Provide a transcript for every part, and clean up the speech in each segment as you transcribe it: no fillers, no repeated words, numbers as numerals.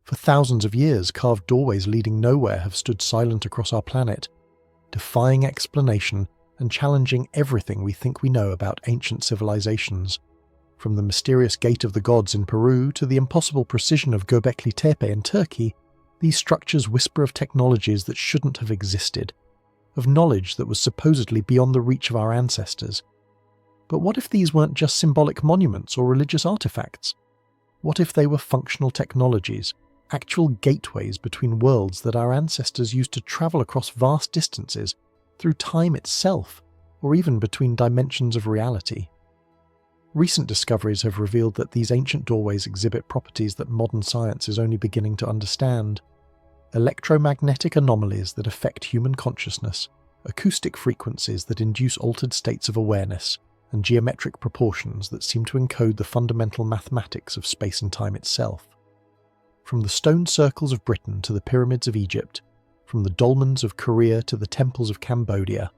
For thousands of years, carved doorways leading nowhere have stood silent across our planet, defying explanation and challenging everything we think we know about ancient civilizations. From the mysterious Gate of the Gods in Peru to the impossible precision of Göbekli Tepe in Turkey, these structures whisper of technologies that shouldn't have existed, of knowledge that was supposedly beyond the reach of our ancestors. But what if these weren't just symbolic monuments or religious artifacts? What if they were functional technologies, actual gateways between worlds that our ancestors used to travel across vast distances, through time itself, or even between dimensions of reality? Recent discoveries have revealed that these ancient doorways exhibit properties that modern science is only beginning to understand. Electromagnetic anomalies that affect human consciousness, acoustic frequencies that induce altered states of awareness, and geometric proportions that seem to encode the fundamental mathematics of space and time itself. From the stone circles of Britain to the pyramids of Egypt, from the dolmens of Korea to the temples of Cambodia,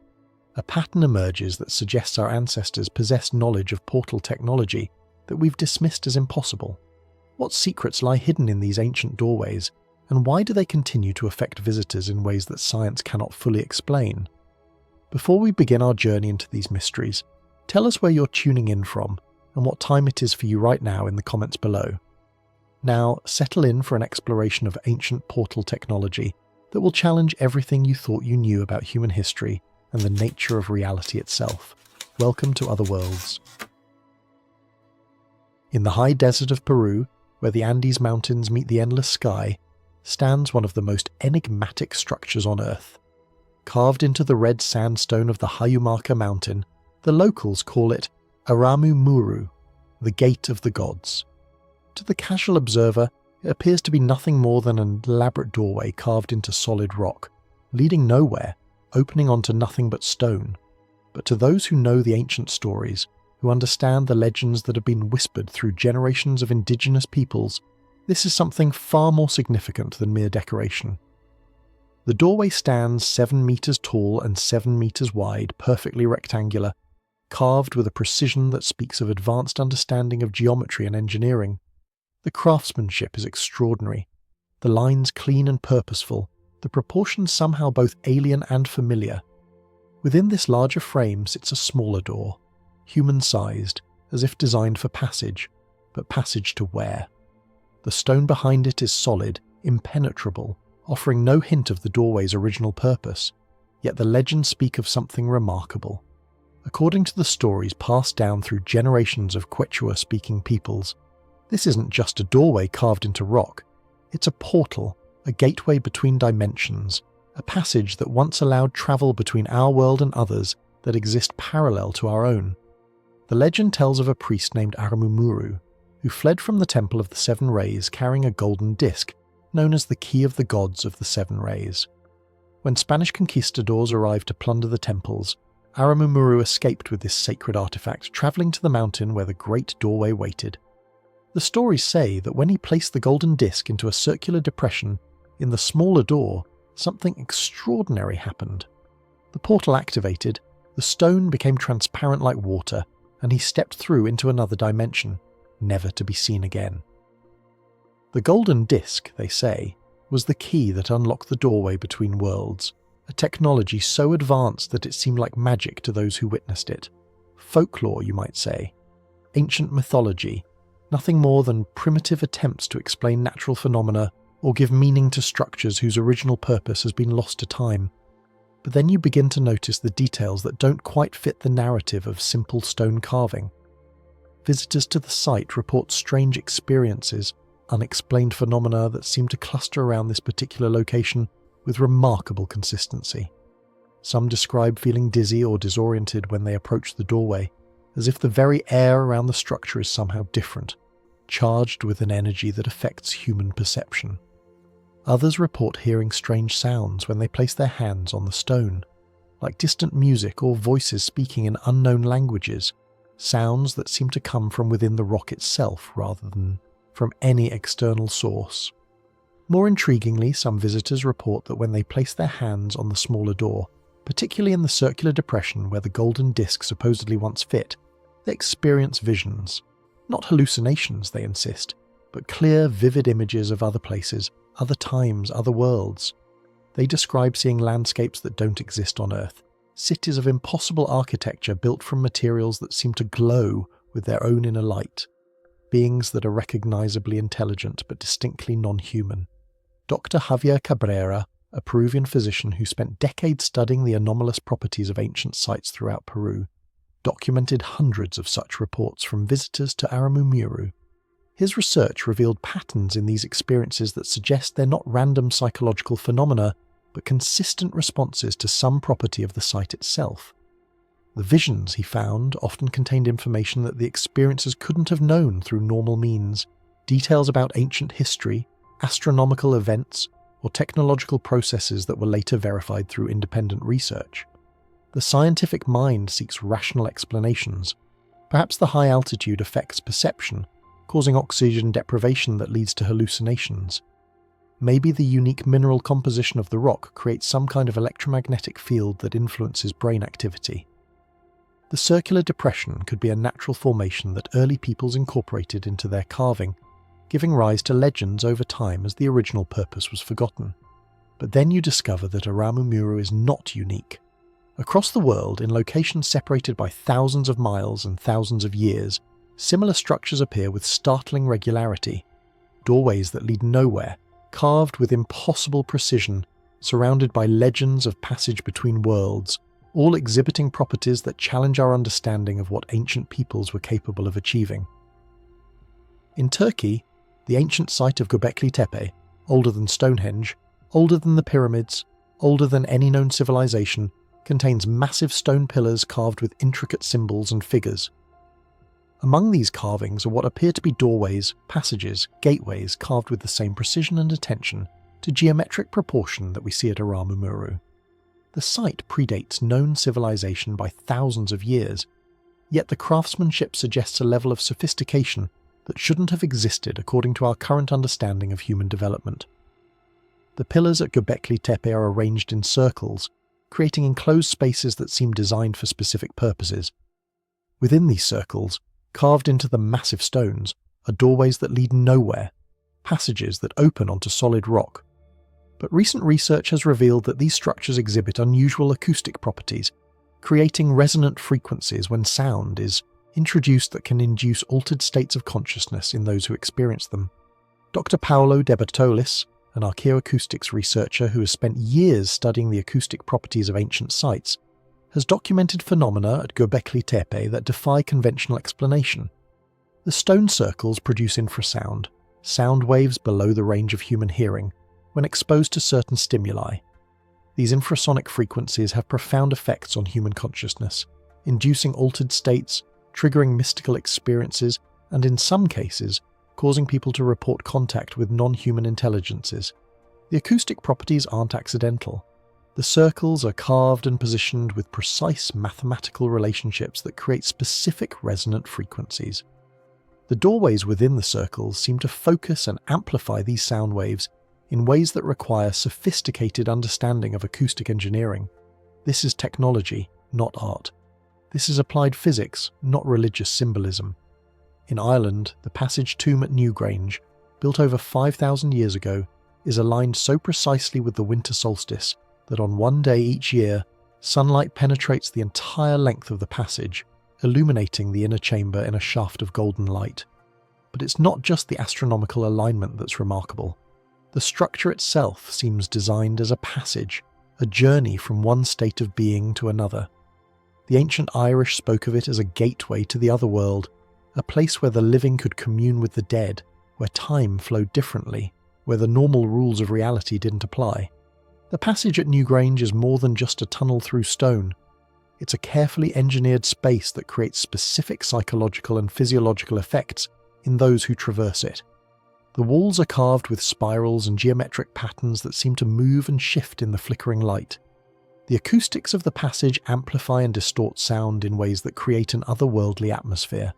a pattern emerges that suggests our ancestors possessed knowledge of portal technology that we've dismissed as impossible. What secrets lie hidden in these ancient doorways, and why do they continue to affect visitors in ways that science cannot fully explain? Before we begin our journey into these mysteries, tell us where you're tuning in from and what time it is for you right now in the comments below. Now, settle in for an exploration of ancient portal technology that will challenge everything you thought you knew about human history and the nature of reality itself. Welcome to Other Worlds. In the high desert of Peru, where the Andes Mountains meet the endless sky, stands one of the most enigmatic structures on Earth. Carved into the red sandstone of the Hayumaka mountain, the locals call it Aramu Muru, the Gate of the Gods. To the casual observer, it appears to be nothing more than an elaborate doorway carved into solid rock, leading nowhere, opening onto nothing but stone. But to those who know the ancient stories, who understand the legends that have been whispered through generations of indigenous peoples, this is something far more significant than mere decoration. The doorway stands 7 meters tall and 7 meters wide, perfectly rectangular, carved with a precision that speaks of advanced understanding of geometry and engineering. The craftsmanship is extraordinary, the lines clean and purposeful, the proportions somehow both alien and familiar. Within this larger frame sits a smaller door, human-sized, as if designed for passage, but passage to where? The stone behind it is solid, impenetrable, offering no hint of the doorway's original purpose, yet the legends speak of something remarkable. According to the stories passed down through generations of Quechua-speaking peoples, this isn't just a doorway carved into rock, it's a portal, a gateway between dimensions, a passage that once allowed travel between our world and others that exist parallel to our own. The legend tells of a priest named Aramumuru, who fled from the Temple of the Seven Rays carrying a golden disc, known as the Key of the Gods of the Seven Rays. When Spanish conquistadors arrived to plunder the temples, Aramumuru escaped with this sacred artifact, travelling to the mountain where the great doorway waited. The stories say that when he placed the golden disc into a circular depression in the smaller door, something extraordinary happened. The portal activated, the stone became transparent like water, and he stepped through into another dimension, never to be seen again. The golden disc, they say, was the key that unlocked the doorway between worlds, a technology so advanced that it seemed like magic to those who witnessed it. Folklore, you might say. Ancient mythology, nothing more than primitive attempts to explain natural phenomena or give meaning to structures whose original purpose has been lost to time. But then you begin to notice the details that don't quite fit the narrative of simple stone carving. Visitors to the site report strange experiences, unexplained phenomena that seem to cluster around this particular location with remarkable consistency. Some describe feeling dizzy or disoriented when they approach the doorway, as if the very air around the structure is somehow different, charged with an energy that affects human perception. Others report hearing strange sounds when they place their hands on the stone, like distant music or voices speaking in unknown languages, sounds that seem to come from within the rock itself rather than from any external source. More intriguingly, some visitors report that when they place their hands on the smaller door, particularly in the circular depression where the golden disc supposedly once fit, they experience visions. Not hallucinations, they insist, but clear, vivid images of other places, other times, other worlds. They describe seeing landscapes that don't exist on Earth, cities of impossible architecture built from materials that seem to glow with their own inner light, beings that are recognizably intelligent but distinctly non-human. Dr. Javier Cabrera, a Peruvian physician who spent decades studying the anomalous properties of ancient sites throughout Peru, documented hundreds of such reports from visitors to Aramumuru. His research revealed patterns in these experiences that suggest they're not random psychological phenomena, but consistent responses to some property of the site itself. The visions, he found, often contained information that the experiencers couldn't have known through normal means, details about ancient history, astronomical events, or technological processes that were later verified through independent research. The scientific mind seeks rational explanations. Perhaps the high altitude affects perception, causing oxygen deprivation that leads to hallucinations. Maybe the unique mineral composition of the rock creates some kind of electromagnetic field that influences brain activity. The circular depression could be a natural formation that early peoples incorporated into their carving, giving rise to legends over time as the original purpose was forgotten. But then you discover that Aramumuru is not unique. Across the world, in locations separated by thousands of miles and thousands of years, similar structures appear with startling regularity. Doorways that lead nowhere, carved with impossible precision, surrounded by legends of passage between worlds, all exhibiting properties that challenge our understanding of what ancient peoples were capable of achieving. In Turkey, the ancient site of Göbekli Tepe, older than Stonehenge, older than the pyramids, older than any known civilization, contains massive stone pillars carved with intricate symbols and figures. Among these carvings are what appear to be doorways, passages, gateways carved with the same precision and attention to geometric proportion that we see at Aramumuru. The site predates known civilization by thousands of years, yet the craftsmanship suggests a level of sophistication that shouldn't have existed according to our current understanding of human development. The pillars at Göbekli Tepe are arranged in circles, creating enclosed spaces that seem designed for specific purposes. Within these circles, carved into the massive stones, are doorways that lead nowhere, passages that open onto solid rock. But recent research has revealed that these structures exhibit unusual acoustic properties, creating resonant frequencies when sound is introduced that can induce altered states of consciousness in those who experience them. Dr. Paolo De Bertolis, an archaeoacoustics researcher who has spent years studying the acoustic properties of ancient sites, has documented phenomena at Göbekli Tepe that defy conventional explanation. The stone circles produce infrasound, sound waves below the range of human hearing, when exposed to certain stimuli. These infrasonic frequencies have profound effects on human consciousness, inducing altered states, triggering mystical experiences, and in some cases, causing people to report contact with non-human intelligences. The acoustic properties aren't accidental. The circles are carved and positioned with precise mathematical relationships that create specific resonant frequencies. The doorways within the circles seem to focus and amplify these sound waves in ways that require sophisticated understanding of acoustic engineering. This is technology, not art. This is applied physics, not religious symbolism. In Ireland, the passage tomb at Newgrange, built over 5,000 years ago, is aligned so precisely with the winter solstice that on one day each year, sunlight penetrates the entire length of the passage, illuminating the inner chamber in a shaft of golden light. But it's not just the astronomical alignment that's remarkable. The structure itself seems designed as a passage, a journey from one state of being to another. The ancient Irish spoke of it as a gateway to the other world, a place where the living could commune with the dead, where time flowed differently, where the normal rules of reality didn't apply. The passage at Newgrange is more than just a tunnel through stone. It's a carefully engineered space that creates specific psychological and physiological effects in those who traverse it. The walls are carved with spirals and geometric patterns that seem to move and shift in the flickering light. The acoustics of the passage amplify and distort sound in ways that create an otherworldly atmosphere.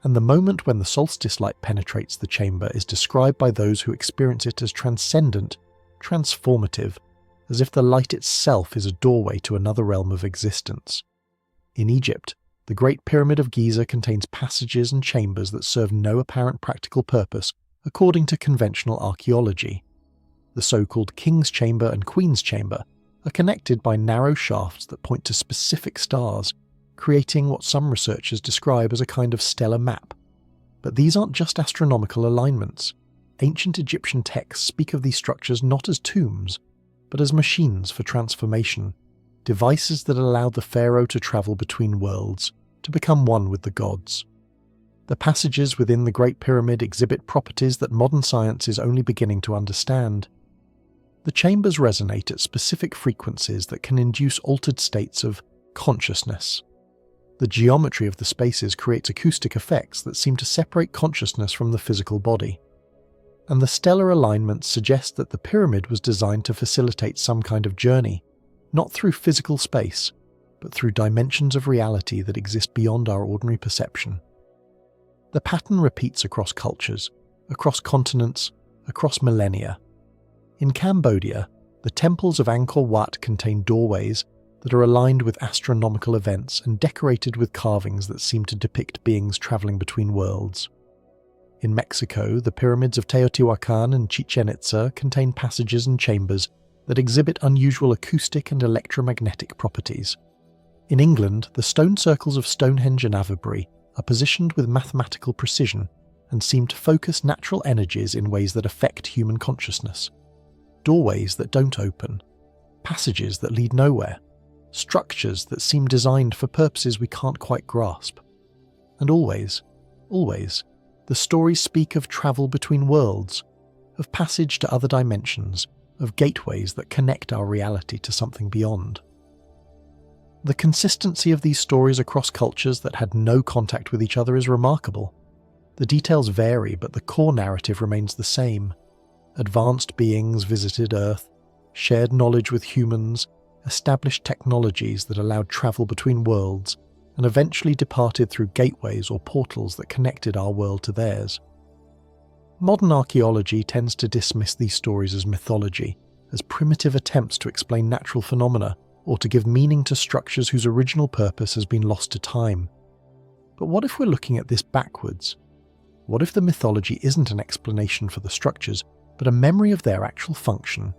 And the moment when the solstice light penetrates the chamber is described by those who experience it as transcendent, transformative, as if the light itself is a doorway to another realm of existence. In Egypt, the Great Pyramid of Giza contains passages and chambers that serve no apparent practical purpose according to conventional archaeology. The so-called King's Chamber and Queen's Chamber are connected by narrow shafts that point to specific stars, creating what some researchers describe as a kind of stellar map. But these aren't just astronomical alignments. Ancient Egyptian texts speak of these structures not as tombs, but as machines for transformation, devices that allowed the pharaoh to travel between worlds, to become one with the gods. The passages within the Great Pyramid exhibit properties that modern science is only beginning to understand. The chambers resonate at specific frequencies that can induce altered states of consciousness. The geometry of the spaces creates acoustic effects that seem to separate consciousness from the physical body. And the stellar alignments suggest that the pyramid was designed to facilitate some kind of journey, not through physical space, but through dimensions of reality that exist beyond our ordinary perception. The pattern repeats across cultures, across continents, across millennia. In Cambodia, the temples of Angkor Wat contain doorways that are aligned with astronomical events and decorated with carvings that seem to depict beings traveling between worlds. In Mexico, the pyramids of Teotihuacan and Chichen Itza contain passages and chambers that exhibit unusual acoustic and electromagnetic properties. In England, the stone circles of Stonehenge and Avebury are positioned with mathematical precision and seem to focus natural energies in ways that affect human consciousness. Doorways that don't open, passages that lead nowhere, structures that seem designed for purposes we can't quite grasp. And always, the stories speak of travel between worlds, of passage to other dimensions, of gateways that connect our reality to something beyond. The consistency of these stories across cultures that had no contact with each other is remarkable. The details vary, but the core narrative remains the same. Advanced beings visited Earth, shared knowledge with humans, established technologies that allowed travel between worlds, and eventually departed through gateways or portals that connected our world to theirs. Modern archaeology tends to dismiss these stories as mythology, as primitive attempts to explain natural phenomena or to give meaning to structures whose original purpose has been lost to time. But what if we're looking at this backwards? What if the mythology isn't an explanation for the structures, but a memory of their actual function?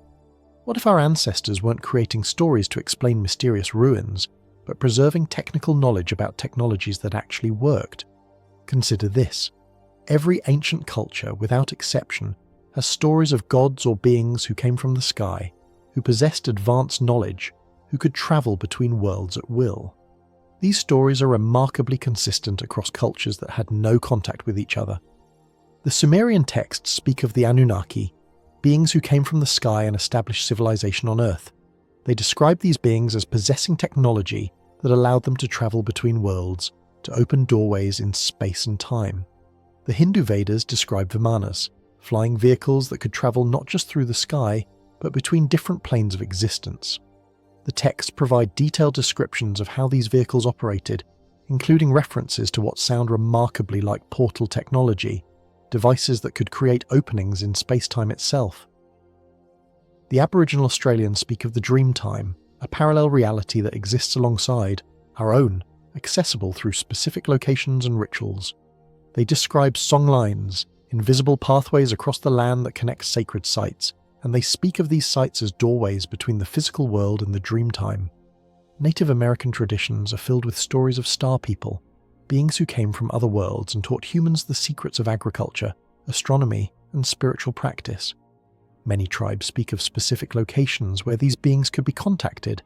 What if our ancestors weren't creating stories to explain mysterious ruins, but preserving technical knowledge about technologies that actually worked? Consider this. Every ancient culture, without exception, has stories of gods or beings who came from the sky, who possessed advanced knowledge, who could travel between worlds at will. These stories are remarkably consistent across cultures that had no contact with each other. The Sumerian texts speak of the Anunnaki, beings who came from the sky and established civilization on Earth. They describe these beings as possessing technology that allowed them to travel between worlds, to open doorways in space and time. The Hindu Vedas describe Vimanas, flying vehicles that could travel not just through the sky, but between different planes of existence. The texts provide detailed descriptions of how these vehicles operated, including references to what sound remarkably like portal technology, devices that could create openings in space-time itself. The Aboriginal Australians speak of the dream time, a parallel reality that exists alongside our own, accessible through specific locations and rituals. They describe songlines, invisible pathways across the land that connect sacred sites, and they speak of these sites as doorways between the physical world and the dream time. Native American traditions are filled with stories of star people, beings who came from other worlds and taught humans the secrets of agriculture, astronomy, and spiritual practice. Many tribes speak of specific locations where these beings could be contacted,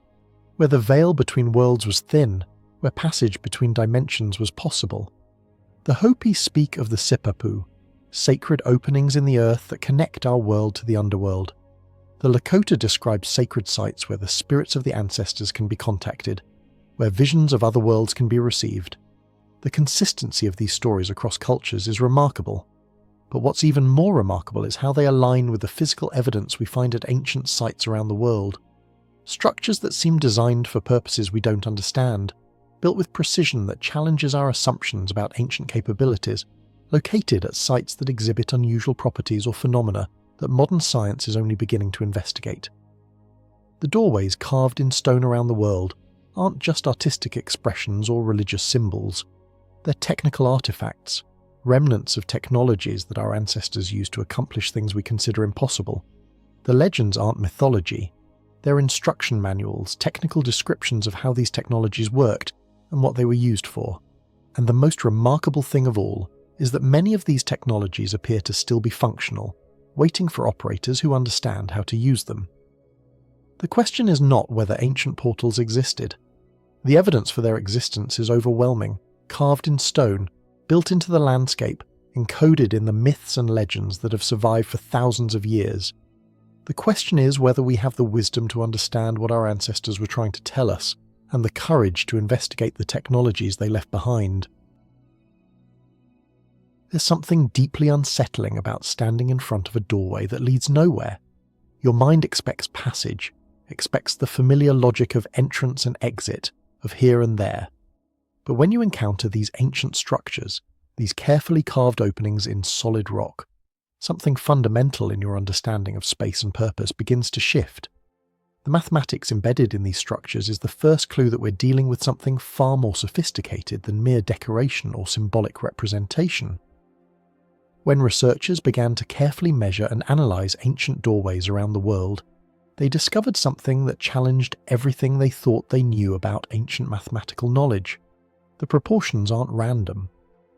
where the veil between worlds was thin, where passage between dimensions was possible. The Hopi speak of the Sipapu, sacred openings in the earth that connect our world to the underworld. The Lakota describes sacred sites where the spirits of the ancestors can be contacted, where visions of other worlds can be received. The consistency of these stories across cultures is remarkable. But what's even more remarkable is how they align with the physical evidence we find at ancient sites around the world. Structures that seem designed for purposes we don't understand, built with precision that challenges our assumptions about ancient capabilities, located at sites that exhibit unusual properties or phenomena that modern science is only beginning to investigate. The doorways carved in stone around the world aren't just artistic expressions or religious symbols. They're technical artifacts, remnants of technologies that our ancestors used to accomplish things we consider impossible. The legends aren't mythology. They're instruction manuals, technical descriptions of how these technologies worked and what they were used for. And the most remarkable thing of all is that many of these technologies appear to still be functional, waiting for operators who understand how to use them. The question is not whether ancient portals existed. The evidence for their existence is overwhelming, carved in stone, built into the landscape, encoded in the myths and legends that have survived for thousands of years. The question is whether we have the wisdom to understand what our ancestors were trying to tell us, and the courage to investigate the technologies they left behind. There's something deeply unsettling about standing in front of a doorway that leads nowhere. Your mind expects passage, expects the familiar logic of entrance and exit, of here and there. But when you encounter these ancient structures, these carefully carved openings in solid rock, something fundamental in your understanding of space and purpose begins to shift. The mathematics embedded in these structures is the first clue that we're dealing with something far more sophisticated than mere decoration or symbolic representation. When researchers began to carefully measure and analyze ancient doorways around the world, they discovered something that challenged everything they thought they knew about ancient mathematical knowledge. The proportions aren't random.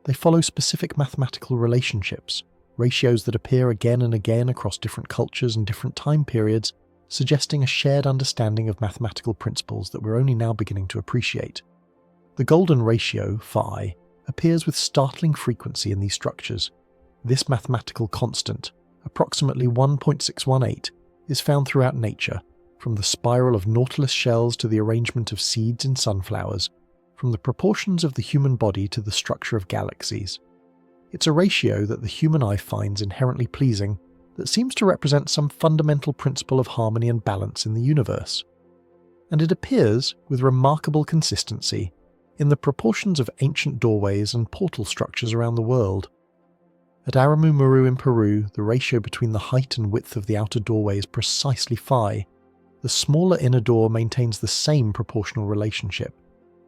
They follow specific mathematical relationships, ratios that appear again and again across different cultures and different time periods, suggesting a shared understanding of mathematical principles that we're only now beginning to appreciate. The golden ratio, phi, appears with startling frequency in these structures. This mathematical constant, approximately 1.618, is found throughout nature, from the spiral of nautilus shells to the arrangement of seeds in sunflowers, from the proportions of the human body to the structure of galaxies. It's a ratio that the human eye finds inherently pleasing, that seems to represent some fundamental principle of harmony and balance in the universe. And it appears, with remarkable consistency, in the proportions of ancient doorways and portal structures around the world. At Aramu in Peru, the ratio between the height and width of the outer doorway is precisely phi. The smaller inner door maintains the same proportional relationship.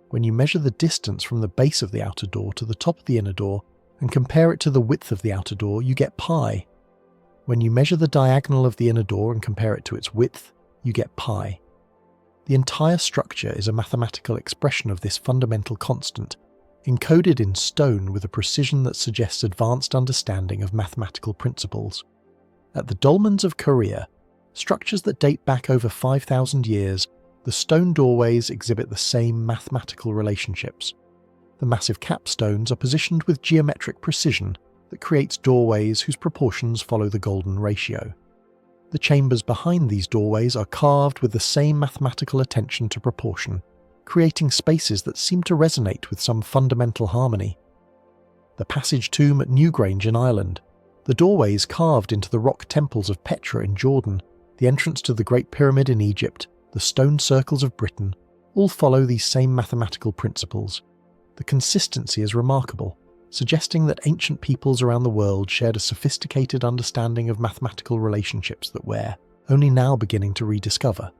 When you measure the distance from the base of the outer door to the top of the inner door and compare it to the width of the outer door, you get pi. When you measure the diagonal of the inner door and compare it to its width, you get pi. The entire structure is a mathematical expression of this fundamental constant, encoded in stone with a precision that suggests advanced understanding of mathematical principles. At the dolmens of Korea, structures that date back over 5,000 years, the stone doorways exhibit the same mathematical relationships. The massive capstones are positioned with geometric precision that creates doorways whose proportions follow the golden ratio. The chambers behind these doorways are carved with the same mathematical attention to proportion, creating spaces that seem to resonate with some fundamental harmony. The passage tomb at Newgrange in Ireland, the doorways carved into the rock temples of Petra in Jordan, the entrance to the Great Pyramid in Egypt, the stone circles of Britain, all follow these same mathematical principles. The consistency is remarkable, suggesting that ancient peoples around the world shared a sophisticated understanding of mathematical relationships that we're only now beginning to rediscover.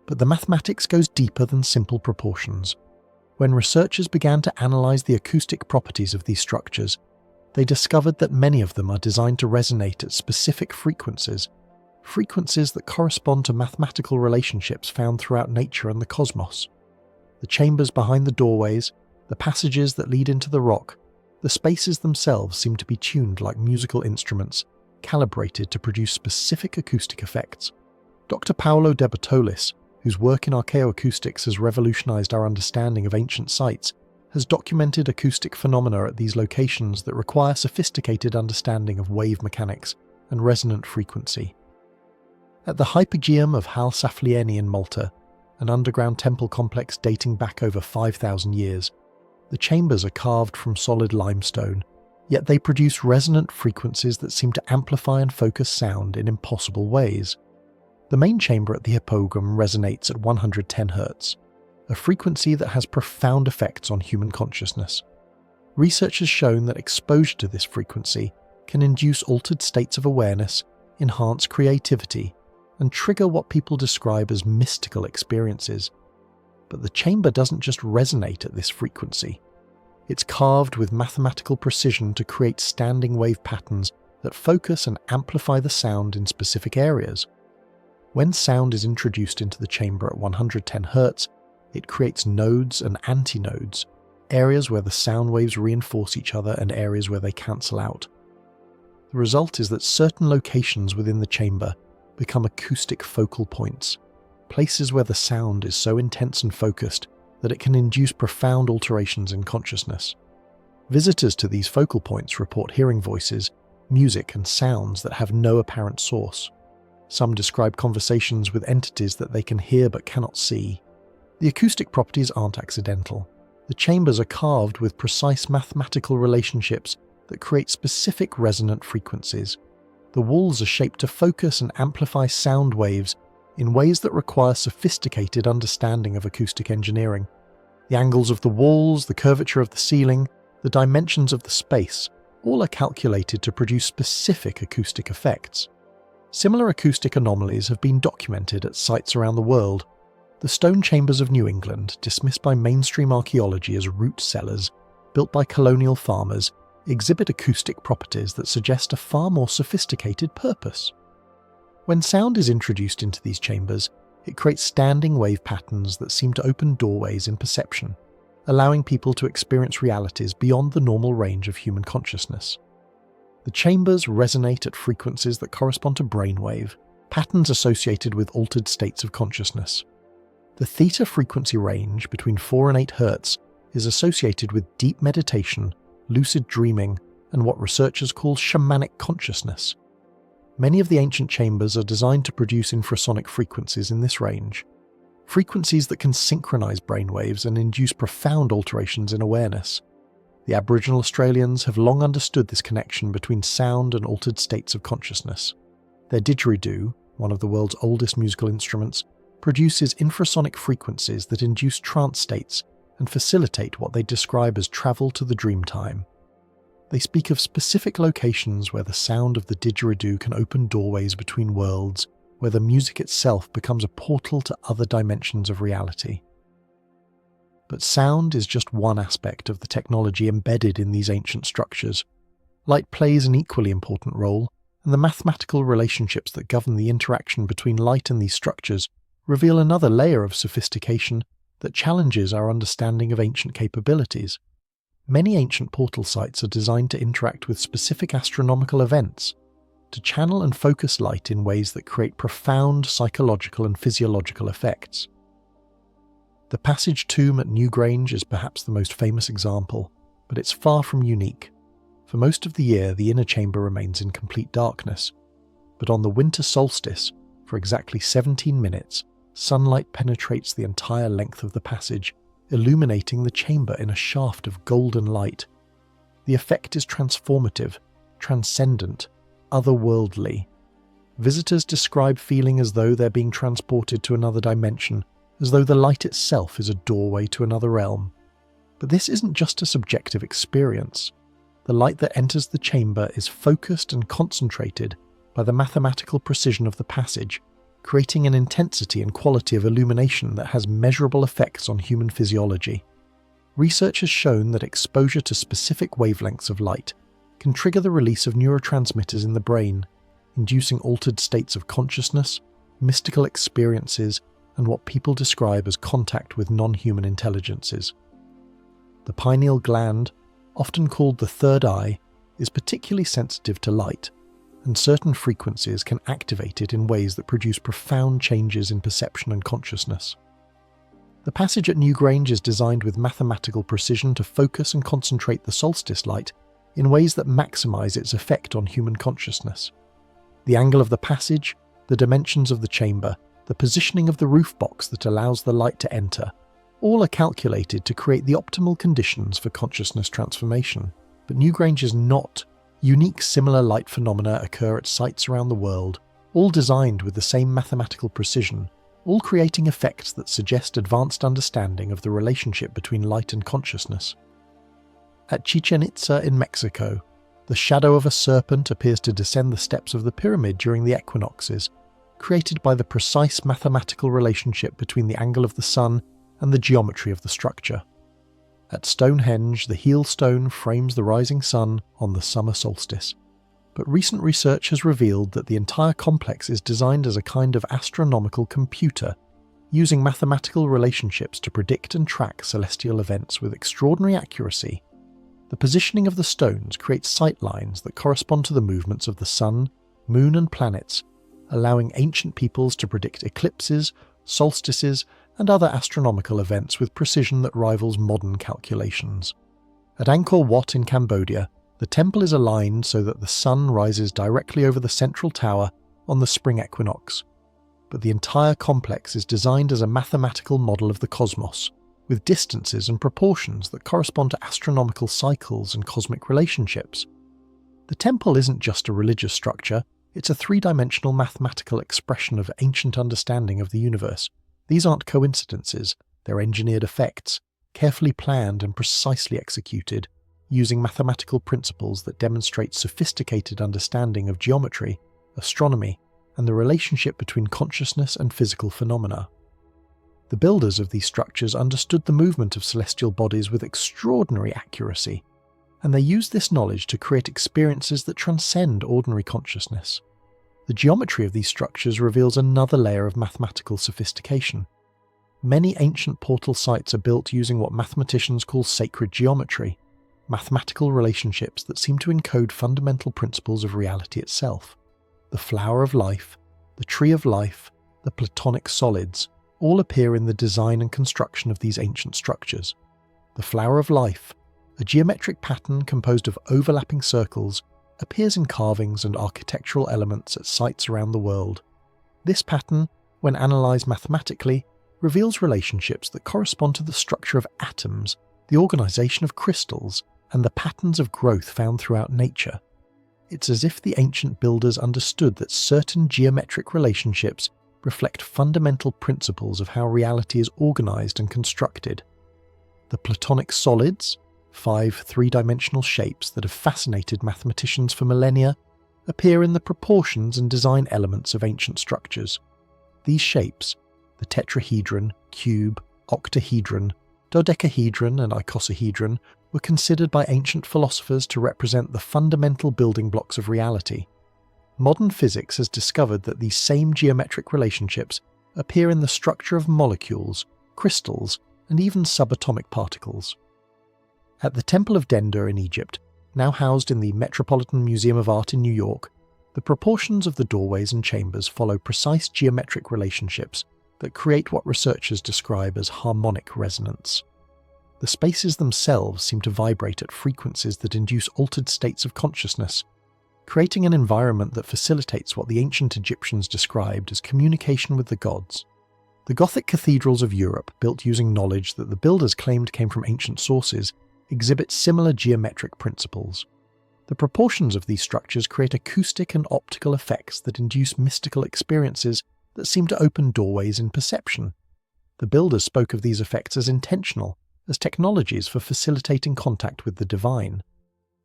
But the mathematics goes deeper than simple proportions. When researchers began to analyze the acoustic properties of these structures, they discovered that many of them are designed to resonate at specific frequencies that correspond to mathematical relationships found throughout nature and the cosmos. The chambers behind the doorways, the passages that lead into the rock, the spaces themselves seem to be tuned like musical instruments, calibrated to produce specific acoustic effects. Dr. Paolo De Bertolis, whose work in archaeoacoustics has revolutionized our understanding of ancient sites, has documented acoustic phenomena at these locations that require sophisticated understanding of wave mechanics and resonant frequency. At the Hypogeum of Hal Saflieni in Malta, an underground temple complex dating back over 5,000 years, the chambers are carved from solid limestone, yet they produce resonant frequencies that seem to amplify and focus sound in impossible ways. The main chamber at the Hypogeum resonates at 110 Hz, a frequency that has profound effects on human consciousness. Research has shown that exposure to this frequency can induce altered states of awareness, enhance creativity, and trigger what people describe as mystical experiences. But the chamber doesn't just resonate at this frequency. It's carved with mathematical precision to create standing wave patterns that focus and amplify the sound in specific areas. When sound is introduced into the chamber at 110 Hz, it creates nodes and antinodes, areas where the sound waves reinforce each other and areas where they cancel out. The result is that certain locations within the chamber become acoustic focal points, places where the sound is so intense and focused that it can induce profound alterations in consciousness. Visitors to these focal points report hearing voices, music, and sounds that have no apparent source. Some describe conversations with entities that they can hear but cannot see. The acoustic properties aren't accidental. The chambers are carved with precise mathematical relationships that create specific resonant frequencies. The walls are shaped to focus and amplify sound waves in ways that require sophisticated understanding of acoustic engineering. The angles of the walls, the curvature of the ceiling, the dimensions of the space, all are calculated to produce specific acoustic effects. Similar acoustic anomalies have been documented at sites around the world. The stone chambers of New England, dismissed by mainstream archaeology as root cellars, built by colonial farmers, exhibit acoustic properties that suggest a far more sophisticated purpose. When sound is introduced into these chambers, it creates standing wave patterns that seem to open doorways in perception, allowing people to experience realities beyond the normal range of human consciousness. The chambers resonate at frequencies that correspond to brainwave, patterns associated with altered states of consciousness. The theta frequency range between 4 and 8 Hz is associated with deep meditation, lucid dreaming, and what researchers call shamanic consciousness. Many of the ancient chambers are designed to produce infrasonic frequencies in this range, frequencies that can synchronize brainwaves and induce profound alterations in awareness. The Aboriginal Australians have long understood this connection between sound and altered states of consciousness. Their didgeridoo, one of the world's oldest musical instruments, produces infrasonic frequencies that induce trance states and facilitate what they describe as travel to the dream time. They speak of specific locations where the sound of the didgeridoo can open doorways between worlds, where the music itself becomes a portal to other dimensions of reality. But sound is just one aspect of the technology embedded in these ancient structures. Light plays an equally important role, and the mathematical relationships that govern the interaction between light and these structures reveal another layer of sophistication that challenges our understanding of ancient capabilities. Many ancient portal sites are designed to interact with specific astronomical events, to channel and focus light in ways that create profound psychological and physiological effects. The Passage Tomb at Newgrange is perhaps the most famous example, but it's far from unique. For most of the year, the inner chamber remains in complete darkness, but on the winter solstice, for exactly 17 minutes, sunlight penetrates the entire length of the passage, illuminating the chamber in a shaft of golden light. The effect is transformative, transcendent, otherworldly. Visitors describe feeling as though they're being transported to another dimension, as though the light itself is a doorway to another realm. But this isn't just a subjective experience. The light that enters the chamber is focused and concentrated by the mathematical precision of the passage, creating an intensity and quality of illumination that has measurable effects on human physiology. Research has shown that exposure to specific wavelengths of light can trigger the release of neurotransmitters in the brain, inducing altered states of consciousness, mystical experiences, and what people describe as contact with non-human intelligences. The pineal gland, often called the third eye, is particularly sensitive to light, and certain frequencies can activate it in ways that produce profound changes in perception and consciousness. The passage at Newgrange is designed with mathematical precision to focus and concentrate the solstice light in ways that maximize its effect on human consciousness. The angle of the passage, the dimensions of the chamber, the positioning of the roof box that allows the light to enter, all are calculated to create the optimal conditions for consciousness transformation. But Newgrange is not. Unique similar light phenomena occur at sites around the world, all designed with the same mathematical precision, all creating effects that suggest advanced understanding of the relationship between light and consciousness. At Chichen Itza in Mexico, the shadow of a serpent appears to descend the steps of the pyramid during the equinoxes, created by the precise mathematical relationship between the angle of the sun and the geometry of the structure. At Stonehenge, the heel stone frames the rising sun on the summer solstice. But recent research has revealed that the entire complex is designed as a kind of astronomical computer, using mathematical relationships to predict and track celestial events with extraordinary accuracy. The positioning of the stones creates sight lines that correspond to the movements of the sun, moon and planets, allowing ancient peoples to predict eclipses, solstices, and other astronomical events with precision that rivals modern calculations. At Angkor Wat in Cambodia, the temple is aligned so that the sun rises directly over the central tower on the spring equinox. But the entire complex is designed as a mathematical model of the cosmos, with distances and proportions that correspond to astronomical cycles and cosmic relationships. The temple isn't just a religious structure, it's a three-dimensional mathematical expression of ancient understanding of the universe. These aren't coincidences, they're engineered effects, carefully planned and precisely executed, using mathematical principles that demonstrate sophisticated understanding of geometry, astronomy, and the relationship between consciousness and physical phenomena. The builders of these structures understood the movement of celestial bodies with extraordinary accuracy, and they used this knowledge to create experiences that transcend ordinary consciousness. The geometry of these structures reveals another layer of mathematical sophistication. Many ancient portal sites are built using what mathematicians call sacred geometry, mathematical relationships that seem to encode fundamental principles of reality itself. The flower of life, the tree of life, the platonic solids, all appear in the design and construction of these ancient structures. The flower of life, a geometric pattern composed of overlapping circles, appears in carvings and architectural elements at sites around the world. This pattern, when analysed mathematically, reveals relationships that correspond to the structure of atoms, the organisation of crystals, and the patterns of growth found throughout nature. It's as if the ancient builders understood that certain geometric relationships reflect fundamental principles of how reality is organised and constructed. The platonic solids, 5 three-dimensional shapes that have fascinated mathematicians for millennia, appear in the proportions and design elements of ancient structures. These shapes, the tetrahedron, cube, octahedron, dodecahedron and icosahedron, were considered by ancient philosophers to represent the fundamental building blocks of reality. Modern physics has discovered that these same geometric relationships appear in the structure of molecules, crystals, and even subatomic particles. At the Temple of Dendor in Egypt, now housed in the Metropolitan Museum of Art in New York, the proportions of the doorways and chambers follow precise geometric relationships that create what researchers describe as harmonic resonance. The spaces themselves seem to vibrate at frequencies that induce altered states of consciousness, creating an environment that facilitates what the ancient Egyptians described as communication with the gods. The Gothic cathedrals of Europe, built using knowledge that the builders claimed came from ancient sources, exhibit similar geometric principles. The proportions of these structures create acoustic and optical effects that induce mystical experiences that seem to open doorways in perception. The builders spoke of these effects as intentional, as technologies for facilitating contact with the divine.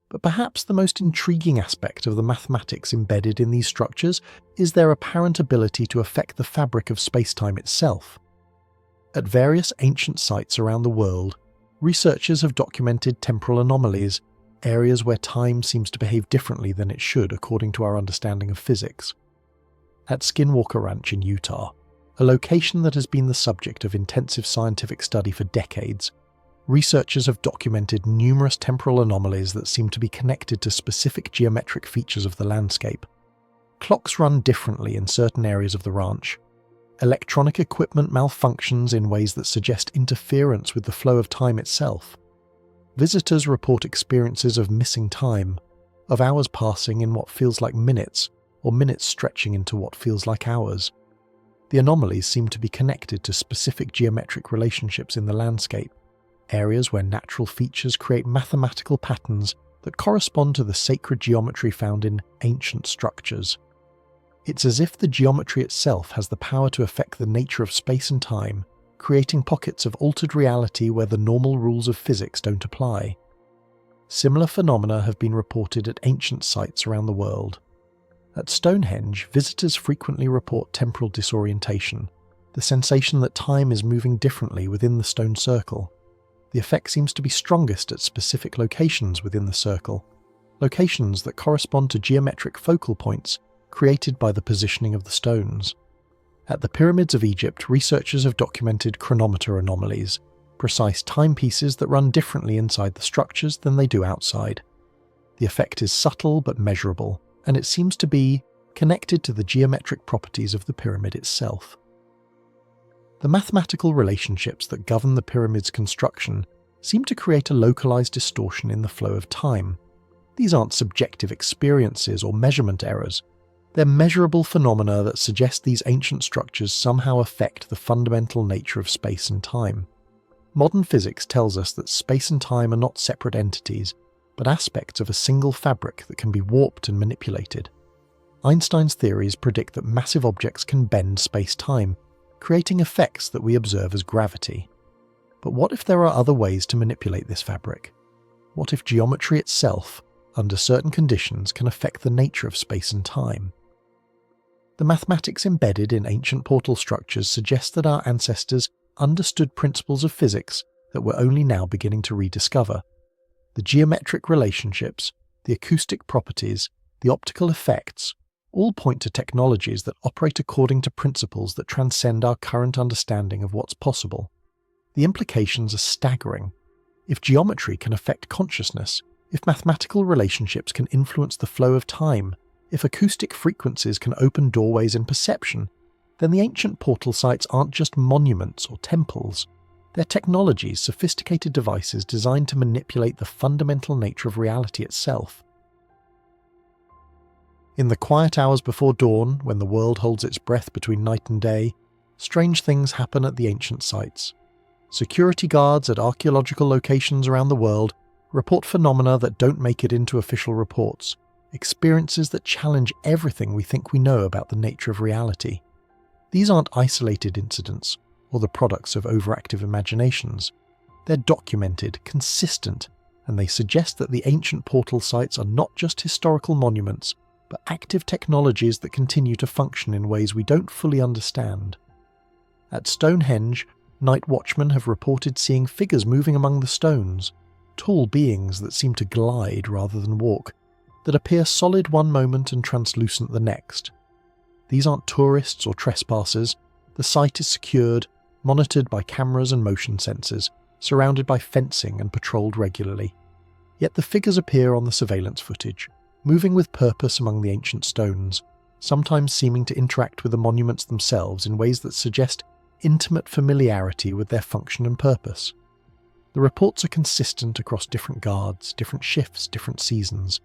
But perhaps the most intriguing aspect of the mathematics embedded in these structures is their apparent ability to affect the fabric of space-time itself. At various ancient sites around the world, researchers have documented temporal anomalies, areas where time seems to behave differently than it should according to our understanding of physics. At Skinwalker Ranch in Utah, a location that has been the subject of intensive scientific study for decades, researchers have documented numerous temporal anomalies that seem to be connected to specific geometric features of the landscape. Clocks run differently in certain areas of the ranch. Electronic equipment malfunctions in ways that suggest interference with the flow of time itself. Visitors report experiences of missing time, of hours passing in what feels like minutes, or minutes stretching into what feels like hours. The anomalies seem to be connected to specific geometric relationships in the landscape, areas where natural features create mathematical patterns that correspond to the sacred geometry found in ancient structures. It's as if the geometry itself has the power to affect the nature of space and time, creating pockets of altered reality where the normal rules of physics don't apply. Similar phenomena have been reported at ancient sites around the world. At Stonehenge, visitors frequently report temporal disorientation, the sensation that time is moving differently within the stone circle. The effect seems to be strongest at specific locations within the circle, locations that correspond to geometric focal points created by the positioning of the stones. At the pyramids of Egypt, researchers have documented chronometer anomalies, precise timepieces that run differently inside the structures than they do outside. The effect is subtle but measurable, and it seems to be connected to the geometric properties of the pyramid itself. The mathematical relationships that govern the pyramid's construction seem to create a localized distortion in the flow of time. These aren't subjective experiences or measurement errors. They're measurable phenomena that suggest these ancient structures somehow affect the fundamental nature of space and time. Modern physics tells us that space and time are not separate entities, but aspects of a single fabric that can be warped and manipulated. Einstein's theories predict that massive objects can bend space-time, creating effects that we observe as gravity. But what if there are other ways to manipulate this fabric? What if geometry itself, under certain conditions, can affect the nature of space and time? The mathematics embedded in ancient portal structures suggest that our ancestors understood principles of physics that we're only now beginning to rediscover. The geometric relationships, the acoustic properties, the optical effects, all point to technologies that operate according to principles that transcend our current understanding of what's possible. The implications are staggering. If geometry can affect consciousness, if mathematical relationships can influence the flow of time, if acoustic frequencies can open doorways in perception, then the ancient portal sites aren't just monuments or temples. They're technologies, sophisticated devices designed to manipulate the fundamental nature of reality itself. In the quiet hours before dawn, when the world holds its breath between night and day, strange things happen at the ancient sites. Security guards at archaeological locations around the world report phenomena that don't make it into official reports, experiences that challenge everything we think we know about the nature of reality. These aren't isolated incidents or the products of overactive imaginations. They're documented, consistent, and they suggest that the ancient portal sites are not just historical monuments, but active technologies that continue to function in ways we don't fully understand. At Stonehenge, night watchmen have reported seeing figures moving among the stones, tall beings that seem to glide rather than walk, that appear solid one moment and translucent the next. These aren't tourists or trespassers. The site is secured, monitored by cameras and motion sensors, surrounded by fencing and patrolled regularly. Yet the figures appear on the surveillance footage, moving with purpose among the ancient stones, sometimes seeming to interact with the monuments themselves in ways that suggest intimate familiarity with their function and purpose. The reports are consistent across different guards, different shifts, different seasons.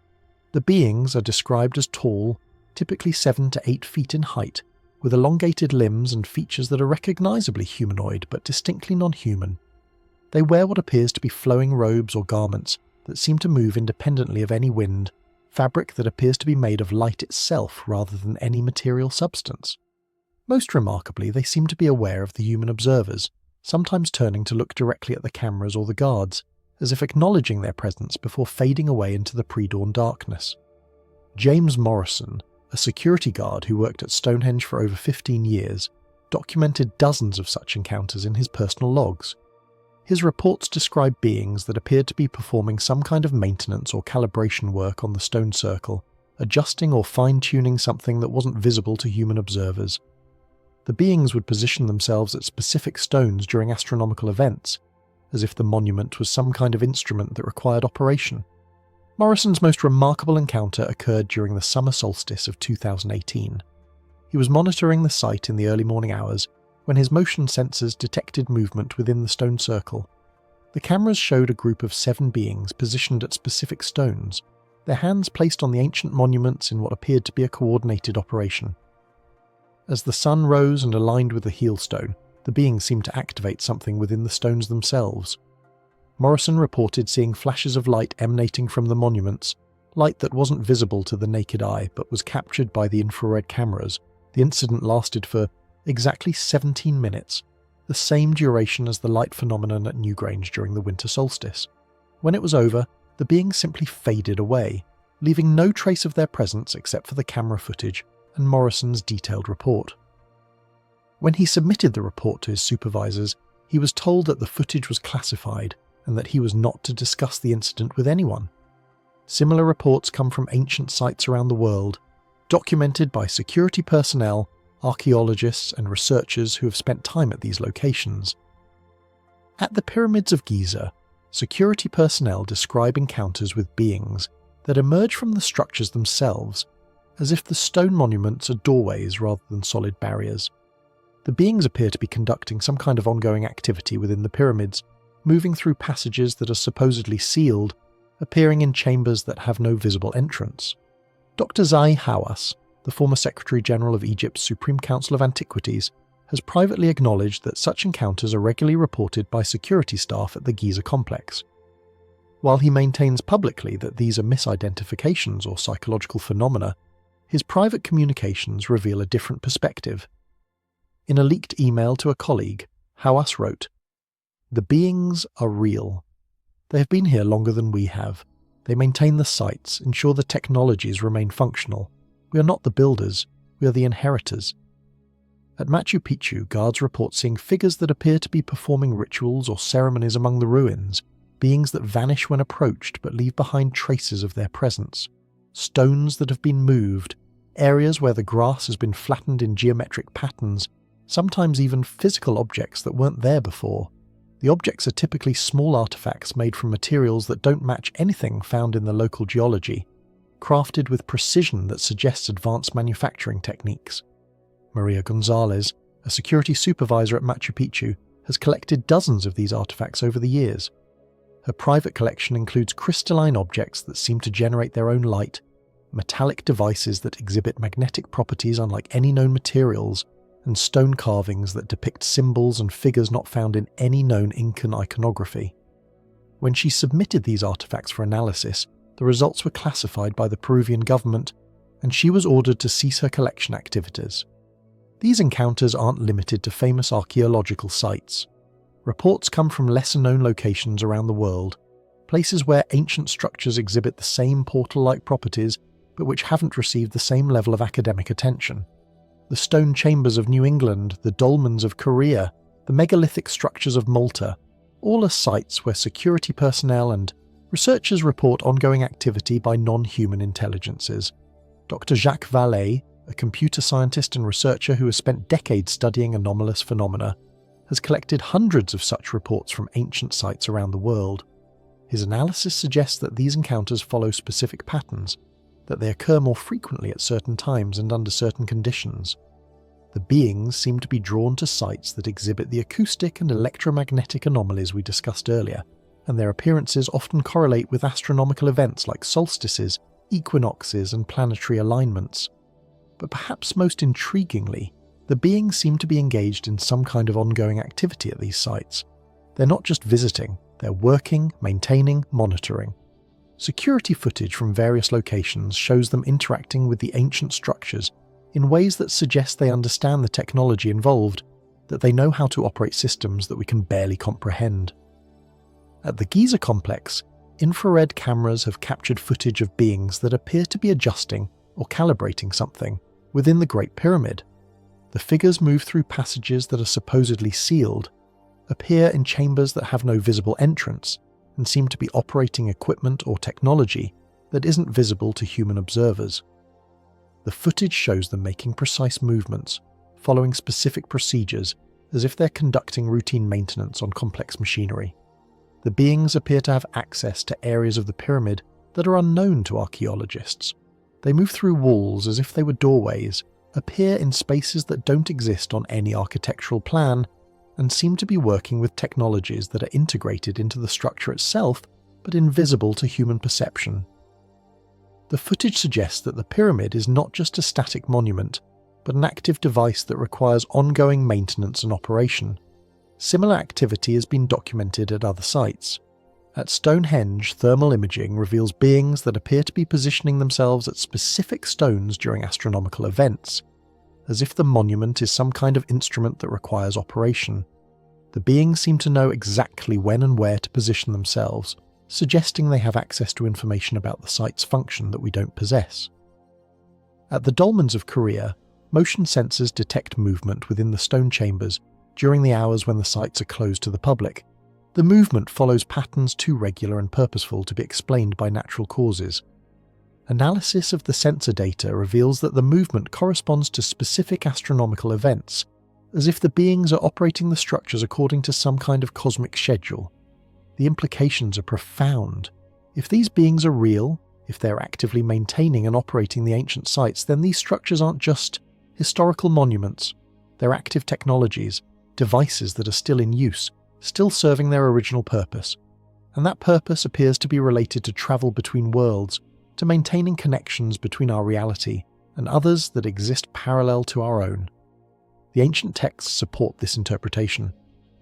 The beings are described as tall, typically 7 to 8 feet in height, with elongated limbs and features that are recognizably humanoid but distinctly non-human. They wear what appears to be flowing robes or garments that seem to move independently of any wind, fabric that appears to be made of light itself rather than any material substance. Most remarkably, they seem to be aware of the human observers, sometimes turning to look directly at the cameras or the guards, as if acknowledging their presence before fading away into the pre-dawn darkness. James Morrison, a security guard who worked at Stonehenge for over 15 years, documented dozens of such encounters in his personal logs. His reports describe beings that appeared to be performing some kind of maintenance or calibration work on the stone circle, adjusting or fine-tuning something that wasn't visible to human observers. The beings would position themselves at specific stones during astronomical events, as if the monument was some kind of instrument that required operation. Morrison's most remarkable encounter occurred during the summer solstice of 2018. He was monitoring the site in the early morning hours when his motion sensors detected movement within the stone circle. The cameras showed a group of 7 beings positioned at specific stones, their hands placed on the ancient monuments in what appeared to be a coordinated operation. As the sun rose and aligned with the heel stone, the beings seemed to activate something within the stones themselves. Morrison reported seeing flashes of light emanating from the monuments, light that wasn't visible to the naked eye but was captured by the infrared cameras. The incident lasted for exactly 17 minutes, the same duration as the light phenomenon at Newgrange during the winter solstice. When it was over, the beings simply faded away, leaving no trace of their presence except for the camera footage and Morrison's detailed report. When he submitted the report to his supervisors, he was told that the footage was classified and that he was not to discuss the incident with anyone. Similar reports come from ancient sites around the world, documented by security personnel, archaeologists and researchers who have spent time at these locations. At the Pyramids of Giza, security personnel describe encounters with beings that emerge from the structures themselves, as if the stone monuments are doorways rather than solid barriers. The beings appear to be conducting some kind of ongoing activity within the pyramids, moving through passages that are supposedly sealed, appearing in chambers that have no visible entrance. Dr. Zahi Hawass, the former Secretary General of Egypt's Supreme Council of Antiquities, has privately acknowledged that such encounters are regularly reported by security staff at the Giza complex. While he maintains publicly that these are misidentifications or psychological phenomena, his private communications reveal a different perspective. In a leaked email to a colleague, Hawass wrote, "The beings are real. They have been here longer than we have. They maintain the sites, ensure the technologies remain functional. We are not the builders, we are the inheritors." At Machu Picchu, guards report seeing figures that appear to be performing rituals or ceremonies among the ruins, beings that vanish when approached but leave behind traces of their presence, stones that have been moved, areas where the grass has been flattened in geometric patterns, sometimes even physical objects that weren't there before. The objects are typically small artifacts made from materials that don't match anything found in the local geology, crafted with precision that suggests advanced manufacturing techniques. Maria Gonzalez, a security supervisor at Machu Picchu, has collected dozens of these artifacts over the years. Her private collection includes crystalline objects that seem to generate their own light, metallic devices that exhibit magnetic properties unlike any known materials, and stone carvings that depict symbols and figures not found in any known Incan iconography. When she submitted these artifacts for analysis, the results were classified by the Peruvian government, and she was ordered to cease her collection activities. These encounters aren't limited to famous archaeological sites. Reports come from lesser-known locations around the world, places where ancient structures exhibit the same portal-like properties but which haven't received the same level of academic attention. The stone chambers of New England, the dolmens of Korea, the megalithic structures of Malta, all are sites where security personnel and researchers report ongoing activity by non-human intelligences. Dr. Jacques Vallée, a computer scientist and researcher who has spent decades studying anomalous phenomena, has collected hundreds of such reports from ancient sites around the world. His analysis suggests that these encounters follow specific patterns, that they occur more frequently at certain times and under certain conditions. The beings seem to be drawn to sites that exhibit the acoustic and electromagnetic anomalies we discussed earlier, and their appearances often correlate with astronomical events like solstices, equinoxes, and planetary alignments. But perhaps most intriguingly, the beings seem to be engaged in some kind of ongoing activity at these sites. They're not just visiting, they're working, maintaining, monitoring. Security footage from various locations shows them interacting with the ancient structures in ways that suggest they understand the technology involved, that they know how to operate systems that we can barely comprehend. At the Giza complex, infrared cameras have captured footage of beings that appear to be adjusting or calibrating something within the Great Pyramid. The figures move through passages that are supposedly sealed, appear in chambers that have no visible entrance, and seem to be operating equipment or technology that isn't visible to human observers. The footage shows them making precise movements, following specific procedures, as if they're conducting routine maintenance on complex machinery. The beings appear to have access to areas of the pyramid that are unknown to archaeologists. They move through walls as if they were doorways, appear in spaces that don't exist on any architectural plan, and seem to be working with technologies that are integrated into the structure itself but invisible to human perception. The footage suggests that the pyramid is not just a static monument, but an active device that requires ongoing maintenance and operation. Similar activity has been documented at other sites. At Stonehenge, thermal imaging reveals beings that appear to be positioning themselves at specific stones during astronomical events, as if the monument is some kind of instrument that requires operation. The beings seem to know exactly when and where to position themselves, suggesting they have access to information about the site's function that we don't possess. At the dolmens of Korea, motion sensors detect movement within the stone chambers during the hours when the sites are closed to the public, The movement follows patterns too regular and purposeful to be explained by natural causes. Analysis of the sensor data reveals that the movement corresponds to specific astronomical events, as if the beings are operating the structures according to some kind of cosmic schedule. The implications are profound. If these beings are real, if they're actively maintaining and operating the ancient sites, then these structures aren't just historical monuments. They're active technologies, devices that are still in use, still serving their original purpose. And that purpose appears to be related to travel between worlds, to maintaining connections between our reality and others that exist parallel to our own. The ancient texts support this interpretation.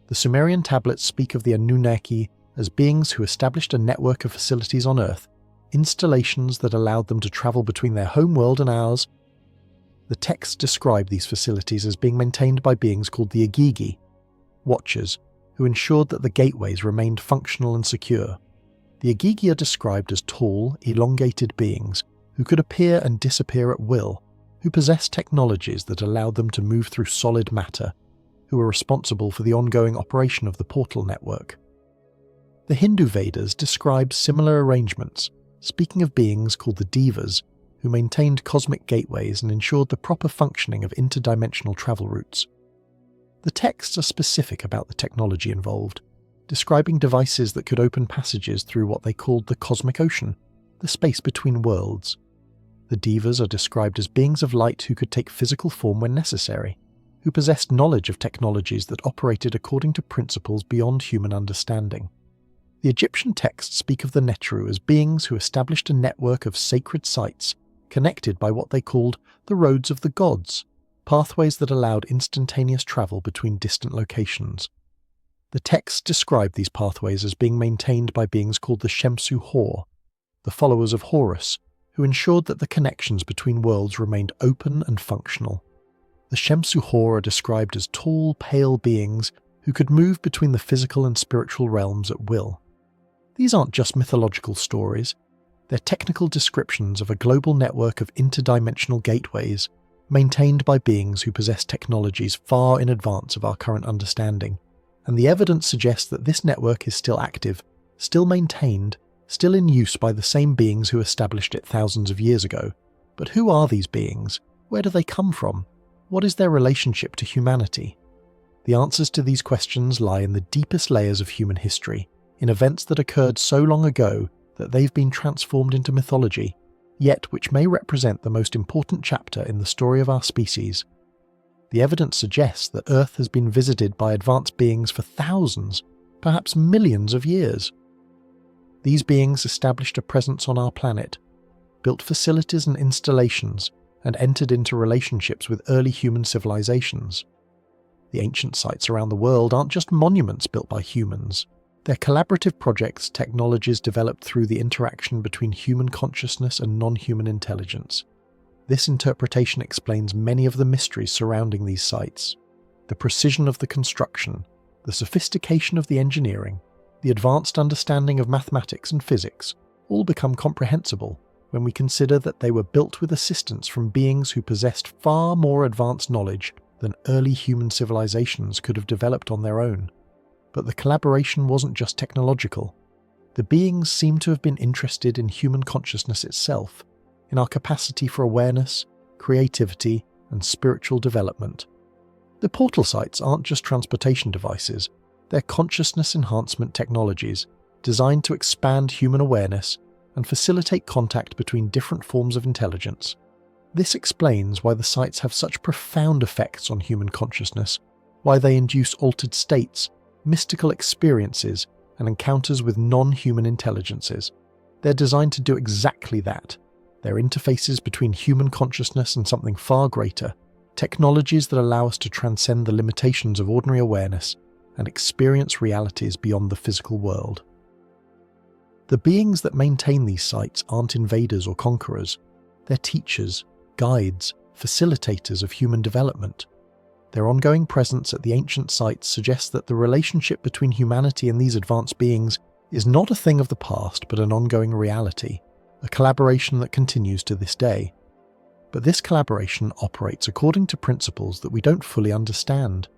The Sumerian tablets speak of the Anunnaki as beings who established a network of facilities on Earth, installations that allowed them to travel between their home world and ours. The texts describe these facilities as being maintained by beings called the Agigi, watchers, who ensured that the gateways remained functional and secure. The Agigi are described as tall, elongated beings who could appear and disappear at will, who possessed technologies that allowed them to move through solid matter, who were responsible for the ongoing operation of the portal network. The Hindu Vedas describe similar arrangements, speaking of beings called the Devas, who maintained cosmic gateways and ensured the proper functioning of interdimensional travel routes. The texts are specific about the technology involved, describing devices that could open passages through what they called the cosmic ocean, the space between worlds. The Devas are described as beings of light who could take physical form when necessary, who possessed knowledge of technologies that operated according to principles beyond human understanding. The Egyptian texts speak of the Netru as beings who established a network of sacred sites connected by what they called the roads of the gods, pathways that allowed instantaneous travel between distant locations. The texts describe these pathways as being maintained by beings called the Shemsu Hor, the followers of Horus, who ensured that the connections between worlds remained open and functional. The Shemsu Hor are described as tall, pale beings who could move between the physical and spiritual realms at will. These aren't just mythological stories, they're technical descriptions of a global network of interdimensional gateways maintained by beings who possess technologies far in advance of our current understanding, and the evidence suggests that this network is still active, still maintained, still in use by the same beings who established it thousands of years ago. But who are these beings? Where do they come from? What is their relationship to humanity? The answers to these questions lie in the deepest layers of human history, in events that occurred so long ago that they've been transformed into mythology, yet which may represent the most important chapter in the story of our species. The evidence suggests that Earth has been visited by advanced beings for thousands, perhaps millions of years. These beings established a presence on our planet, built facilities and installations, and entered into relationships with early human civilizations. The ancient sites around the world aren't just monuments built by humans. They're collaborative projects, technologies developed through the interaction between human consciousness and non-human intelligence. This interpretation explains many of the mysteries surrounding these sites. The precision of the construction, the sophistication of the engineering, the advanced understanding of mathematics and physics all become comprehensible when we consider that they were built with assistance from beings who possessed far more advanced knowledge than early human civilizations could have developed on their own. But the collaboration wasn't just technological. The beings seem to have been interested in human consciousness itself, in our capacity for awareness, creativity, and spiritual development. The portal sites aren't just transportation devices, they're consciousness enhancement technologies designed to expand human awareness and facilitate contact between different forms of intelligence. This explains why the sites have such profound effects on human consciousness, why they induce altered states, mystical experiences, and encounters with non-human intelligences. They're designed to do exactly that. They're interfaces between human consciousness and something far greater, technologies that allow us to transcend the limitations of ordinary awareness and experience realities beyond the physical world. The beings that maintain these sites aren't invaders or conquerors. They're teachers, guides, facilitators of human development. Their ongoing presence at the ancient sites suggests that the relationship between humanity and these advanced beings is not a thing of the past but an ongoing reality, a collaboration that continues to this day. But this collaboration operates according to principles that we don't fully understand.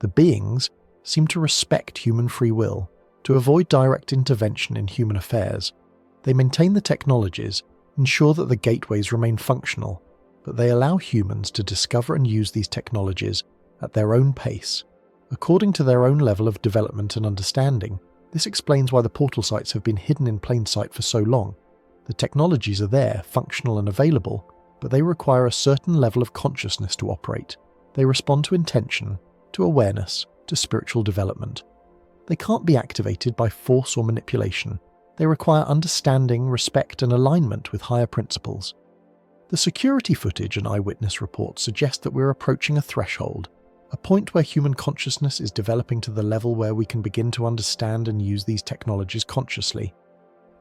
The beings seem to respect human free will, To avoid direct intervention in human affairs, they maintain the technologies, ensure that the gateways remain functional, but they allow humans to discover and use these technologies at their own pace, according to their own level of development and understanding. This explains why the portal sites have been hidden in plain sight for so long. The technologies are there, functional and available, but they require a certain level of consciousness to operate. They respond to intention, to awareness, to spiritual development. They can't be activated by force or manipulation. They require understanding, respect, and alignment with higher principles. The security footage and eyewitness reports suggest that we're approaching a threshold, a point where human consciousness is developing to the level where we can begin to understand and use these technologies consciously.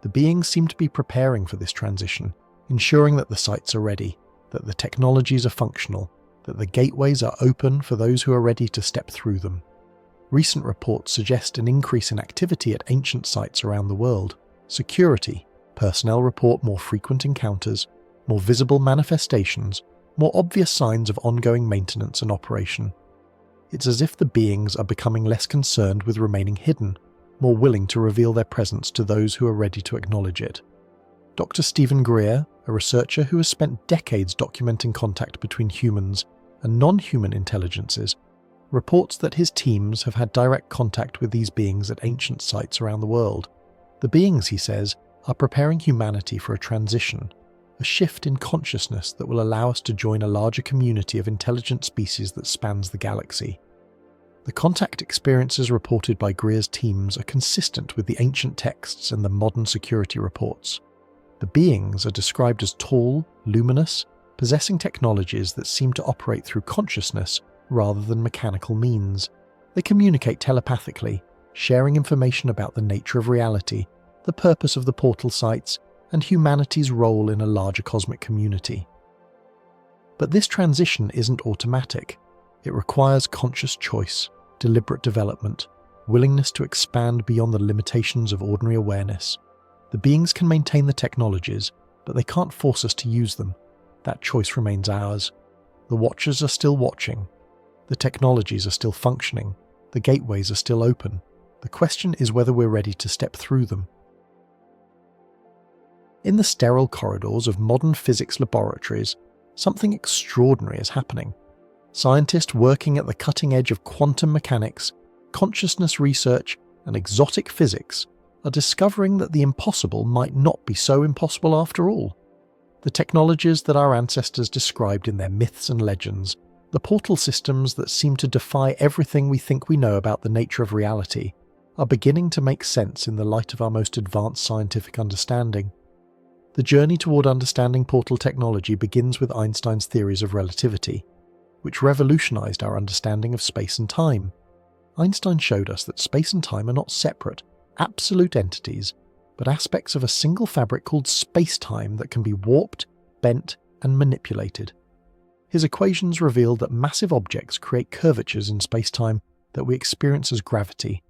The beings seem to be preparing for this transition, ensuring that the sites are ready, that the technologies are functional, that the gateways are open for those who are ready to step through them. Recent reports suggest an increase in activity at ancient sites around the world. Security, personnel report more frequent encounters, more visible manifestations, more obvious signs of ongoing maintenance and operation. It's as if the beings are becoming less concerned with remaining hidden, more willing to reveal their presence to those who are ready to acknowledge it. Dr. Stephen Greer, a researcher who has spent decades documenting contact between humans and non-human intelligences, reports that his teams have had direct contact with these beings at ancient sites around the world. The beings, he says, are preparing humanity for a transition, a shift in consciousness that will allow us to join a larger community of intelligent species that spans the galaxy. The contact experiences reported by Greer's teams are consistent with the ancient texts and the modern security reports. The beings are described as tall, luminous, possessing technologies that seem to operate through consciousness rather than mechanical means. They communicate telepathically, sharing information about the nature of reality, the purpose of the portal sites, and humanity's role in a larger cosmic community. But this transition isn't automatic. It requires conscious choice, deliberate development, willingness to expand beyond the limitations of ordinary awareness. The beings can maintain the technologies, but they can't force us to use them. That choice remains ours. The watchers are still watching. The technologies are still functioning. The gateways are still open. The question is whether we're ready to step through them. In the sterile corridors of modern physics laboratories, something extraordinary is happening. Scientists working at the cutting edge of quantum mechanics, consciousness research, and exotic physics are discovering that the impossible might not be so impossible after all. The technologies that our ancestors described in their myths and legends, the portal systems that seem to defy everything we think we know about the nature of reality, are beginning to make sense in the light of our most advanced scientific understanding. The journey toward understanding portal technology begins with Einstein's theories of relativity, which revolutionized our understanding of space and time. Einstein showed us that space and time are not separate, absolute entities, but aspects of a single fabric called space-time that can be warped, bent, and manipulated. His equations revealed that massive objects create curvatures in space-time that we experience as gravity,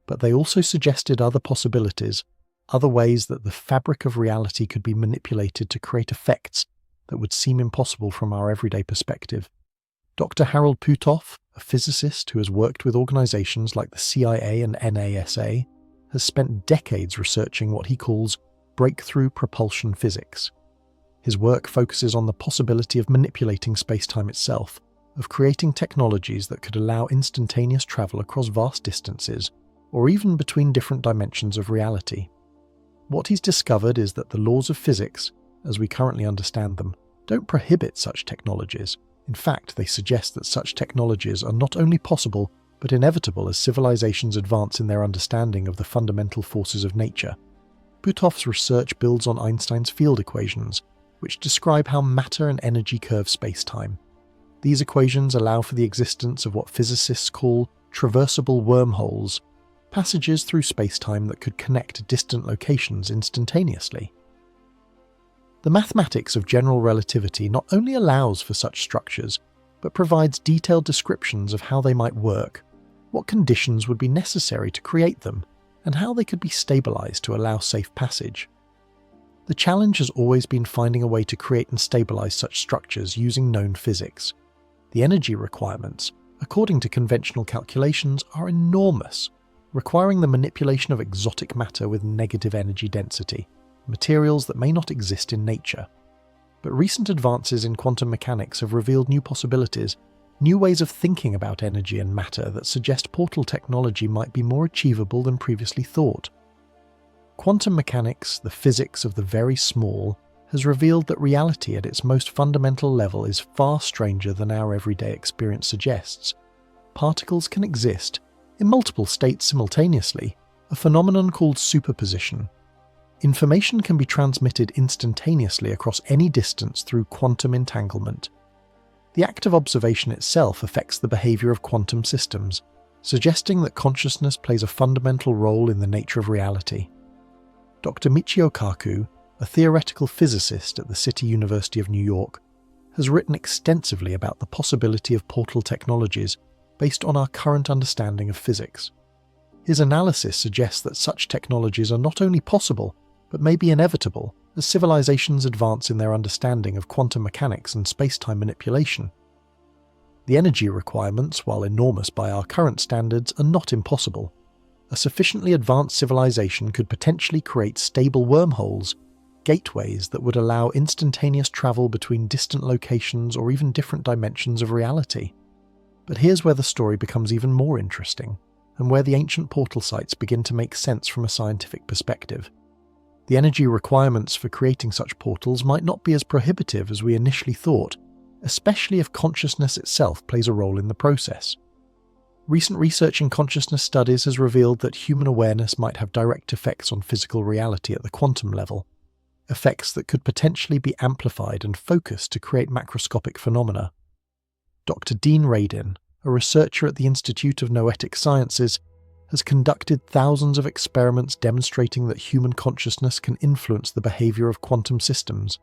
but they also suggested other possibilities, other ways that the fabric of reality could be manipulated to create effects that would seem impossible from our everyday perspective. Dr. Harold Puthoff, a physicist who has worked with organizations like the CIA and NASA, has spent decades researching what he calls breakthrough propulsion physics. His work focuses on the possibility of manipulating space-time itself, of creating technologies that could allow instantaneous travel across vast distances, or even between different dimensions of reality. What he's discovered is that the laws of physics, as we currently understand them, don't prohibit such technologies. In fact, they suggest that such technologies are not only possible, but inevitable as civilizations advance in their understanding of the fundamental forces of nature. Puthoff's research builds on Einstein's field equations, which describe how matter and energy curve space-time. These equations allow for the existence of what physicists call traversable wormholes, passages through space-time that could connect distant locations instantaneously. The mathematics of general relativity not only allows for such structures, but provides detailed descriptions of how they might work, what conditions would be necessary to create them, and how they could be stabilized to allow safe passage. The challenge has always been finding a way to create and stabilize such structures using known physics. The energy requirements, according to conventional calculations, are enormous. requiring the manipulation of exotic matter with negative energy density, materials that may not exist in nature. But recent advances in quantum mechanics have revealed new possibilities, new ways of thinking about energy and matter that suggest portal technology might be more achievable than previously thought. Quantum mechanics, the physics of the very small, has revealed that reality at its most fundamental level is far stranger than our everyday experience suggests. Particles can exist in multiple states simultaneously, a phenomenon called superposition. Information can be transmitted instantaneously across any distance through quantum entanglement. The act of observation itself affects the behavior of quantum systems, suggesting that consciousness plays a fundamental role in the nature of reality. Dr. Michio Kaku, a theoretical physicist at the City University of New York, has written extensively about the possibility of portal technologies based on our current understanding of physics. His analysis suggests that such technologies are not only possible, but may be inevitable as civilizations advance in their understanding of quantum mechanics and space-time manipulation. The energy requirements, while enormous by our current standards, are not impossible. A sufficiently advanced civilization could potentially create stable wormholes, gateways that would allow instantaneous travel between distant locations or even different dimensions of reality. But here's where the story becomes even more interesting, and where the ancient portal sites begin to make sense from a scientific perspective. The energy requirements for creating such portals might not be as prohibitive as we initially thought, especially if consciousness itself plays a role in the process. Recent research in consciousness studies has revealed that human awareness might have direct effects on physical reality at the quantum level, effects that could potentially be amplified and focused to create macroscopic phenomena. Dr. Dean Radin, a researcher at the Institute of Noetic Sciences, has conducted thousands of experiments demonstrating that human consciousness can influence the behavior of quantum systems.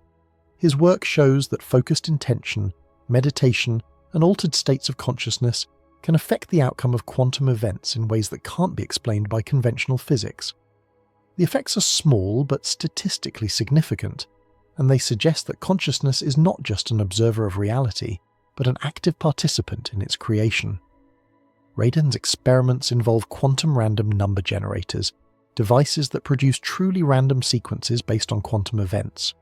His work shows that focused intention, meditation, and altered states of consciousness can affect the outcome of quantum events in ways that can't be explained by conventional physics. The effects are small but statistically significant, and they suggest that consciousness is not just an observer of reality, but an active participant in its creation. Radin's experiments involve quantum random number generators, devices that produce truly random sequences based on quantum events.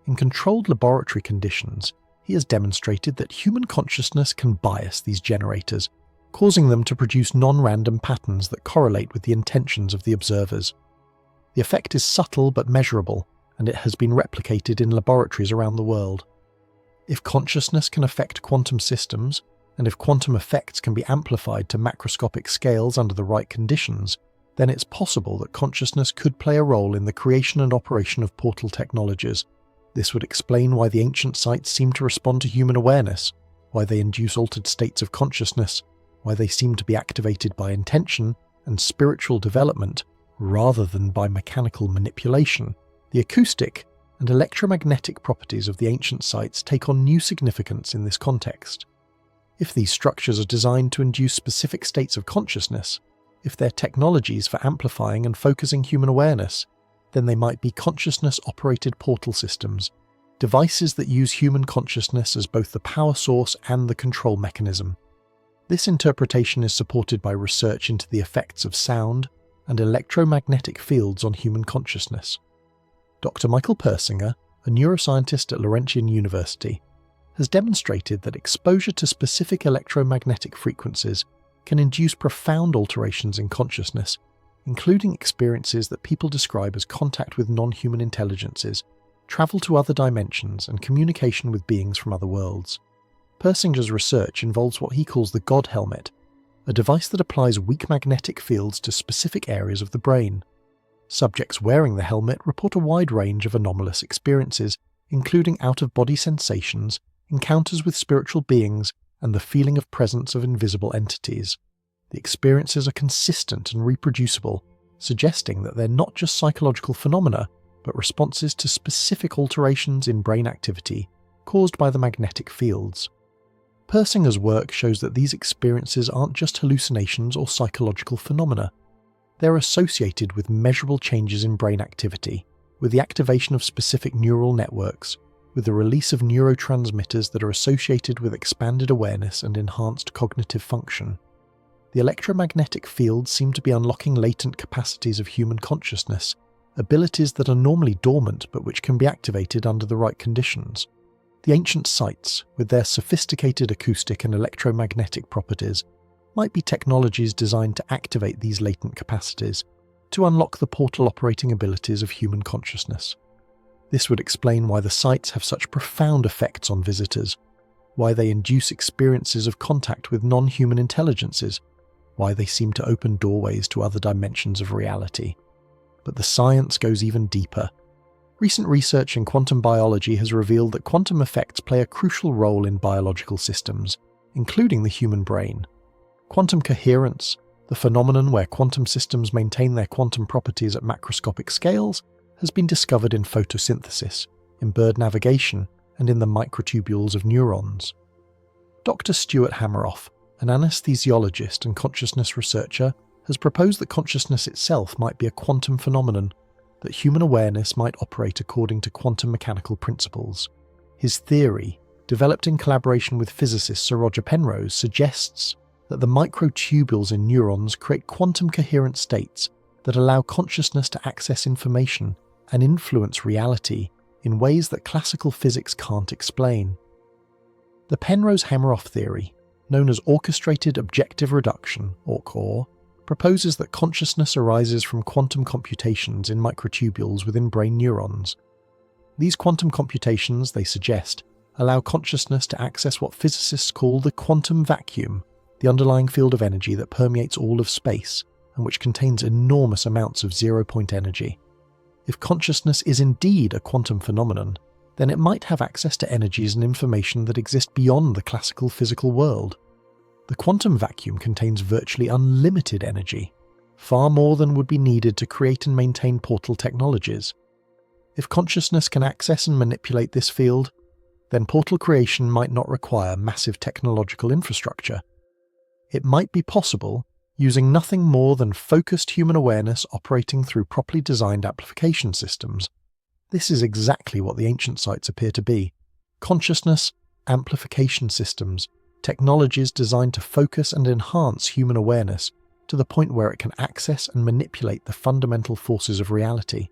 In controlled laboratory conditions, he has demonstrated that human consciousness can bias these generators, causing them to produce non-random patterns that correlate with the intentions of the observers. The effect is subtle but measurable, and it has been replicated in laboratories around the world. If consciousness can affect quantum systems, and if quantum effects can be amplified to macroscopic scales under the right conditions, then it's possible that consciousness could play a role in the creation and operation of portal technologies. This would explain why the ancient sites seem to respond to human awareness, why they induce altered states of consciousness, why they seem to be activated by intention and spiritual development rather than by mechanical manipulation. The acoustic and electromagnetic properties of the ancient sites take on new significance in this context. If these structures are designed to induce specific states of consciousness, if they're technologies for amplifying and focusing human awareness, then they might be consciousness-operated portal systems, devices that use human consciousness as both the power source and the control mechanism. This interpretation is supported by research into the effects of sound and electromagnetic fields on human consciousness. Dr. Michael Persinger, a neuroscientist at Laurentian University, has demonstrated that exposure to specific electromagnetic frequencies can induce profound alterations in consciousness, including experiences that people describe as contact with non-human intelligences, travel to other dimensions, and communication with beings from other worlds. Persinger's research involves what he calls the God Helmet, a device that applies weak magnetic fields to specific areas of the brain. Subjects wearing the helmet report a wide range of anomalous experiences, including out-of-body sensations, encounters with spiritual beings, and the feeling of presence of invisible entities. The experiences are consistent and reproducible, suggesting that they're not just psychological phenomena, but responses to specific alterations in brain activity caused by the magnetic fields. Persinger's work shows that these experiences aren't just hallucinations or psychological phenomena. They're associated with measurable changes in brain activity, with the activation of specific neural networks, with the release of neurotransmitters that are associated with expanded awareness and enhanced cognitive function. the electromagnetic fields seem to be unlocking latent capacities of human consciousness, abilities that are normally dormant but which can be activated under the right conditions. The ancient sites, with their sophisticated acoustic and electromagnetic properties, might be technologies designed to activate these latent capacities, to unlock the portal operating abilities of human consciousness. This would explain why the sites have such profound effects on visitors, why they induce experiences of contact with non-human intelligences, why they seem to open doorways to other dimensions of reality. But the science goes even deeper. Recent research in quantum biology has revealed that quantum effects play a crucial role in biological systems, including the human brain. Quantum coherence, the phenomenon where quantum systems maintain their quantum properties at macroscopic scales, has been discovered in photosynthesis, in bird navigation, and in the microtubules of neurons. Dr. Stuart Hameroff, an anesthesiologist and consciousness researcher, has proposed that consciousness itself might be a quantum phenomenon, that human awareness might operate according to quantum mechanical principles. His theory, developed in collaboration with physicist Sir Roger Penrose, suggests that the microtubules in neurons create quantum coherent states that allow consciousness to access information and influence reality in ways that classical physics can't explain. The Penrose-Hameroff theory, known as orchestrated objective reduction, or proposes that consciousness arises from quantum computations in microtubules within brain neurons. These quantum computations, they suggest, allow consciousness to access what physicists call the quantum vacuum, the underlying field of energy that permeates all of space and which contains enormous amounts of zero-point energy. If consciousness is indeed a quantum phenomenon, then it might have access to energies and information that exist beyond the classical physical world. The quantum vacuum contains virtually unlimited energy, far more than would be needed to create and maintain portal technologies. If consciousness can access and manipulate this field, then portal creation might not require massive technological infrastructure. It might be possible using nothing more than focused human awareness operating through properly designed amplification systems. This is exactly what the ancient sites appear to be: consciousness amplification systems, technologies designed to focus and enhance human awareness to the point where it can access and manipulate the fundamental forces of reality.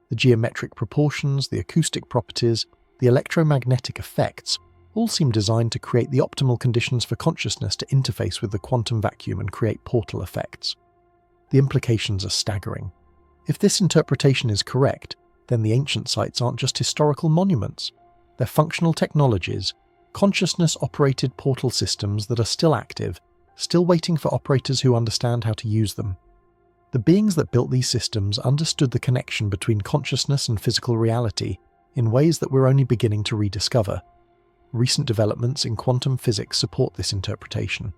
The geometric proportions, the acoustic properties, the electromagnetic effects all seem designed to create the optimal conditions for consciousness to interface with the quantum vacuum and create portal effects. The implications are staggering. If this interpretation is correct, then the ancient sites aren't just historical monuments. They're functional technologies, consciousness-operated portal systems that are still active, still waiting for operators who understand how to use them. The beings that built these systems understood the connection between consciousness and physical reality in ways that we're only beginning to rediscover. Recent developments in quantum physics support this interpretation.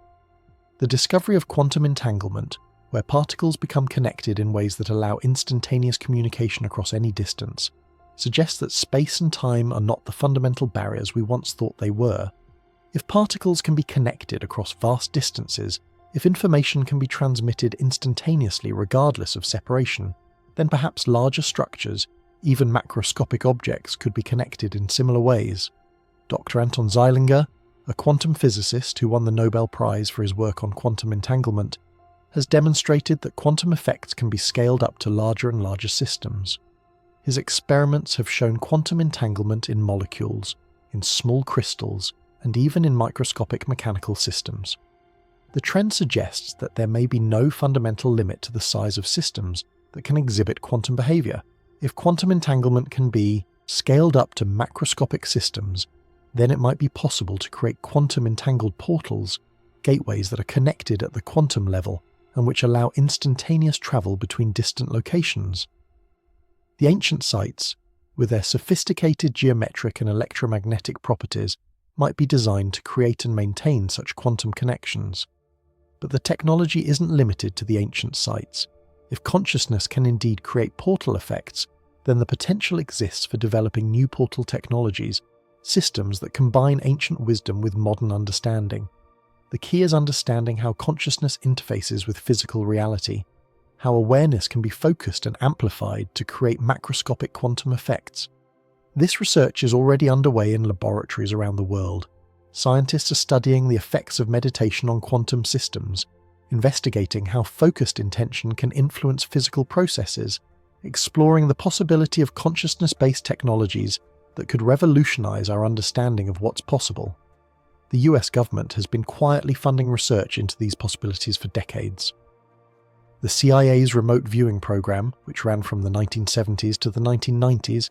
The discovery of quantum entanglement, where particles become connected in ways that allow instantaneous communication across any distance, suggests that space and time are not the fundamental barriers we once thought they were. If particles can be connected across vast distances, if information can be transmitted instantaneously regardless of separation, then perhaps larger structures, even macroscopic objects, could be connected in similar ways. Dr. Anton Zeilinger, a quantum physicist who won the Nobel Prize for his work on quantum entanglement, has demonstrated that quantum effects can be scaled up to larger and larger systems. His experiments have shown quantum entanglement in molecules, in small crystals, and even in microscopic mechanical systems. The trend suggests that there may be no fundamental limit to the size of systems that can exhibit quantum behavior. If quantum entanglement can be scaled up to macroscopic systems, then it might be possible to create quantum entangled portals, gateways that are connected at the quantum level and which allow instantaneous travel between distant locations. The ancient sites, with their sophisticated geometric and electromagnetic properties, might be designed to create and maintain such quantum connections. But the technology isn't limited to the ancient sites. If consciousness can indeed create portal effects, then the potential exists for developing new portal technologies, systems that combine ancient wisdom with modern understanding. The key is understanding how consciousness interfaces with physical reality, how awareness can be focused and amplified to create macroscopic quantum effects. This research is already underway in laboratories around the world. Scientists are studying the effects of meditation on quantum systems, investigating how focused intention can influence physical processes, exploring the possibility of consciousness-based technologies that could revolutionize our understanding of what's possible. The US government has been quietly funding research into these possibilities for decades. The CIA's remote viewing program, which ran from the 1970s to the 1990s,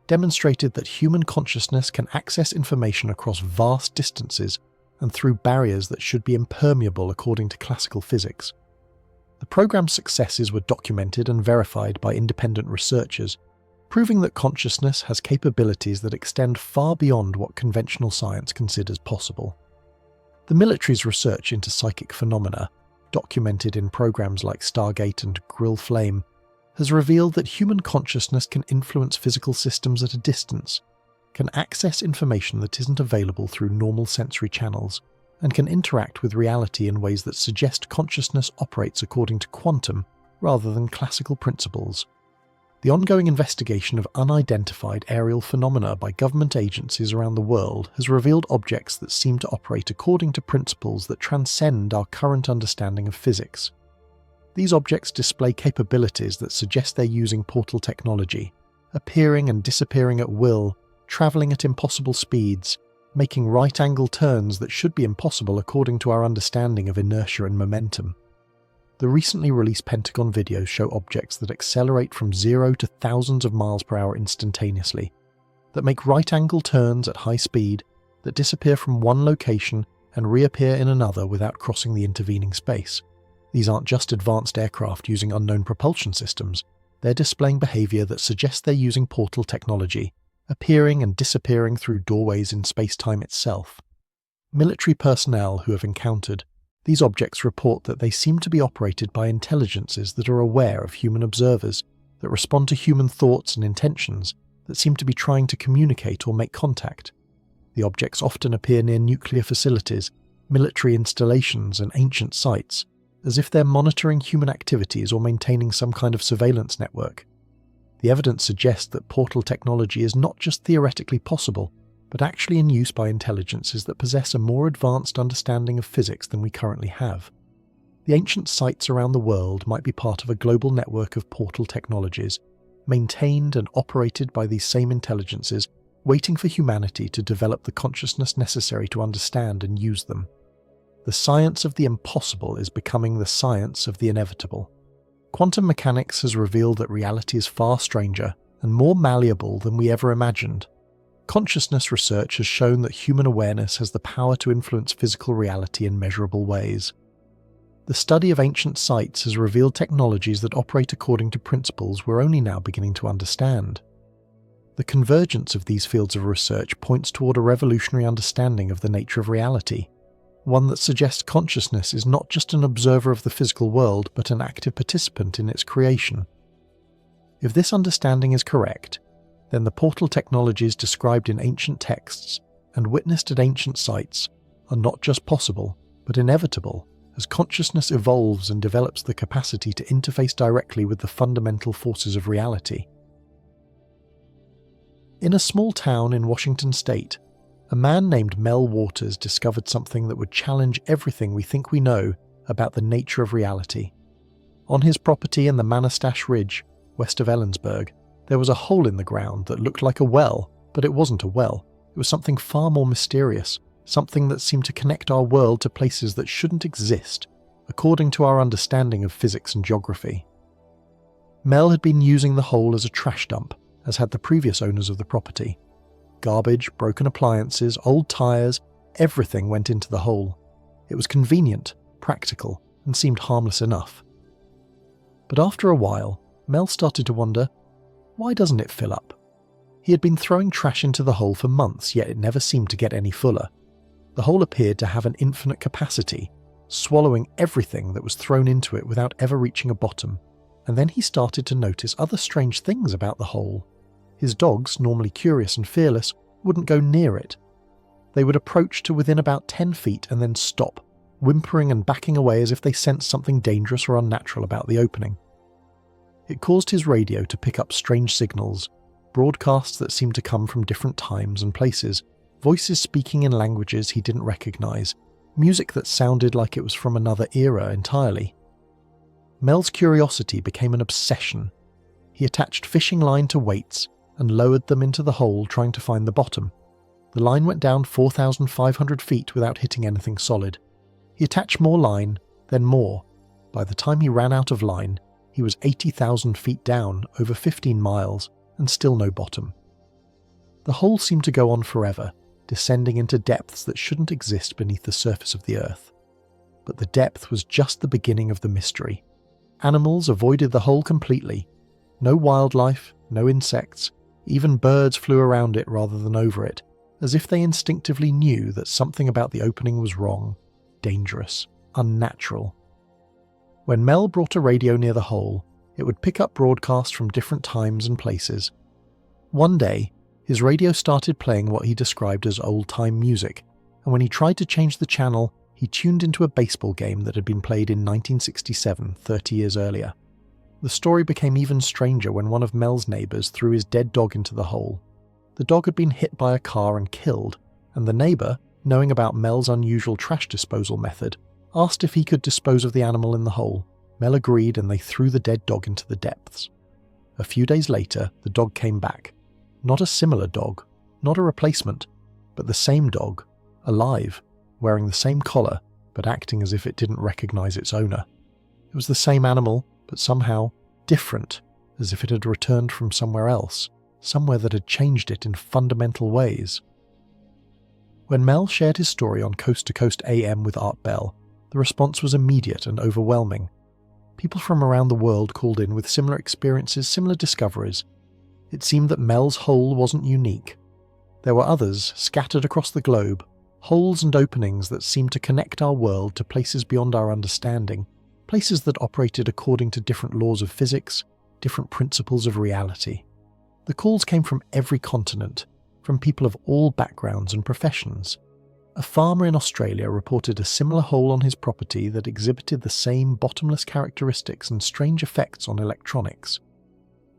demonstrated that human consciousness can access information across vast distances and through barriers that should be impermeable according to classical physics. The program's successes were documented and verified by independent researchers, proving that consciousness has capabilities that extend far beyond what conventional science considers possible. The military's research into psychic phenomena, documented in programs like Stargate and Grill Flame, has revealed that human consciousness can influence physical systems at a distance, can access information that isn't available through normal sensory channels, and can interact with reality in ways that suggest consciousness operates according to quantum rather than classical principles. The ongoing investigation of unidentified aerial phenomena by government agencies around the world has revealed objects that seem to operate according to principles that transcend our current understanding of physics. These objects display capabilities that suggest they're using portal technology, appearing and disappearing at will, travelling at impossible speeds, making right-angle turns that should be impossible according to our understanding of inertia and momentum. The recently released Pentagon videos show objects that accelerate from 0 to thousands of miles per hour instantaneously, that make right-angle turns at high speed, that disappear from one location and reappear in another without crossing the intervening space. These aren't just advanced aircraft using unknown propulsion systems, they're displaying behaviour that suggests they're using portal technology, appearing and disappearing through doorways in space-time itself. Military personnel who have encountered these objects report that they seem to be operated by intelligences that are aware of human observers, that respond to human thoughts and intentions, that seem to be trying to communicate or make contact. The objects often appear near nuclear facilities, military installations and ancient sites, as if they're monitoring human activities or maintaining some kind of surveillance network. The evidence suggests that portal technology is not just theoretically possible, but actually in use by intelligences that possess a more advanced understanding of physics than we currently have. The ancient sites around the world might be part of a global network of portal technologies, maintained and operated by these same intelligences, waiting for humanity to develop the consciousness necessary to understand and use them. The science of the impossible is becoming the science of the inevitable. Quantum mechanics has revealed that reality is far stranger and more malleable than we ever imagined. Consciousness research has shown that human awareness has the power to influence physical reality in measurable ways. The study of ancient sites has revealed technologies that operate according to principles we're only now beginning to understand. The convergence of these fields of research points toward a revolutionary understanding of the nature of reality, one that suggests consciousness is not just an observer of the physical world, but an active participant in its creation. If this understanding is correct, then the portal technologies described in ancient texts and witnessed at ancient sites are not just possible, but inevitable, as consciousness evolves and develops the capacity to interface directly with the fundamental forces of reality. In a small town in Washington state, a man named Mel Waters discovered something that would challenge everything we think we know about the nature of reality. On his property in the Manastash Ridge, west of Ellensburg, there was a hole in the ground that looked like a well, but it wasn't a well. It was something far more mysterious, something that seemed to connect our world to places that shouldn't exist, according to our understanding of physics and geography. Mel had been using the hole as a trash dump, as had the previous owners of the property. Garbage, broken appliances, old tyres, everything went into the hole. It was convenient, practical, and seemed harmless enough. But after a while, Mel started to wonder, why doesn't it fill up? He had been throwing trash into the hole for months, yet it never seemed to get any fuller. The hole appeared to have an infinite capacity, swallowing everything that was thrown into it without ever reaching a bottom. And then he started to notice other strange things about the hole. His dogs, normally curious and fearless, wouldn't go near it. They would approach to within about 10 feet and then stop, whimpering and backing away as if they sensed something dangerous or unnatural about the opening. It caused his radio to pick up strange signals, broadcasts that seemed to come from different times and places, voices speaking in languages he didn't recognize, music that sounded like it was from another era entirely. Mel's curiosity became an obsession. He attached fishing line to weights and lowered them into the hole trying to find the bottom. The line went down 4,500 feet without hitting anything solid. He attached more line, then more. By the time he ran out of line, he was 80,000 feet down, over 15 miles, and still no bottom. The hole seemed to go on forever, descending into depths that shouldn't exist beneath the surface of the Earth. But the depth was just the beginning of the mystery. Animals avoided the hole completely. No wildlife, no insects, even birds flew around it rather than over it, as if they instinctively knew that something about the opening was wrong, dangerous, unnatural. When Mel brought a radio near the hole, it would pick up broadcasts from different times and places. One day, his radio started playing what he described as old-time music, and when he tried to change the channel, he tuned into a baseball game that had been played in 1967, 30 years earlier. The story became even stranger when one of Mel's neighbours threw his dead dog into the hole. The dog had been hit by a car and killed, and the neighbour, knowing about Mel's unusual trash disposal method, asked if he could dispose of the animal in the hole. Mel agreed and they threw the dead dog into the depths. A few days later, the dog came back. Not a similar dog, not a replacement, but the same dog, alive, wearing the same collar, but acting as if it didn't recognise its owner. It was the same animal, but somehow different, as if it had returned from somewhere else, somewhere that had changed it in fundamental ways. When Mel shared his story on Coast to Coast AM with Art Bell, the response was immediate and overwhelming. People from around the world called in with similar experiences, similar discoveries. It seemed that Mel's hole wasn't unique. There were others scattered across the globe, holes and openings that seemed to connect our world to places beyond our understanding, places that operated according to different laws of physics, different principles of reality. The calls came from every continent, from people of all backgrounds and professions. A farmer in Australia reported a similar hole on his property that exhibited the same bottomless characteristics and strange effects on electronics.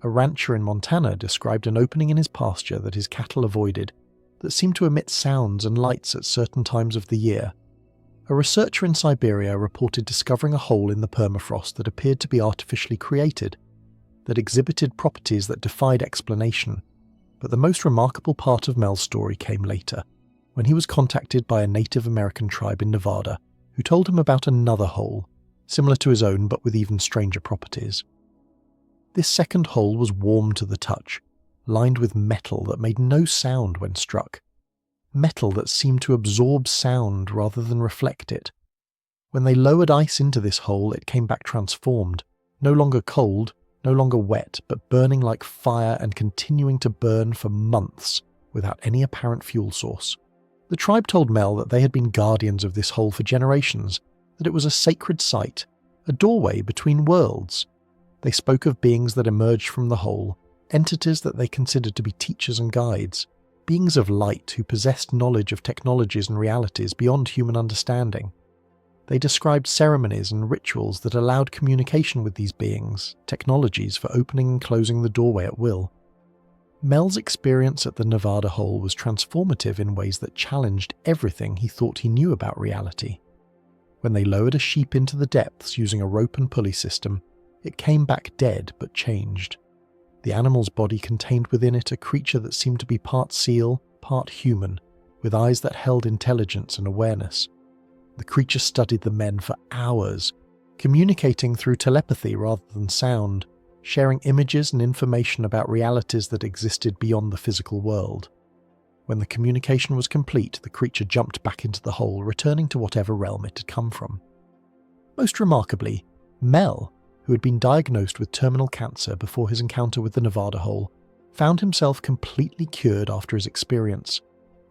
A rancher in Montana described an opening in his pasture that his cattle avoided that seemed to emit sounds and lights at certain times of the year. A researcher in Siberia reported discovering a hole in the permafrost that appeared to be artificially created, that exhibited properties that defied explanation. But the most remarkable part of Mel's story came later, when he was contacted by a Native American tribe in Nevada who told him about another hole, similar to his own but with even stranger properties. This second hole was warm to the touch, lined with metal that made no sound when struck. Metal that seemed to absorb sound rather than reflect it. When they lowered ice into this hole, it came back transformed, no longer cold, no longer wet, but burning like fire and continuing to burn for months without any apparent fuel source. The tribe told Mel that they had been guardians of this hole for generations, that it was a sacred site, a doorway between worlds. They spoke of beings that emerged from the hole, entities that they considered to be teachers and guides, beings of light who possessed knowledge of technologies and realities beyond human understanding. They described ceremonies and rituals that allowed communication with these beings, technologies for opening and closing the doorway at will. Mel's experience at the Nevada hole was transformative in ways that challenged everything he thought he knew about reality. When they lowered a sheep into the depths using a rope and pulley system, it came back dead but changed. The animal's body contained within it a creature that seemed to be part seal, part human, with eyes that held intelligence and awareness. The creature studied the men for hours, communicating through telepathy rather than sound, sharing images and information about realities that existed beyond the physical world. When the communication was complete, the creature jumped back into the hole, returning to whatever realm it had come from. Most remarkably, Mel, who had been diagnosed with terminal cancer before his encounter with the Nevada hole, found himself completely cured after his experience.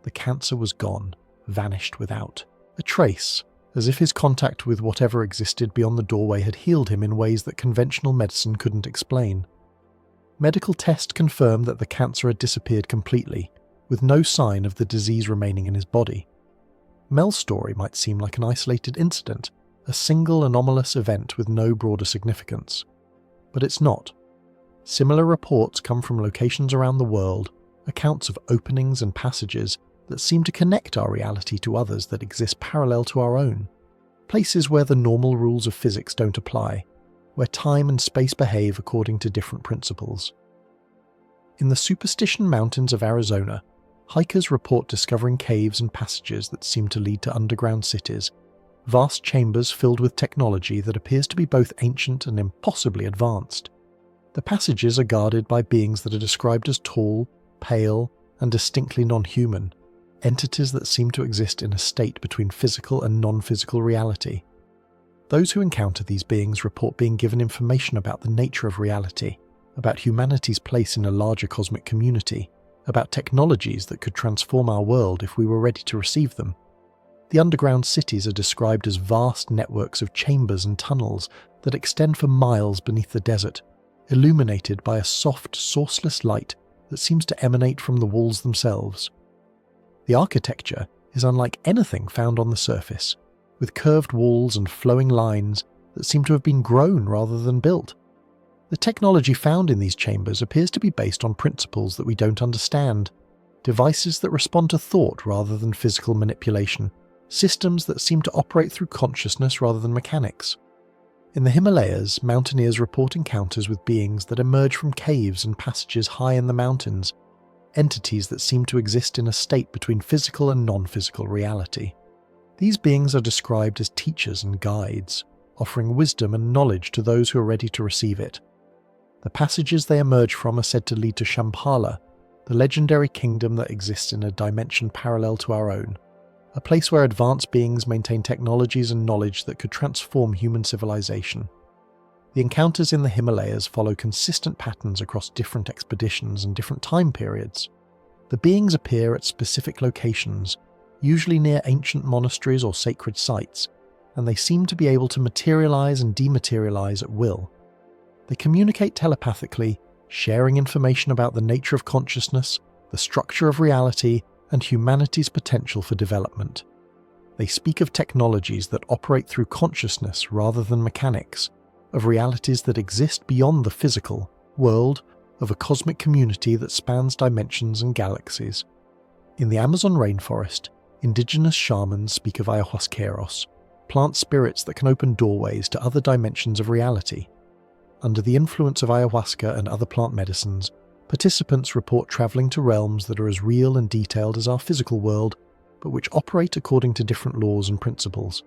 The cancer was gone, vanished without a trace, as if his contact with whatever existed beyond the doorway had healed him in ways that conventional medicine couldn't explain. Medical tests confirmed that the cancer had disappeared completely, with no sign of the disease remaining in his body. Mel's story might seem like an isolated incident, a single anomalous event with no broader significance. But it's not. Similar reports come from locations around the world, accounts of openings and passages that seem to connect our reality to others that exist parallel to our own, places where the normal rules of physics don't apply, where time and space behave according to different principles. In the Superstition Mountains of Arizona, hikers report discovering caves and passages that seem to lead to underground cities, vast chambers filled with technology that appears to be both ancient and impossibly advanced. The passages are guarded by beings that are described as tall, pale, and distinctly non-human, entities that seem to exist in a state between physical and non-physical reality. Those who encounter these beings report being given information about the nature of reality, about humanity's place in a larger cosmic community, about technologies that could transform our world if we were ready to receive them. The underground cities are described as vast networks of chambers and tunnels that extend for miles beneath the desert, illuminated by a soft, sourceless light that seems to emanate from the walls themselves. The architecture is unlike anything found on the surface, with curved walls and flowing lines that seem to have been grown rather than built. The technology found in these chambers appears to be based on principles that we don't understand, devices that respond to thought rather than physical manipulation, systems that seem to operate through consciousness rather than mechanics. In the Himalayas, mountaineers report encounters with beings that emerge from caves and passages high in the mountains, entities that seem to exist in a state between physical and non-physical reality. These beings are described as teachers and guides, offering wisdom and knowledge to those who are ready to receive it. The passages they emerge from are said to lead to Shambhala, the legendary kingdom that exists in a dimension parallel to our own, a place where advanced beings maintain technologies and knowledge that could transform human civilization. The encounters in the Himalayas follow consistent patterns across different expeditions and different time periods. The beings appear at specific locations, usually near ancient monasteries or sacred sites, and they seem to be able to materialize and dematerialize at will. They communicate telepathically, sharing information about the nature of consciousness, the structure of reality, and humanity's potential for development. They speak of technologies that operate through consciousness rather than mechanics, of realities that exist beyond the physical world, of a cosmic community that spans dimensions and galaxies. In the Amazon rainforest, indigenous shamans speak of ayahuasqueros, plant spirits that can open doorways to other dimensions of reality. Under the influence of ayahuasca and other plant medicines, participants report traveling to realms that are as real and detailed as our physical world, but which operate according to different laws and principles.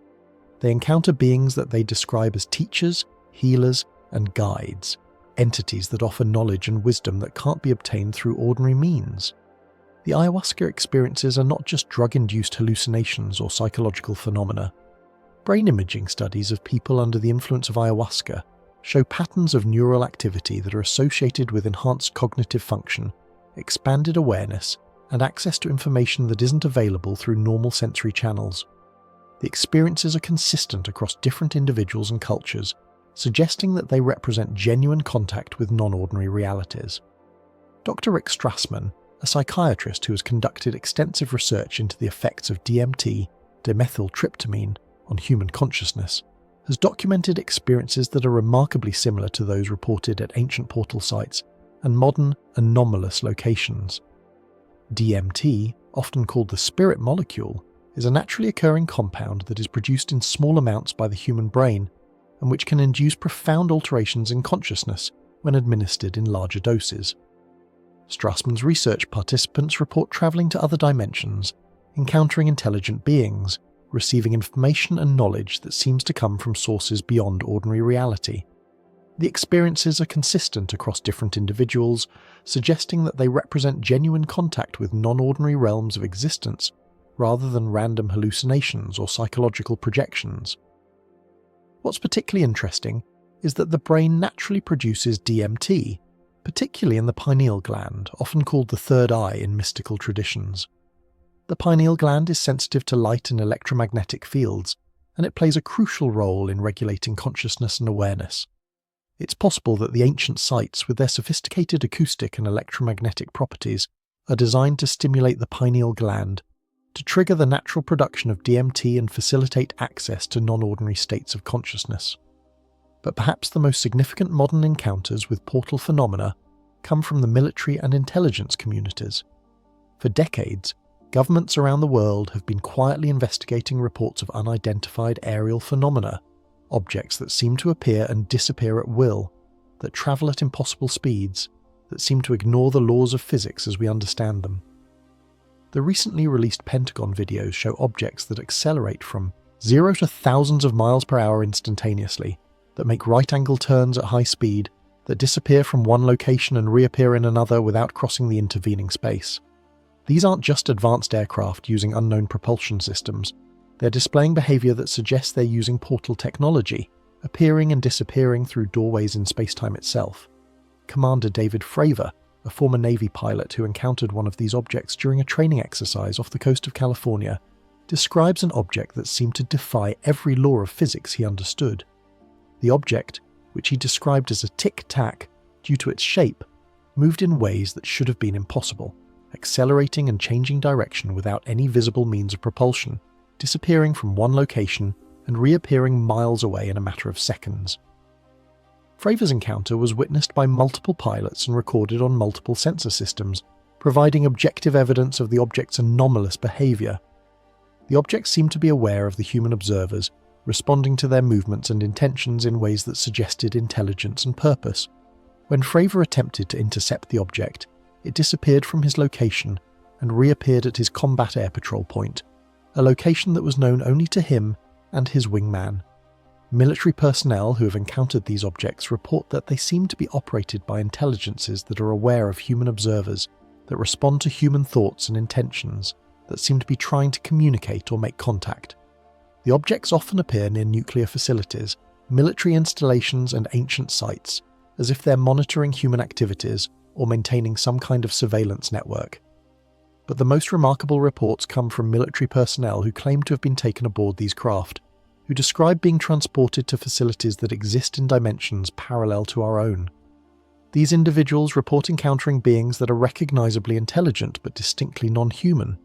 They encounter beings that they describe as teachers, healers, and guides, entities that offer knowledge and wisdom that can't be obtained through ordinary means. The ayahuasca experiences are not just drug-induced hallucinations or psychological phenomena. Brain imaging studies of people under the influence of ayahuasca show patterns of neural activity that are associated with enhanced cognitive function, expanded awareness, and access to information that isn't available through normal sensory channels. The experiences are consistent across different individuals and cultures, suggesting that they represent genuine contact with non-ordinary realities. Dr. Rick Strassman, a psychiatrist who has conducted extensive research into the effects of DMT, dimethyltryptamine, on human consciousness, has documented experiences that are remarkably similar to those reported at ancient portal sites and modern, anomalous locations. DMT, often called the spirit molecule, is a naturally occurring compound that is produced in small amounts by the human brain and which can induce profound alterations in consciousness when administered in larger doses. Strassman's research participants report traveling to other dimensions, encountering intelligent beings, receiving information and knowledge that seems to come from sources beyond ordinary reality. The experiences are consistent across different individuals, suggesting that they represent genuine contact with non-ordinary realms of existence rather than random hallucinations or psychological projections. What's particularly interesting is that the brain naturally produces DMT, particularly in the pineal gland, often called the third eye in mystical traditions. The pineal gland is sensitive to light and electromagnetic fields, and it plays a crucial role in regulating consciousness and awareness. It's possible that the ancient sites, with their sophisticated acoustic and electromagnetic properties, are designed to stimulate the pineal gland, to trigger the natural production of DMT and facilitate access to non-ordinary states of consciousness. But perhaps the most significant modern encounters with portal phenomena come from the military and intelligence communities. For decades, governments around the world have been quietly investigating reports of unidentified aerial phenomena, objects that seem to appear and disappear at will, that travel at impossible speeds, that seem to ignore the laws of physics as we understand them. The recently released Pentagon videos show objects that accelerate from 0 to thousands of miles per hour instantaneously, that make right-angle turns at high speed, that disappear from one location and reappear in another without crossing the intervening space. These aren't just advanced aircraft using unknown propulsion systems, they're displaying behaviour that suggests they're using portal technology, appearing and disappearing through doorways in space-time itself. Commander David Fravor, a former Navy pilot who encountered one of these objects during a training exercise off the coast of California, describes an object that seemed to defy every law of physics he understood. The object, which he described as a tic-tac due to its shape, moved in ways that should have been impossible, accelerating and changing direction without any visible means of propulsion, disappearing from one location and reappearing miles away in a matter of seconds. Fravor's encounter was witnessed by multiple pilots and recorded on multiple sensor systems, providing objective evidence of the object's anomalous behaviour. The object seemed to be aware of the human observers, responding to their movements and intentions in ways that suggested intelligence and purpose. When Fravor attempted to intercept the object, it disappeared from his location and reappeared at his combat air patrol point, a location that was known only to him and his wingman. Military personnel who have encountered these objects report that they seem to be operated by intelligences that are aware of human observers, that respond to human thoughts and intentions, that seem to be trying to communicate or make contact. The objects often appear near nuclear facilities, military installations and ancient sites, as if they're monitoring human activities or maintaining some kind of surveillance network. But the most remarkable reports come from military personnel who claim to have been taken aboard these craft, who describe being transported to facilities that exist in dimensions parallel to our own. These individuals report encountering beings that are recognizably intelligent but distinctly non-human,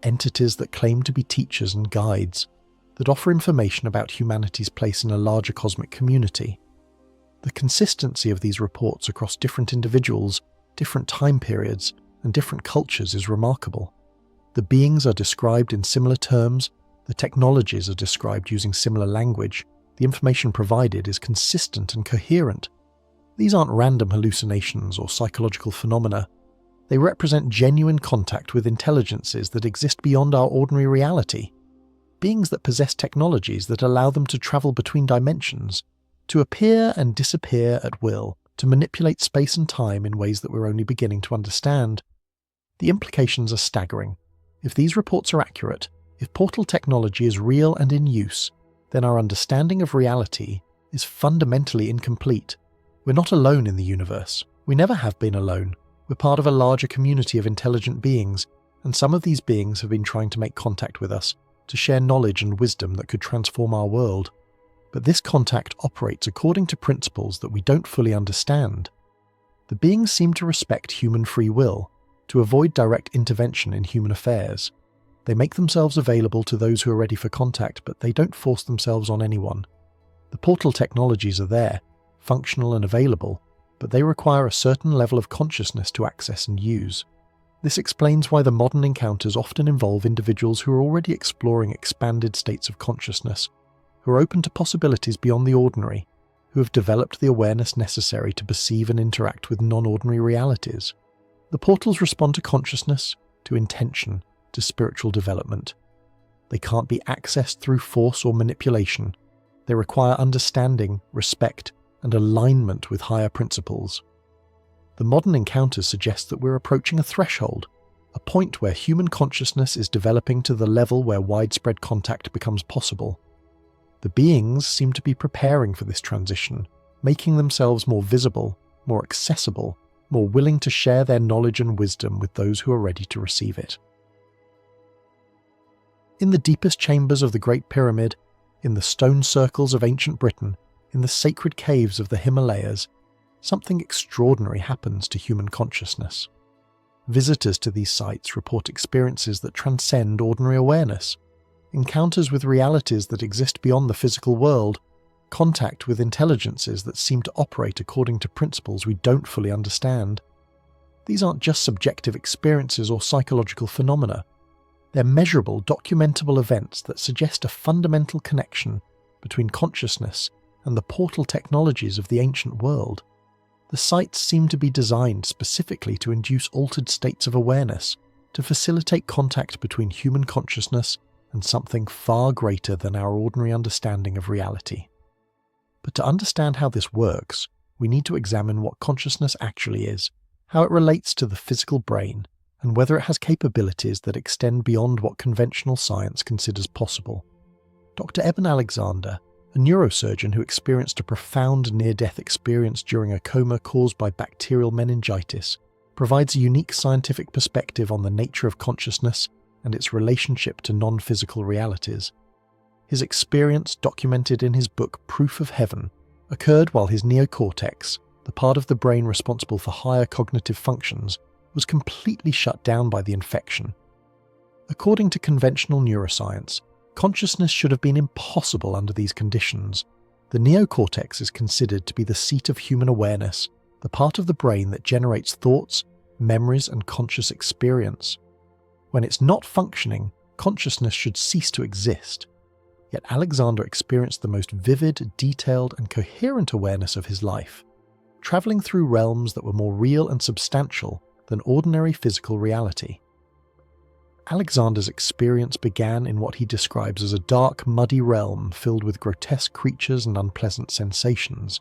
entities that claim to be teachers and guides, that offer information about humanity's place in a larger cosmic community. The consistency of these reports across different individuals, different time periods, and different cultures is remarkable. The beings are described in similar terms, the technologies are described using similar language, the information provided is consistent and coherent. These aren't random hallucinations or psychological phenomena. They represent genuine contact with intelligences that exist beyond our ordinary reality. Beings that possess technologies that allow them to travel between dimensions, to appear and disappear at will, to manipulate space and time in ways that we're only beginning to understand. The implications are staggering. If these reports are accurate, if portal technology is real and in use, then our understanding of reality is fundamentally incomplete. We're not alone in the universe. We never have been alone. We're part of a larger community of intelligent beings, and some of these beings have been trying to make contact with us, to share knowledge and wisdom that could transform our world. But this contact operates according to principles that we don't fully understand. The beings seem to respect human free will, to avoid direct intervention in human affairs. They make themselves available to those who are ready for contact, but they don't force themselves on anyone. The portal technologies are there, functional and available, but they require a certain level of consciousness to access and use. This explains why the modern encounters often involve individuals who are already exploring expanded states of consciousness, who are open to possibilities beyond the ordinary, who have developed the awareness necessary to perceive and interact with non-ordinary realities. The portals respond to consciousness, to intention, to spiritual development. They can't be accessed through force or manipulation. They require understanding, respect, and alignment with higher principles. The modern encounters suggest that we're approaching a threshold, a point where human consciousness is developing to the level where widespread contact becomes possible. The beings seem to be preparing for this transition, making themselves more visible, more accessible, more willing to share their knowledge and wisdom with those who are ready to receive it. In the deepest chambers of the Great Pyramid, in the stone circles of ancient Britain, in the sacred caves of the Himalayas, something extraordinary happens to human consciousness. Visitors to these sites report experiences that transcend ordinary awareness, encounters with realities that exist beyond the physical world, contact with intelligences that seem to operate according to principles we don't fully understand. These aren't just subjective experiences or psychological phenomena. They're measurable, documentable events that suggest a fundamental connection between consciousness and the portal technologies of the ancient world. The sites seem to be designed specifically to induce altered states of awareness, to facilitate contact between human consciousness and something far greater than our ordinary understanding of reality. But to understand how this works, we need to examine what consciousness actually is, how it relates to the physical brain, and whether it has capabilities that extend beyond what conventional science considers possible. Dr. Eben Alexander, a neurosurgeon who experienced a profound near-death experience during a coma caused by bacterial meningitis, provides a unique scientific perspective on the nature of consciousness and its relationship to non-physical realities. His experience, documented in his book Proof of Heaven, occurred while his neocortex, the part of the brain responsible for higher cognitive functions, was completely shut down by the infection. According to conventional neuroscience, consciousness should have been impossible under these conditions. The neocortex is considered to be the seat of human awareness, the part of the brain that generates thoughts, memories, and conscious experience. When it's not functioning, consciousness should cease to exist. Yet Alexander experienced the most vivid, detailed, and coherent awareness of his life, traveling through realms that were more real and substantial than ordinary physical reality. Alexander's experience began in what he describes as a dark, muddy realm filled with grotesque creatures and unpleasant sensations.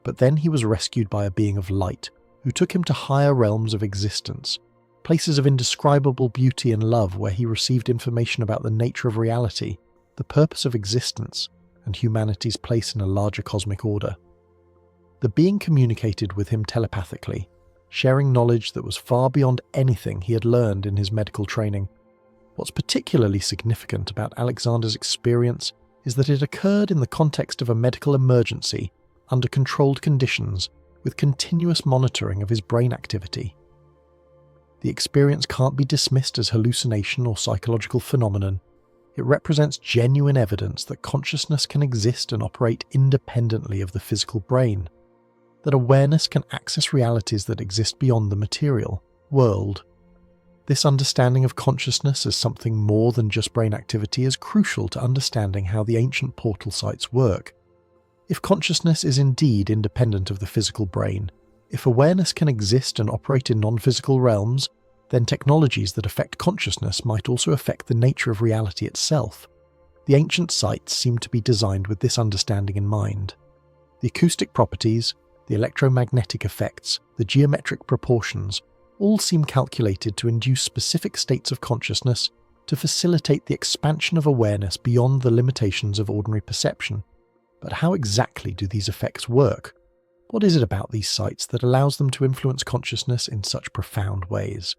But then he was rescued by a being of light, who took him to higher realms of existence, places of indescribable beauty and love where he received information about the nature of reality, the purpose of existence, and humanity's place in a larger cosmic order. The being communicated with him telepathically, sharing knowledge that was far beyond anything he had learned in his medical training. What's particularly significant about Alexander's experience is that it occurred in the context of a medical emergency, under controlled conditions, with continuous monitoring of his brain activity. The experience can't be dismissed as hallucination or psychological phenomenon. It represents genuine evidence that consciousness can exist and operate independently of the physical brain, that awareness can access realities that exist beyond the material world. This understanding of consciousness as something more than just brain activity is crucial to understanding how the ancient portal sites work. If consciousness is indeed independent of the physical brain, if awareness can exist and operate in non-physical realms, then technologies that affect consciousness might also affect the nature of reality itself. The ancient sites seem to be designed with this understanding in mind. The acoustic properties, the electromagnetic effects, the geometric proportions, all seem calculated to induce specific states of consciousness to facilitate the expansion of awareness beyond the limitations of ordinary perception. But how exactly do these effects work? What is it about these sites that allows them to influence consciousness in such profound ways?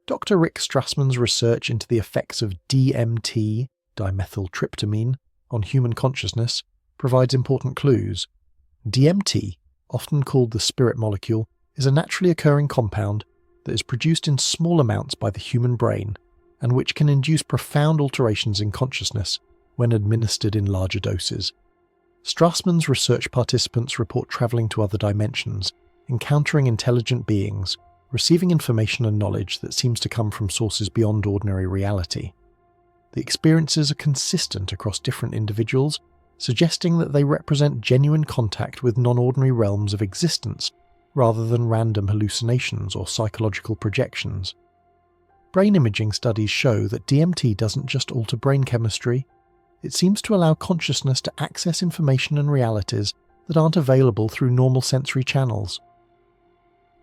Dr. Rick Strassman's research into the effects of DMT, dimethyltryptamine, on human consciousness provides important clues. DMT, often called the spirit molecule, is a naturally occurring compound that is produced in small amounts by the human brain and which can induce profound alterations in consciousness when administered in larger doses. Strassman's research participants report travelling to other dimensions, encountering intelligent beings, receiving information and knowledge that seems to come from sources beyond ordinary reality. The experiences are consistent across different individuals, suggesting that they represent genuine contact with non-ordinary realms of existence, rather than random hallucinations or psychological projections. Brain imaging studies show that DMT doesn't just alter brain chemistry, it seems to allow consciousness to access information and realities that aren't available through normal sensory channels.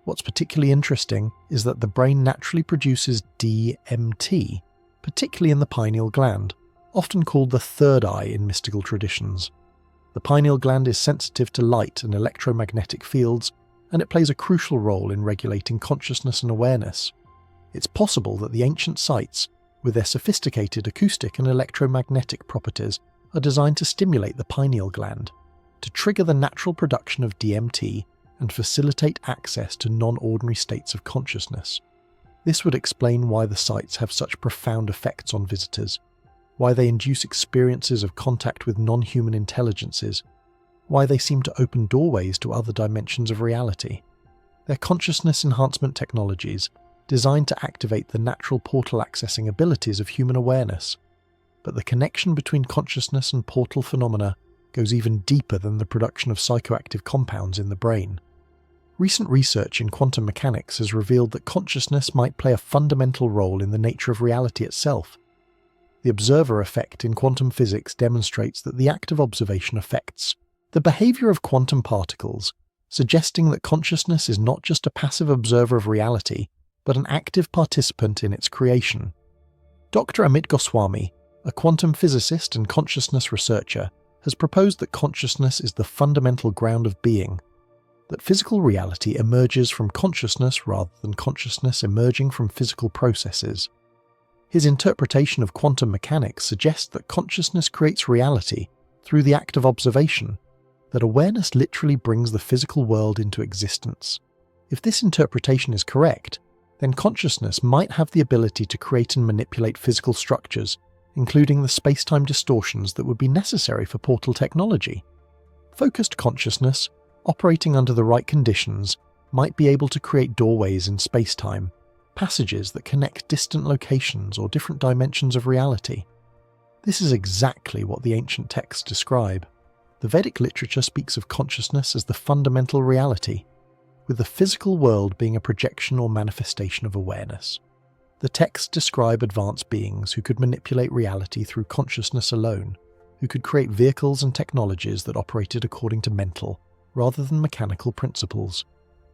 What's particularly interesting is that the brain naturally produces DMT, particularly in the pineal gland, often called the third eye in mystical traditions. The pineal gland is sensitive to light and electromagnetic fields, and it plays a crucial role in regulating consciousness and awareness. It's possible that the ancient sites, with their sophisticated acoustic and electromagnetic properties, are designed to stimulate the pineal gland, to trigger the natural production of DMT and facilitate access to non-ordinary states of consciousness. This would explain why the sites have such profound effects on visitors, why they induce experiences of contact with non-human intelligences, why they seem to open doorways to other dimensions of reality. Their consciousness enhancement technologies, designed to activate the natural portal accessing abilities of human awareness. But the connection between consciousness and portal phenomena goes even deeper than the production of psychoactive compounds in the brain. Recent research in quantum mechanics has revealed that consciousness might play a fundamental role in the nature of reality itself. The observer effect in quantum physics demonstrates that the act of observation affects the behavior of quantum particles, suggesting that consciousness is not just a passive observer of reality, but an active participant in its creation. Dr. Amit Goswami, a quantum physicist and consciousness researcher, has proposed that consciousness is the fundamental ground of being, that physical reality emerges from consciousness rather than consciousness emerging from physical processes. His interpretation of quantum mechanics suggests that consciousness creates reality through the act of observation, that awareness literally brings the physical world into existence. If this interpretation is correct, then consciousness might have the ability to create and manipulate physical structures, including the space-time distortions that would be necessary for portal technology. Focused consciousness, operating under the right conditions, might be able to create doorways in space-time, passages that connect distant locations or different dimensions of reality. This is exactly what the ancient texts describe. The Vedic literature speaks of consciousness as the fundamental reality, with the physical world being a projection or manifestation of awareness. The texts describe advanced beings who could manipulate reality through consciousness alone, who could create vehicles and technologies that operated according to mental, rather than mechanical principles.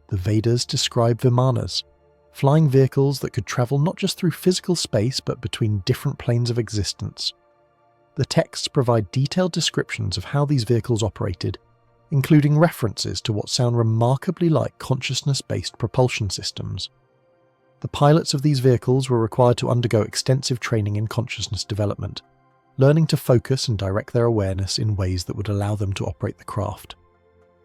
The Vedas describe vimanas, flying vehicles that could travel not just through physical space but between different planes of existence. The texts provide detailed descriptions of how these vehicles operated, including references to what sound remarkably like consciousness-based propulsion systems. The pilots of these vehicles were required to undergo extensive training in consciousness development, learning to focus and direct their awareness in ways that would allow them to operate the craft.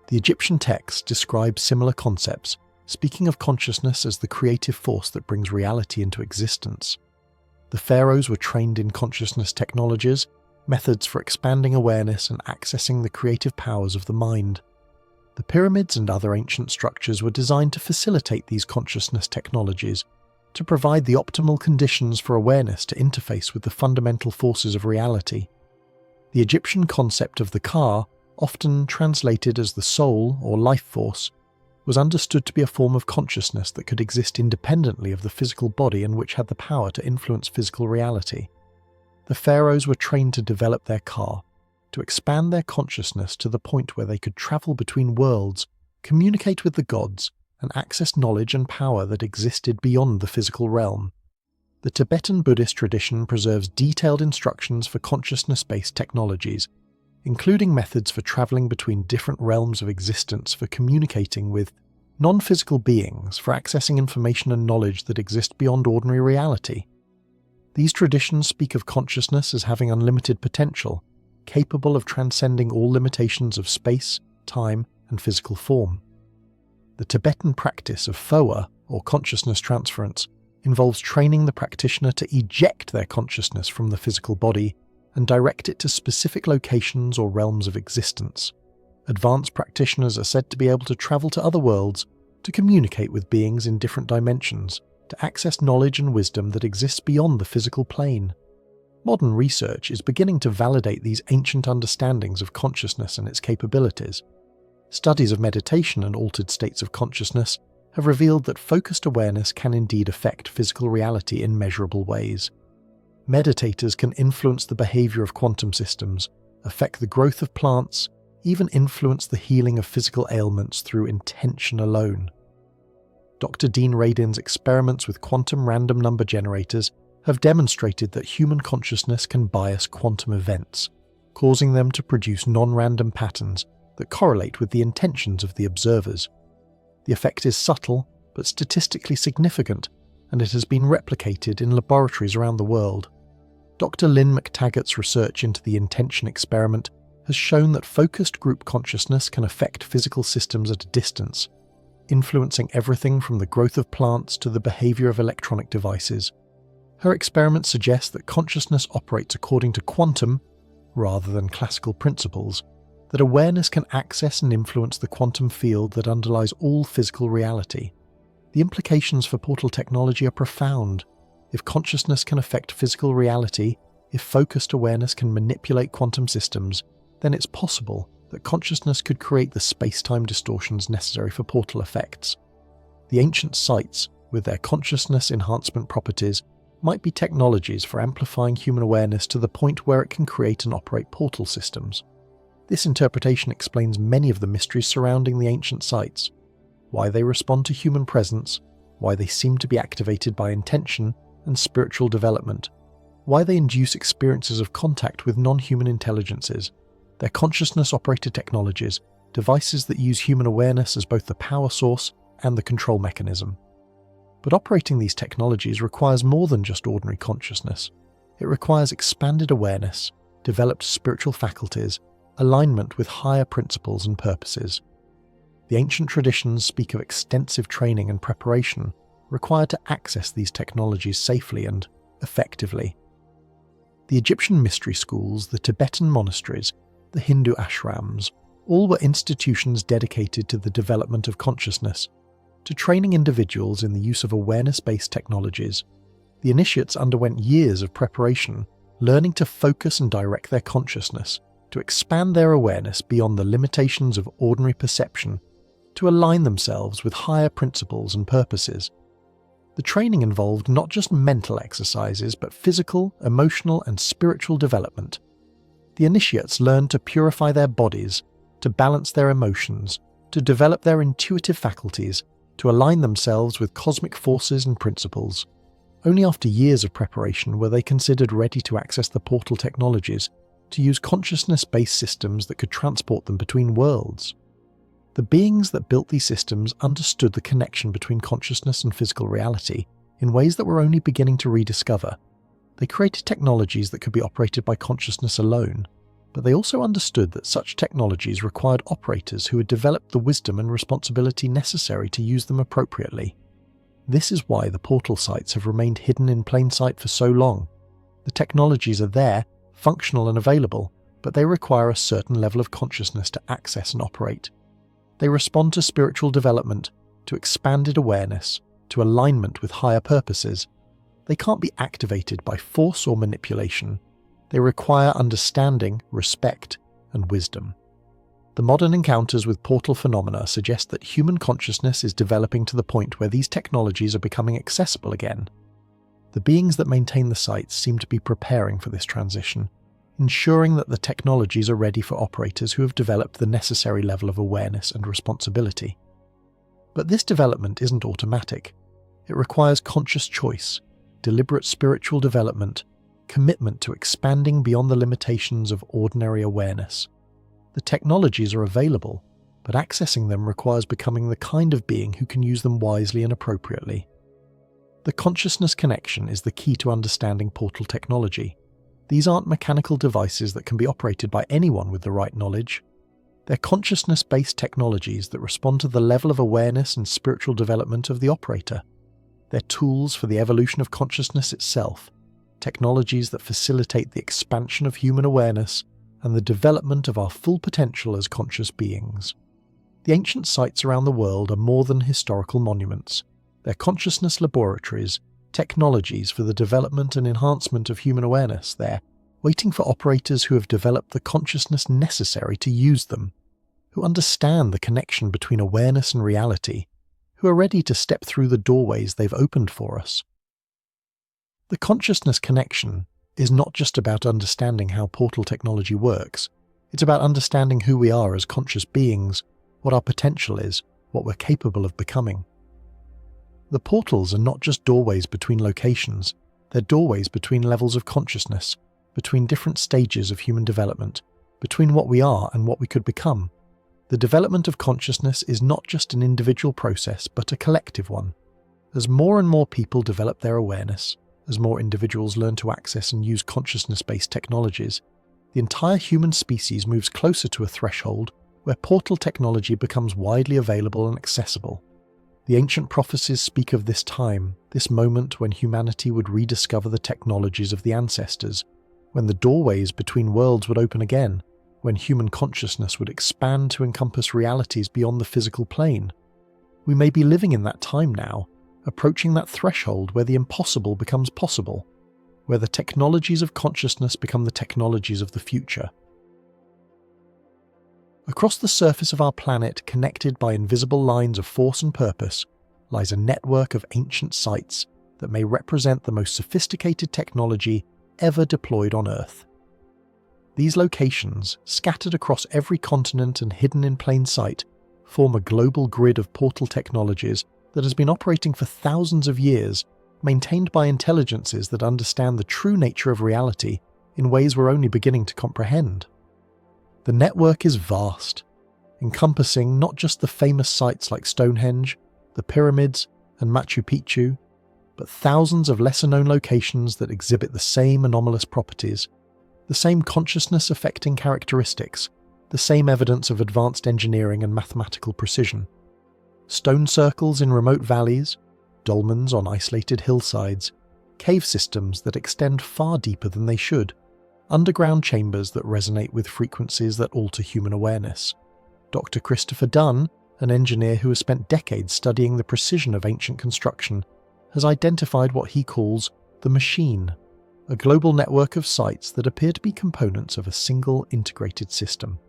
The Egyptian texts describe similar concepts, speaking of consciousness as the creative force that brings reality into existence. The pharaohs were trained in consciousness technologies, methods for expanding awareness and accessing the creative powers of the mind. The pyramids and other ancient structures were designed to facilitate these consciousness technologies, to provide the optimal conditions for awareness to interface with the fundamental forces of reality. The Egyptian concept of the ka, often translated as the soul or life force, was understood to be a form of consciousness that could exist independently of the physical body and which had the power to influence physical reality. The pharaohs were trained to develop their ka, to expand their consciousness to the point where they could travel between worlds, communicate with the gods, and access knowledge and power that existed beyond the physical realm. The Tibetan Buddhist tradition preserves detailed instructions for consciousness-based technologies, including methods for traveling between different realms of existence, for communicating with non-physical beings, for accessing information and knowledge that exist beyond ordinary reality. These traditions speak of consciousness as having unlimited potential, capable of transcending all limitations of space, time, and physical form. The Tibetan practice of phowa, or consciousness transference, involves training the practitioner to eject their consciousness from the physical body and direct it to specific locations or realms of existence. Advanced practitioners are said to be able to travel to other worlds, to communicate with beings in different dimensions, to access knowledge and wisdom that exists beyond the physical plane. Modern research is beginning to validate these ancient understandings of consciousness and its capabilities. Studies of meditation and altered states of consciousness have revealed that focused awareness can indeed affect physical reality in measurable ways. Meditators can influence the behavior of quantum systems, affect the growth of plants, even influence the healing of physical ailments through intention alone. Dr. Dean Radin's experiments with quantum random number generators have demonstrated that human consciousness can bias quantum events, causing them to produce non-random patterns that correlate with the intentions of the observers. The effect is subtle, but statistically significant, and it has been replicated in laboratories around the world. Dr. Lynn McTaggart's research into the intention experiment has shown that focused group consciousness can affect physical systems at a distance, influencing everything from the growth of plants to the behavior of electronic devices. Her experiment suggests that consciousness operates according to quantum, rather than classical principles, that awareness can access and influence the quantum field that underlies all physical reality. The implications for portal technology are profound. If consciousness can affect physical reality, if focused awareness can manipulate quantum systems, then it's possible that consciousness could create the space-time distortions necessary for portal effects. The ancient sites, with their consciousness enhancement properties, might be technologies for amplifying human awareness to the point where it can create and operate portal systems. This interpretation explains many of the mysteries surrounding the ancient sites, why they respond to human presence, why they seem to be activated by intention and spiritual development, why they induce experiences of contact with non-human intelligences. Their consciousness-operated technologies, devices that use human awareness as both the power source and the control mechanism. But operating these technologies requires more than just ordinary consciousness. It requires expanded awareness, developed spiritual faculties, alignment with higher principles and purposes. The ancient traditions speak of extensive training and preparation required to access these technologies safely and effectively. The Egyptian mystery schools, the Tibetan monasteries, the Hindu ashrams, all were institutions dedicated to the development of consciousness, to training individuals in the use of awareness-based technologies. The initiates underwent years of preparation, learning to focus and direct their consciousness, to expand their awareness beyond the limitations of ordinary perception, to align themselves with higher principles and purposes. The training involved not just mental exercises, but physical, emotional, and spiritual development. The initiates learned to purify their bodies, to balance their emotions, to develop their intuitive faculties, to align themselves with cosmic forces and principles. Only after years of preparation were they considered ready to access the portal technologies, to use consciousness-based systems that could transport them between worlds. The beings that built these systems understood the connection between consciousness and physical reality in ways that we're only beginning to rediscover. They created technologies that could be operated by consciousness alone, but they also understood that such technologies required operators who had developed the wisdom and responsibility necessary to use them appropriately. This is why the portal sites have remained hidden in plain sight for so long. The technologies are there, functional and available, but they require a certain level of consciousness to access and operate. They respond to spiritual development, to expanded awareness, to alignment with higher purposes. They can't be activated by force or manipulation. They require understanding, respect, and wisdom. The modern encounters with portal phenomena suggest that human consciousness is developing to the point where these technologies are becoming accessible again. The beings that maintain the sites seem to be preparing for this transition, ensuring that the technologies are ready for operators who have developed the necessary level of awareness and responsibility. But this development isn't automatic. It requires conscious choice, deliberate spiritual development, commitment to expanding beyond the limitations of ordinary awareness. The technologies are available, but accessing them requires becoming the kind of being who can use them wisely and appropriately. The consciousness connection is the key to understanding portal technology. These aren't mechanical devices that can be operated by anyone with the right knowledge. They're consciousness-based technologies that respond to the level of awareness and spiritual development of the operator. They're tools for the evolution of consciousness itself, technologies that facilitate the expansion of human awareness and the development of our full potential as conscious beings. The ancient sites around the world are more than historical monuments. They're consciousness laboratories, technologies for the development and enhancement of human awareness. They're waiting for operators who have developed the consciousness necessary to use them, who understand the connection between awareness and reality, who are ready to step through the doorways they've opened for us. The consciousness connection is not just about understanding how portal technology works. It's about understanding who we are as conscious beings, what our potential is, what we're capable of becoming. The portals are not just doorways between locations, they're doorways between levels of consciousness, between different stages of human development, between what we are and what we could become. The development of consciousness is not just an individual process, but a collective one. As more and more people develop their awareness, as more individuals learn to access and use consciousness-based technologies, the entire human species moves closer to a threshold where portal technology becomes widely available and accessible. The ancient prophecies speak of this time, this moment when humanity would rediscover the technologies of the ancestors, when the doorways between worlds would open again, when human consciousness would expand to encompass realities beyond the physical plane. We may be living in that time now, approaching that threshold where the impossible becomes possible, where the technologies of consciousness become the technologies of the future. Across the surface of our planet, connected by invisible lines of force and purpose, lies a network of ancient sites that may represent the most sophisticated technology ever deployed on Earth. These locations, scattered across every continent and hidden in plain sight, form a global grid of portal technologies that has been operating for thousands of years, maintained by intelligences that understand the true nature of reality in ways we're only beginning to comprehend. The network is vast, encompassing not just the famous sites like Stonehenge, the pyramids, and Machu Picchu, but thousands of lesser-known locations that exhibit the same anomalous properties, the same consciousness-affecting characteristics, the same evidence of advanced engineering and mathematical precision. Stone circles in remote valleys, dolmens on isolated hillsides, cave systems that extend far deeper than they should, underground chambers that resonate with frequencies that alter human awareness. Dr. Christopher Dunn, an engineer who has spent decades studying the precision of ancient construction, has identified what he calls the machine, a global network of sites that appear to be components of a single integrated system.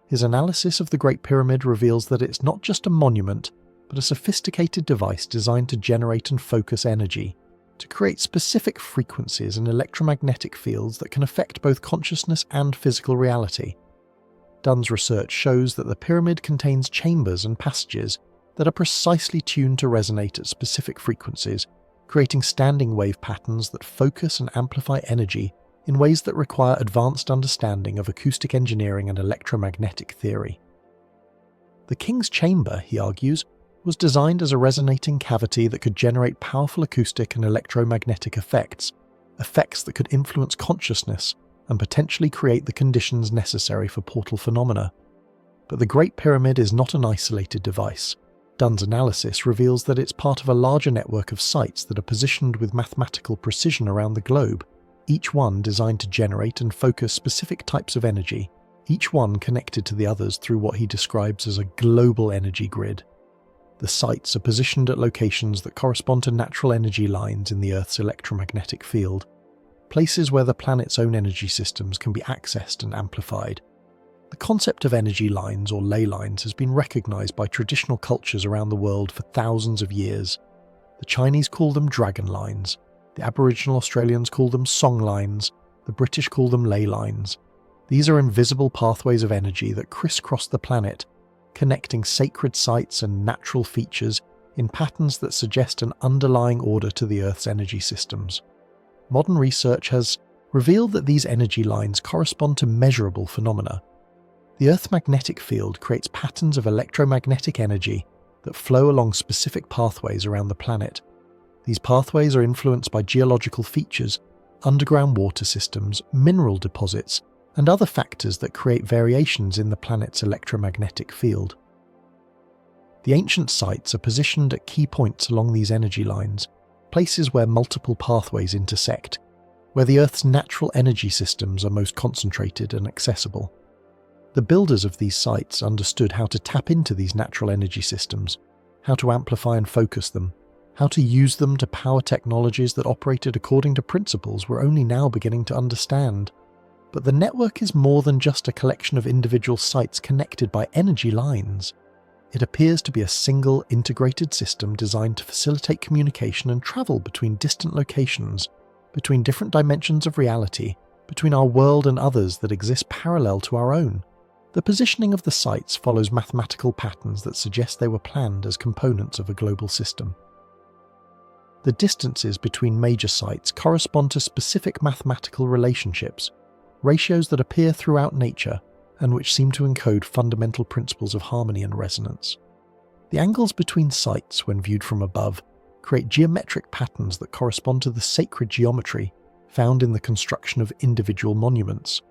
His analysis of the Great Pyramid reveals that it's not just a monument, but a sophisticated device designed to generate and focus energy, to create specific frequencies and electromagnetic fields that can affect both consciousness and physical reality. Dunn's research shows that the pyramid contains chambers and passages that are precisely tuned to resonate at specific frequencies, creating standing wave patterns that focus and amplify energy in ways that require advanced understanding of acoustic engineering and electromagnetic theory. The King's Chamber, he argues, was designed as a resonating cavity that could generate powerful acoustic and electromagnetic effects that could influence consciousness and potentially create the conditions necessary for portal phenomena. But the Great Pyramid is not an isolated device. Dunn's analysis reveals that it's part of a larger network of sites that are positioned with mathematical precision around the globe, each one designed to generate and focus specific types of energy, each one connected to the others through what he describes as a global energy grid. The sites are positioned at locations that correspond to natural energy lines in the Earth's electromagnetic field, places where the planet's own energy systems can be accessed and amplified. The concept of energy lines or ley lines has been recognized by traditional cultures around the world for thousands of years. The Chinese call them dragon lines, the Aboriginal Australians call them song lines, the British call them ley lines. These are invisible pathways of energy that crisscross the planet, connecting sacred sites and natural features in patterns that suggest an underlying order to the Earth's energy systems. Modern research has revealed that these energy lines correspond to measurable phenomena. The Earth's magnetic field creates patterns of electromagnetic energy that flow along specific pathways around the planet. These pathways are influenced by geological features, underground water systems, mineral deposits, and other factors that create variations in the planet's electromagnetic field. The ancient sites are positioned at key points along these energy lines, places where multiple pathways intersect, where the Earth's natural energy systems are most concentrated and accessible. The builders of these sites understood how to tap into these natural energy systems, how to amplify and focus them, how to use them to power technologies that operated according to principles we're only now beginning to understand. But the network is more than just a collection of individual sites connected by energy lines. It appears to be a single integrated system designed to facilitate communication and travel between distant locations, between different dimensions of reality, between our world and others that exist parallel to our own. The positioning of the sites follows mathematical patterns that suggest they were planned as components of a global system. The distances between major sites correspond to specific mathematical relationships, ratios that appear throughout nature and which seem to encode fundamental principles of harmony and resonance. The angles between sites, when viewed from above, create geometric patterns that correspond to the sacred geometry found in the construction of individual monuments.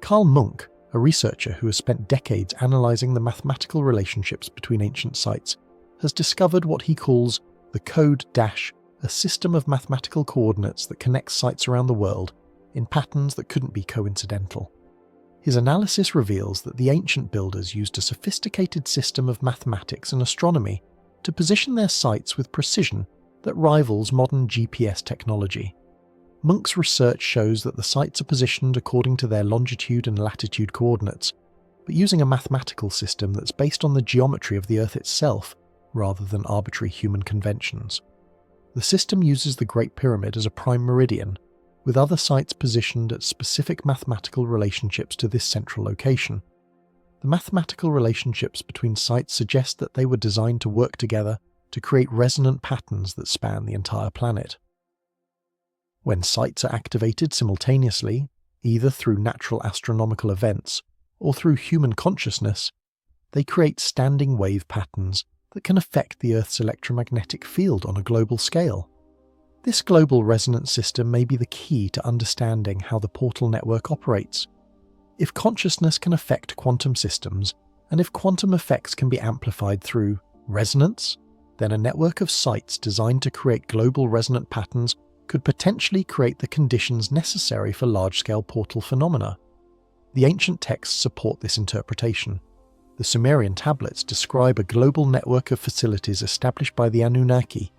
Carl Munk, a researcher who has spent decades analysing the mathematical relationships between ancient sites, has discovered what he calls the code dash, a system of mathematical coordinates that connects sites around the world in patterns that couldn't be coincidental. His analysis reveals that the ancient builders used a sophisticated system of mathematics and astronomy to position their sites with precision that rivals modern GPS technology. Munk's research shows that the sites are positioned according to their longitude and latitude coordinates, but using a mathematical system that's based on the geometry of the Earth itself rather than arbitrary human conventions. The system uses the Great Pyramid as a prime meridian, with other sites positioned at specific mathematical relationships to this central location. The mathematical relationships between sites suggest that they were designed to work together to create resonant patterns that span the entire planet. When sites are activated simultaneously, either through natural astronomical events or through human consciousness, they create standing wave patterns that can affect the Earth's electromagnetic field on a global scale. This global resonance system may be the key to understanding how the portal network operates. If consciousness can affect quantum systems, and if quantum effects can be amplified through resonance, then a network of sites designed to create global resonant patterns could potentially create the conditions necessary for large-scale portal phenomena. The ancient texts support this interpretation. The Sumerian tablets describe a global network of facilities established by the Anunnaki,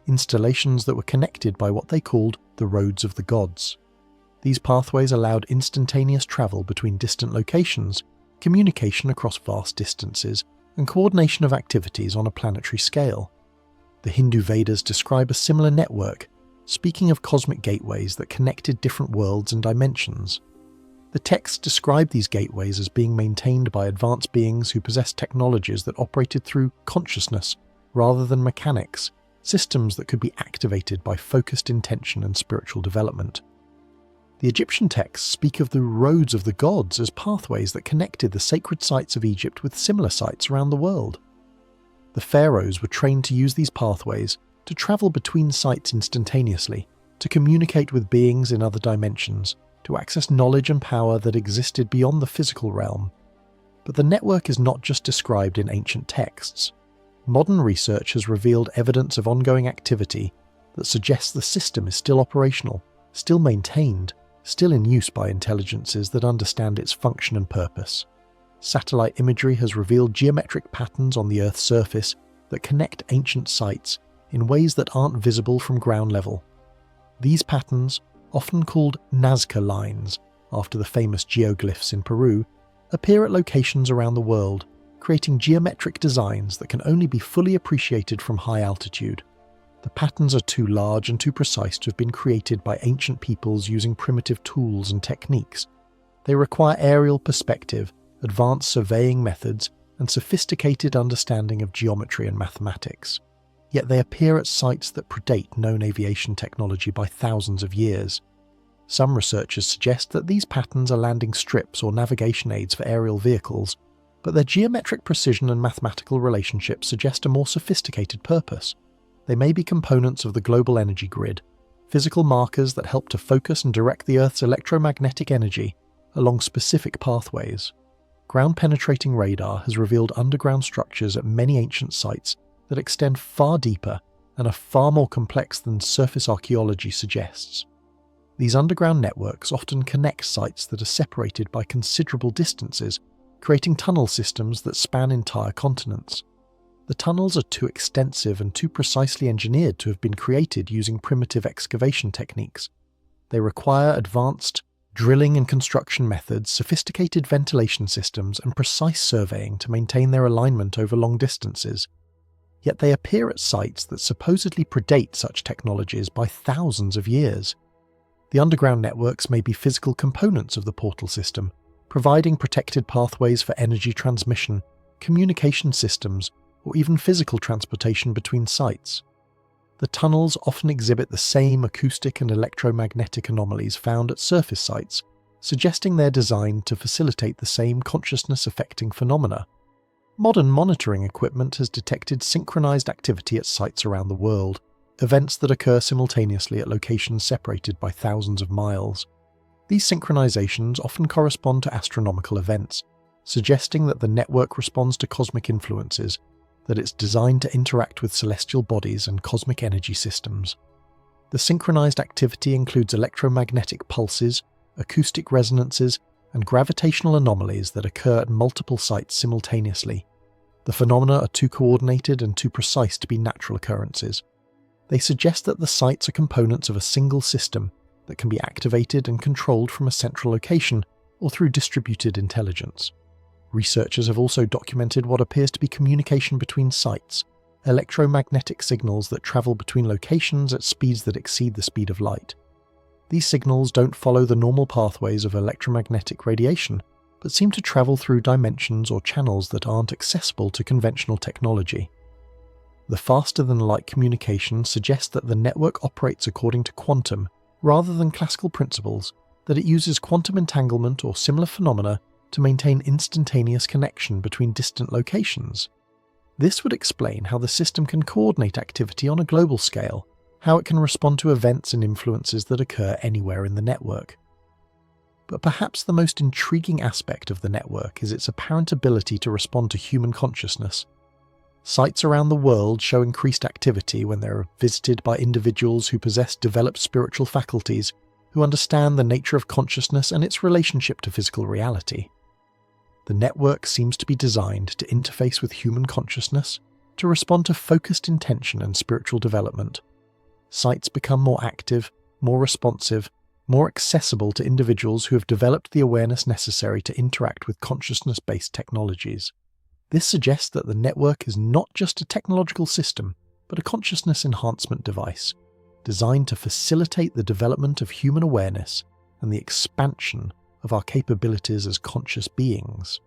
installations that were connected by what they called the roads of the gods. These pathways allowed instantaneous travel between distant locations, communication across vast distances, and coordination of activities on a planetary scale. The Hindu Vedas describe a similar network, speaking of cosmic gateways that connected different worlds and dimensions. The texts describe these gateways as being maintained by advanced beings who possessed technologies that operated through consciousness rather than mechanics, systems that could be activated by focused intention and spiritual development. The Egyptian texts speak of the roads of the gods as pathways that connected the sacred sites of Egypt with similar sites around the world. The pharaohs were trained to use these pathways to travel between sites instantaneously, to communicate with beings in other dimensions, to access knowledge and power that existed beyond the physical realm. But the network is not just described in ancient texts. Modern research has revealed evidence of ongoing activity that suggests the system is still operational, still maintained, still in use by intelligences that understand its function and purpose. Satellite imagery has revealed geometric patterns on the Earth's surface that connect ancient sites in ways that aren't visible from ground level. These patterns, often called Nazca lines, after the famous geoglyphs in Peru, appear at locations around the world, creating geometric designs that can only be fully appreciated from high altitude. The patterns are too large and too precise to have been created by ancient peoples using primitive tools and techniques. They require aerial perspective, advanced surveying methods, and sophisticated understanding of geometry and mathematics. Yet they appear at sites that predate known aviation technology by thousands of years. Some researchers suggest that these patterns are landing strips or navigation aids for aerial vehicles, but their geometric precision and mathematical relationships suggest a more sophisticated purpose. They may be components of the global energy grid, physical markers that help to focus and direct the Earth's electromagnetic energy along specific pathways. Ground-penetrating radar has revealed underground structures at many ancient sites that extend far deeper and are far more complex than surface archaeology suggests. These underground networks often connect sites that are separated by considerable distances, creating tunnel systems that span entire continents. The tunnels are too extensive and too precisely engineered to have been created using primitive excavation techniques. They require advanced drilling and construction methods, sophisticated ventilation systems, and precise surveying to maintain their alignment over long distances. Yet they appear at sites that supposedly predate such technologies by thousands of years. The underground networks may be physical components of the portal system, providing protected pathways for energy transmission, communication systems, or even physical transportation between sites. The tunnels often exhibit the same acoustic and electromagnetic anomalies found at surface sites, suggesting they're designed to facilitate the same consciousness-affecting phenomena. Modern monitoring equipment has detected synchronized activity at sites around the world, events that occur simultaneously at locations separated by thousands of miles. These synchronizations often correspond to astronomical events, suggesting that the network responds to cosmic influences, that it's designed to interact with celestial bodies and cosmic energy systems. The synchronized activity includes electromagnetic pulses, acoustic resonances, and gravitational anomalies that occur at multiple sites simultaneously. The phenomena are too coordinated and too precise to be natural occurrences. They suggest that the sites are components of a single system that can be activated and controlled from a central location or through distributed intelligence. Researchers have also documented what appears to be communication between sites, electromagnetic signals that travel between locations at speeds that exceed the speed of light. These signals don't follow the normal pathways of electromagnetic radiation, but seem to travel through dimensions or channels that aren't accessible to conventional technology. The faster-than-light communication suggests that the network operates according to quantum, rather than classical principles, that it uses quantum entanglement or similar phenomena to maintain instantaneous connection between distant locations. This would explain how the system can coordinate activity on a global scale, how it can respond to events and influences that occur anywhere in the network. But perhaps the most intriguing aspect of the network is its apparent ability to respond to human consciousness. Sites around the world show increased activity when they are visited by individuals who possess developed spiritual faculties, who understand the nature of consciousness and its relationship to physical reality. The network seems to be designed to interface with human consciousness, to respond to focused intention and spiritual development. Sites become more active, more responsive, more accessible to individuals who have developed the awareness necessary to interact with consciousness-based technologies. This suggests that the network is not just a technological system, but a consciousness enhancement device, designed to facilitate the development of human awareness and the expansion of our capabilities as conscious beings.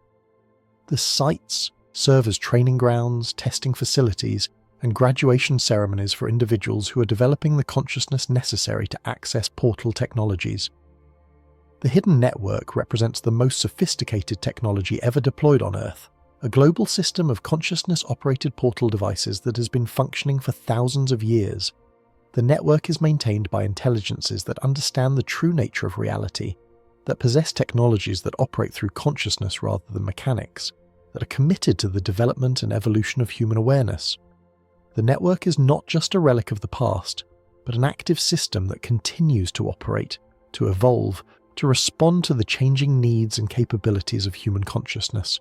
The sites serve as training grounds, testing facilities, and graduation ceremonies for individuals who are developing the consciousness necessary to access portal technologies. The hidden network represents the most sophisticated technology ever deployed on Earth, a global system of consciousness-operated portal devices that has been functioning for thousands of years. The network is maintained by intelligences that understand the true nature of reality, that possess technologies that operate through consciousness rather than mechanics, that are committed to the development and evolution of human awareness. The network is not just a relic of the past, but an active system that continues to operate, to evolve, to respond to the changing needs and capabilities of human consciousness.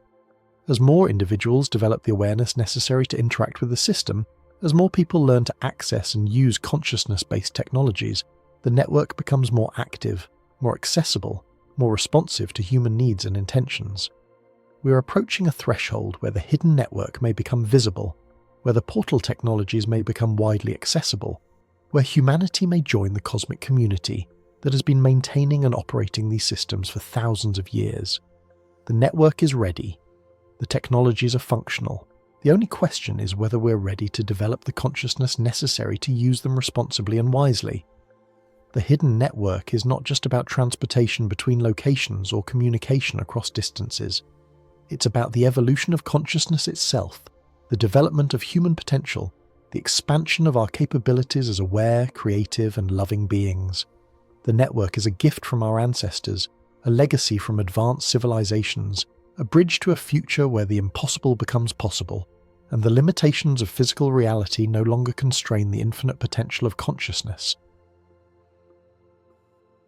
As more individuals develop the awareness necessary to interact with the system, as more people learn to access and use consciousness-based technologies, the network becomes more active, more accessible, more responsive to human needs and intentions. We are approaching a threshold where the hidden network may become visible, where the portal technologies may become widely accessible, where humanity may join the cosmic community that has been maintaining and operating these systems for thousands of years. The network is ready. The technologies are functional. The only question is whether we're ready to develop the consciousness necessary to use them responsibly and wisely. The hidden network is not just about transportation between locations or communication across distances. It's about the evolution of consciousness itself, the development of human potential, the expansion of our capabilities as aware, creative, and loving beings. The network is a gift from our ancestors, a legacy from advanced civilizations, a bridge to a future where the impossible becomes possible, and the limitations of physical reality no longer constrain the infinite potential of consciousness.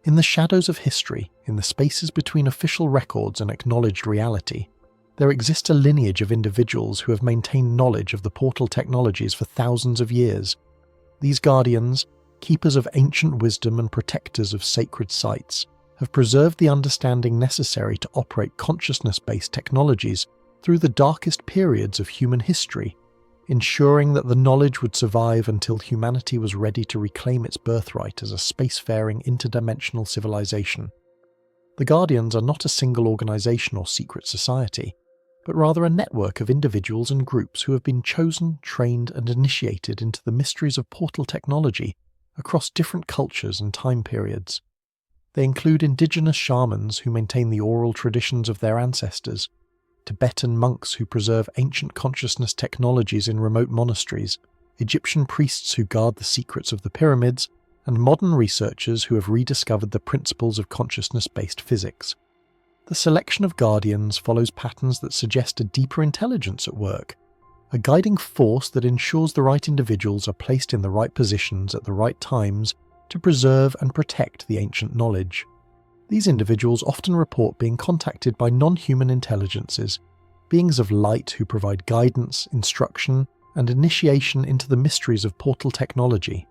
In the shadows of history, in the spaces between official records and acknowledged reality, there exists a lineage of individuals who have maintained knowledge of the portal technologies for thousands of years. These guardians, keepers of ancient wisdom and protectors of sacred sites, have preserved the understanding necessary to operate consciousness-based technologies through the darkest periods of human history, ensuring that the knowledge would survive until humanity was ready to reclaim its birthright as a spacefaring interdimensional civilization. The Guardians are not a single organization or secret society, but rather a network of individuals and groups who have been chosen, trained, and initiated into the mysteries of portal technology across different cultures and time periods. They include indigenous shamans who maintain the oral traditions of their ancestors, Tibetan monks who preserve ancient consciousness technologies in remote monasteries, Egyptian priests who guard the secrets of the pyramids, and modern researchers who have rediscovered the principles of consciousness-based physics. The selection of guardians follows patterns that suggest a deeper intelligence at work, a guiding force that ensures the right individuals are placed in the right positions at the right times to preserve and protect the ancient knowledge. These individuals often report being contacted by non-human intelligences, beings of light who provide guidance, instruction, and initiation into the mysteries of portal technology.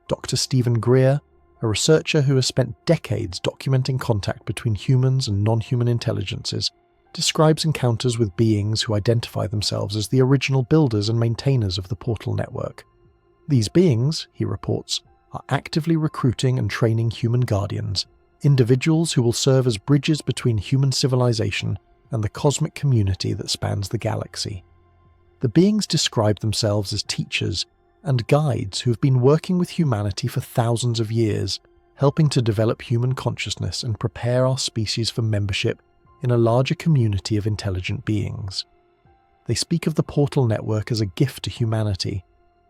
Dr. Stephen Greer, a researcher who has spent decades documenting contact between humans and non-human intelligences, describes encounters with beings who identify themselves as the original builders and maintainers of the portal network. These beings, he reports, are actively recruiting and training human guardians, individuals who will serve as bridges between human civilization and the cosmic community that spans the galaxy. The beings describe themselves as teachers and guides who have been working with humanity for thousands of years, helping to develop human consciousness and prepare our species for membership in a larger community of intelligent beings. They speak of the portal network as a gift to humanity,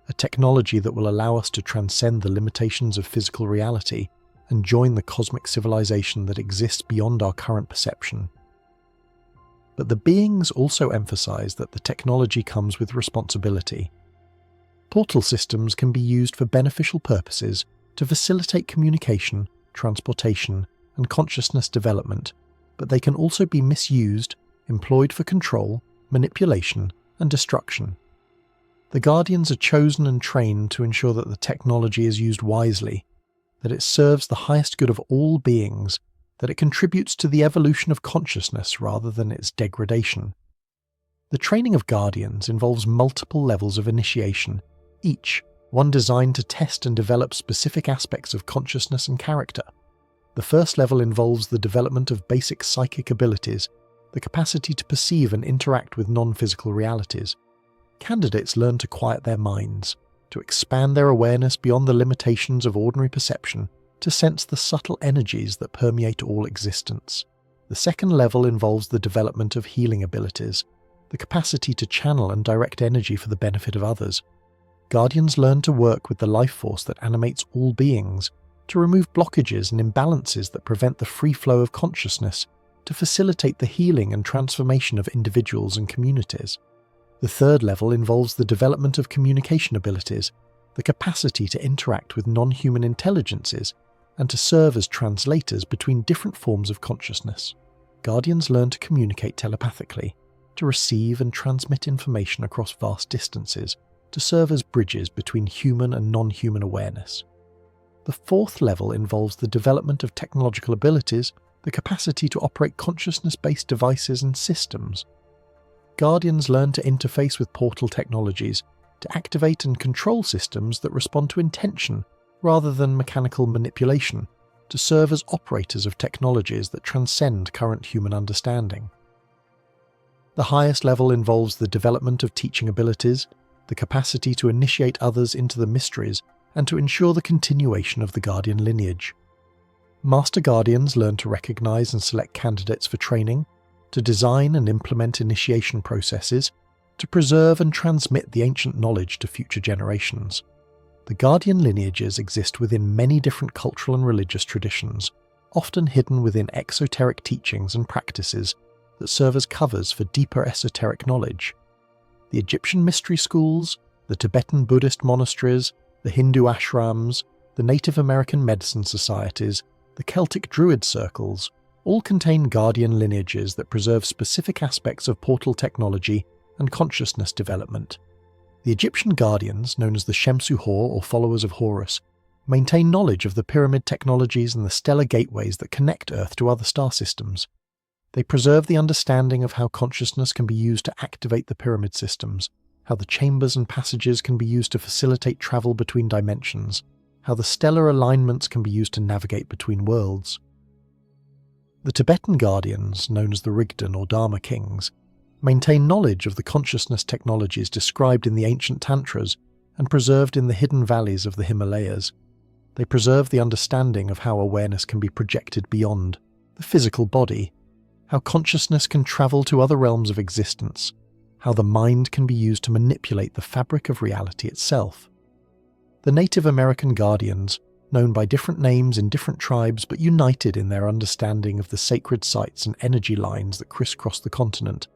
a technology that will allow us to transcend the limitations of physical reality and join the cosmic civilization that exists beyond our current perception. But the beings also emphasize that the technology comes with responsibility. Portal systems can be used for beneficial purposes to facilitate communication, transportation, and consciousness development, but they can also be misused, employed for control, manipulation, and destruction. The Guardians are chosen and trained to ensure that the technology is used wisely, that it serves the highest good of all beings, that it contributes to the evolution of consciousness rather than its degradation. The training of Guardians involves multiple levels of initiation, each one designed to test and develop specific aspects of consciousness and character. The first level involves the development of basic psychic abilities, the capacity to perceive and interact with non-physical realities. Candidates learn to quiet their minds, to expand their awareness beyond the limitations of ordinary perception, to sense the subtle energies that permeate all existence. The second level involves the development of healing abilities, the capacity to channel and direct energy for the benefit of others. Guardians learn to work with the life force that animates all beings, to remove blockages and imbalances that prevent the free flow of consciousness, to facilitate the healing and transformation of individuals and communities. The third level involves the development of communication abilities, the capacity to interact with non-human intelligences, and to serve as translators between different forms of consciousness. Guardians learn to communicate telepathically, to receive and transmit information across vast distances, to serve as bridges between human and non-human awareness. The fourth level involves the development of technological abilities, the capacity to operate consciousness-based devices and systems. Guardians learn to interface with portal technologies, to activate and control systems that respond to intention rather than mechanical manipulation, to serve as operators of technologies that transcend current human understanding. The highest level involves the development of teaching abilities, the capacity to initiate others into the mysteries, and to ensure the continuation of the Guardian lineage. Master Guardians learn to recognize and select candidates for training, to design and implement initiation processes, to preserve and transmit the ancient knowledge to future generations. The Guardian lineages exist within many different cultural and religious traditions, often hidden within exoteric teachings and practices that serve as covers for deeper esoteric knowledge. The Egyptian mystery schools, the Tibetan Buddhist monasteries, the Hindu ashrams, the Native American medicine societies, the Celtic Druid circles, all contain Guardian lineages that preserve specific aspects of portal technology and consciousness development. The Egyptian Guardians, known as the Shemsu Hor or followers of Horus, maintain knowledge of the pyramid technologies and the stellar gateways that connect Earth to other star systems. They preserve the understanding of how consciousness can be used to activate the pyramid systems, how the chambers and passages can be used to facilitate travel between dimensions, how the stellar alignments can be used to navigate between worlds. The Tibetan Guardians, known as the Rigden or Dharma Kings, maintain knowledge of the consciousness technologies described in the ancient tantras and preserved in the hidden valleys of the Himalayas. They preserve the understanding of how awareness can be projected beyond the physical body, how consciousness can travel to other realms of existence, how the mind can be used to manipulate the fabric of reality itself. The Native American Guardians, known by different names in different tribes but united in their understanding of the sacred sites and energy lines that crisscross the continent,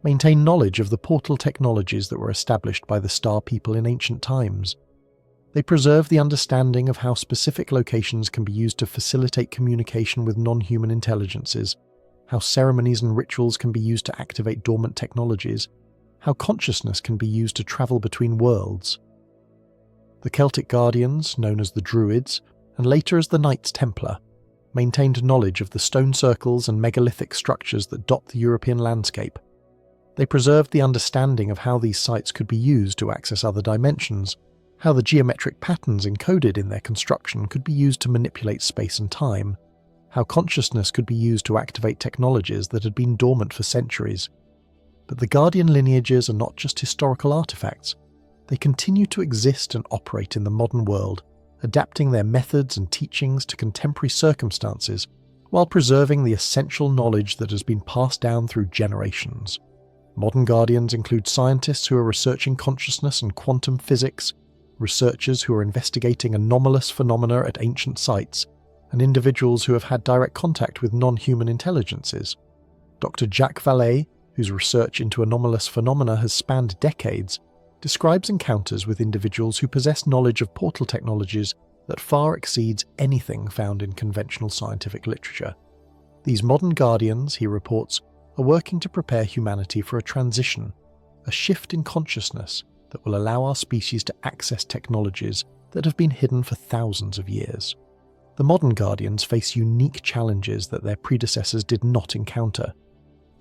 maintain knowledge of the portal technologies that were established by the Star People in ancient times. They preserve the understanding of how specific locations can be used to facilitate communication with non-human intelligences, how ceremonies and rituals can be used to activate dormant technologies, how consciousness can be used to travel between worlds. The Celtic guardians, known as the Druids, and later as the Knights Templar, maintained knowledge of the stone circles and megalithic structures that dot the European landscape. They preserved the understanding of how these sites could be used to access other dimensions, how the geometric patterns encoded in their construction could be used to manipulate space and time, how consciousness could be used to activate technologies that had been dormant for centuries. But the Guardian lineages are not just historical artifacts. They continue to exist and operate in the modern world, adapting their methods and teachings to contemporary circumstances while preserving the essential knowledge that has been passed down through generations. Modern Guardians include scientists who are researching consciousness and quantum physics, researchers who are investigating anomalous phenomena at ancient sites, and individuals who have had direct contact with non-human intelligences. Dr. Jacques Vallée, whose research into anomalous phenomena has spanned decades, describes encounters with individuals who possess knowledge of portal technologies that far exceeds anything found in conventional scientific literature. These modern Guardians, he reports, are working to prepare humanity for a transition, a shift in consciousness that will allow our species to access technologies that have been hidden for thousands of years. The modern Guardians face unique challenges that their predecessors did not encounter.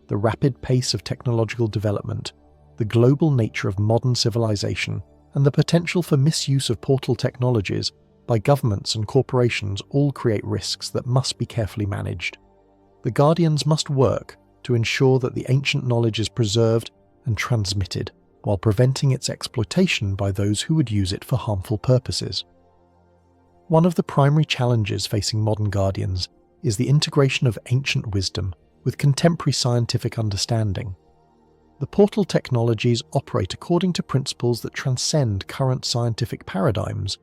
The rapid pace of technological development, the global nature of modern civilization, and the potential for misuse of portal technologies by governments and corporations all create risks that must be carefully managed. The Guardians must work to ensure that the ancient knowledge is preserved and transmitted, while preventing its exploitation by those who would use it for harmful purposes. One of the primary challenges facing modern Guardians is the integration of ancient wisdom with contemporary scientific understanding. The portal technologies operate according to principles that transcend current scientific paradigms,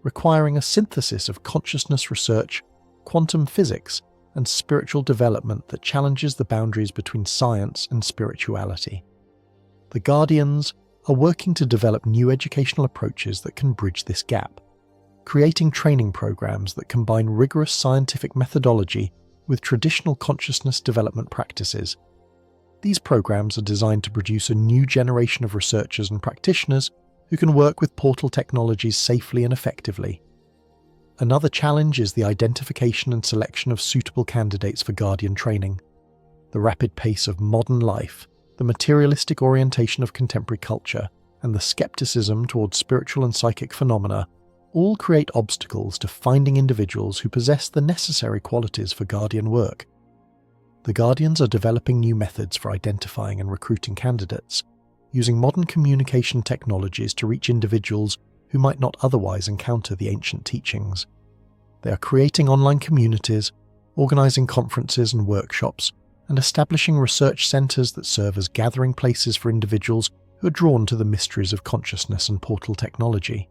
requiring a synthesis of consciousness research, quantum physics, and spiritual development that challenges the boundaries between science and spirituality. The Guardians are working to develop new educational approaches that can bridge this gap, creating training programs that combine rigorous scientific methodology with traditional consciousness development practices. These programs are designed to produce a new generation of researchers and practitioners who can work with portal technologies safely and effectively. Another challenge is the identification and selection of suitable candidates for Guardian training. The rapid pace of modern life, the materialistic orientation of contemporary culture, and the skepticism towards spiritual and psychic phenomena all create obstacles to finding individuals who possess the necessary qualities for Guardian work. The Guardians are developing new methods for identifying and recruiting candidates, using modern communication technologies to reach individuals who might not otherwise encounter the ancient teachings. They are creating online communities, organizing conferences and workshops, and establishing research centers that serve as gathering places for individuals who are drawn to the mysteries of consciousness and portal technology.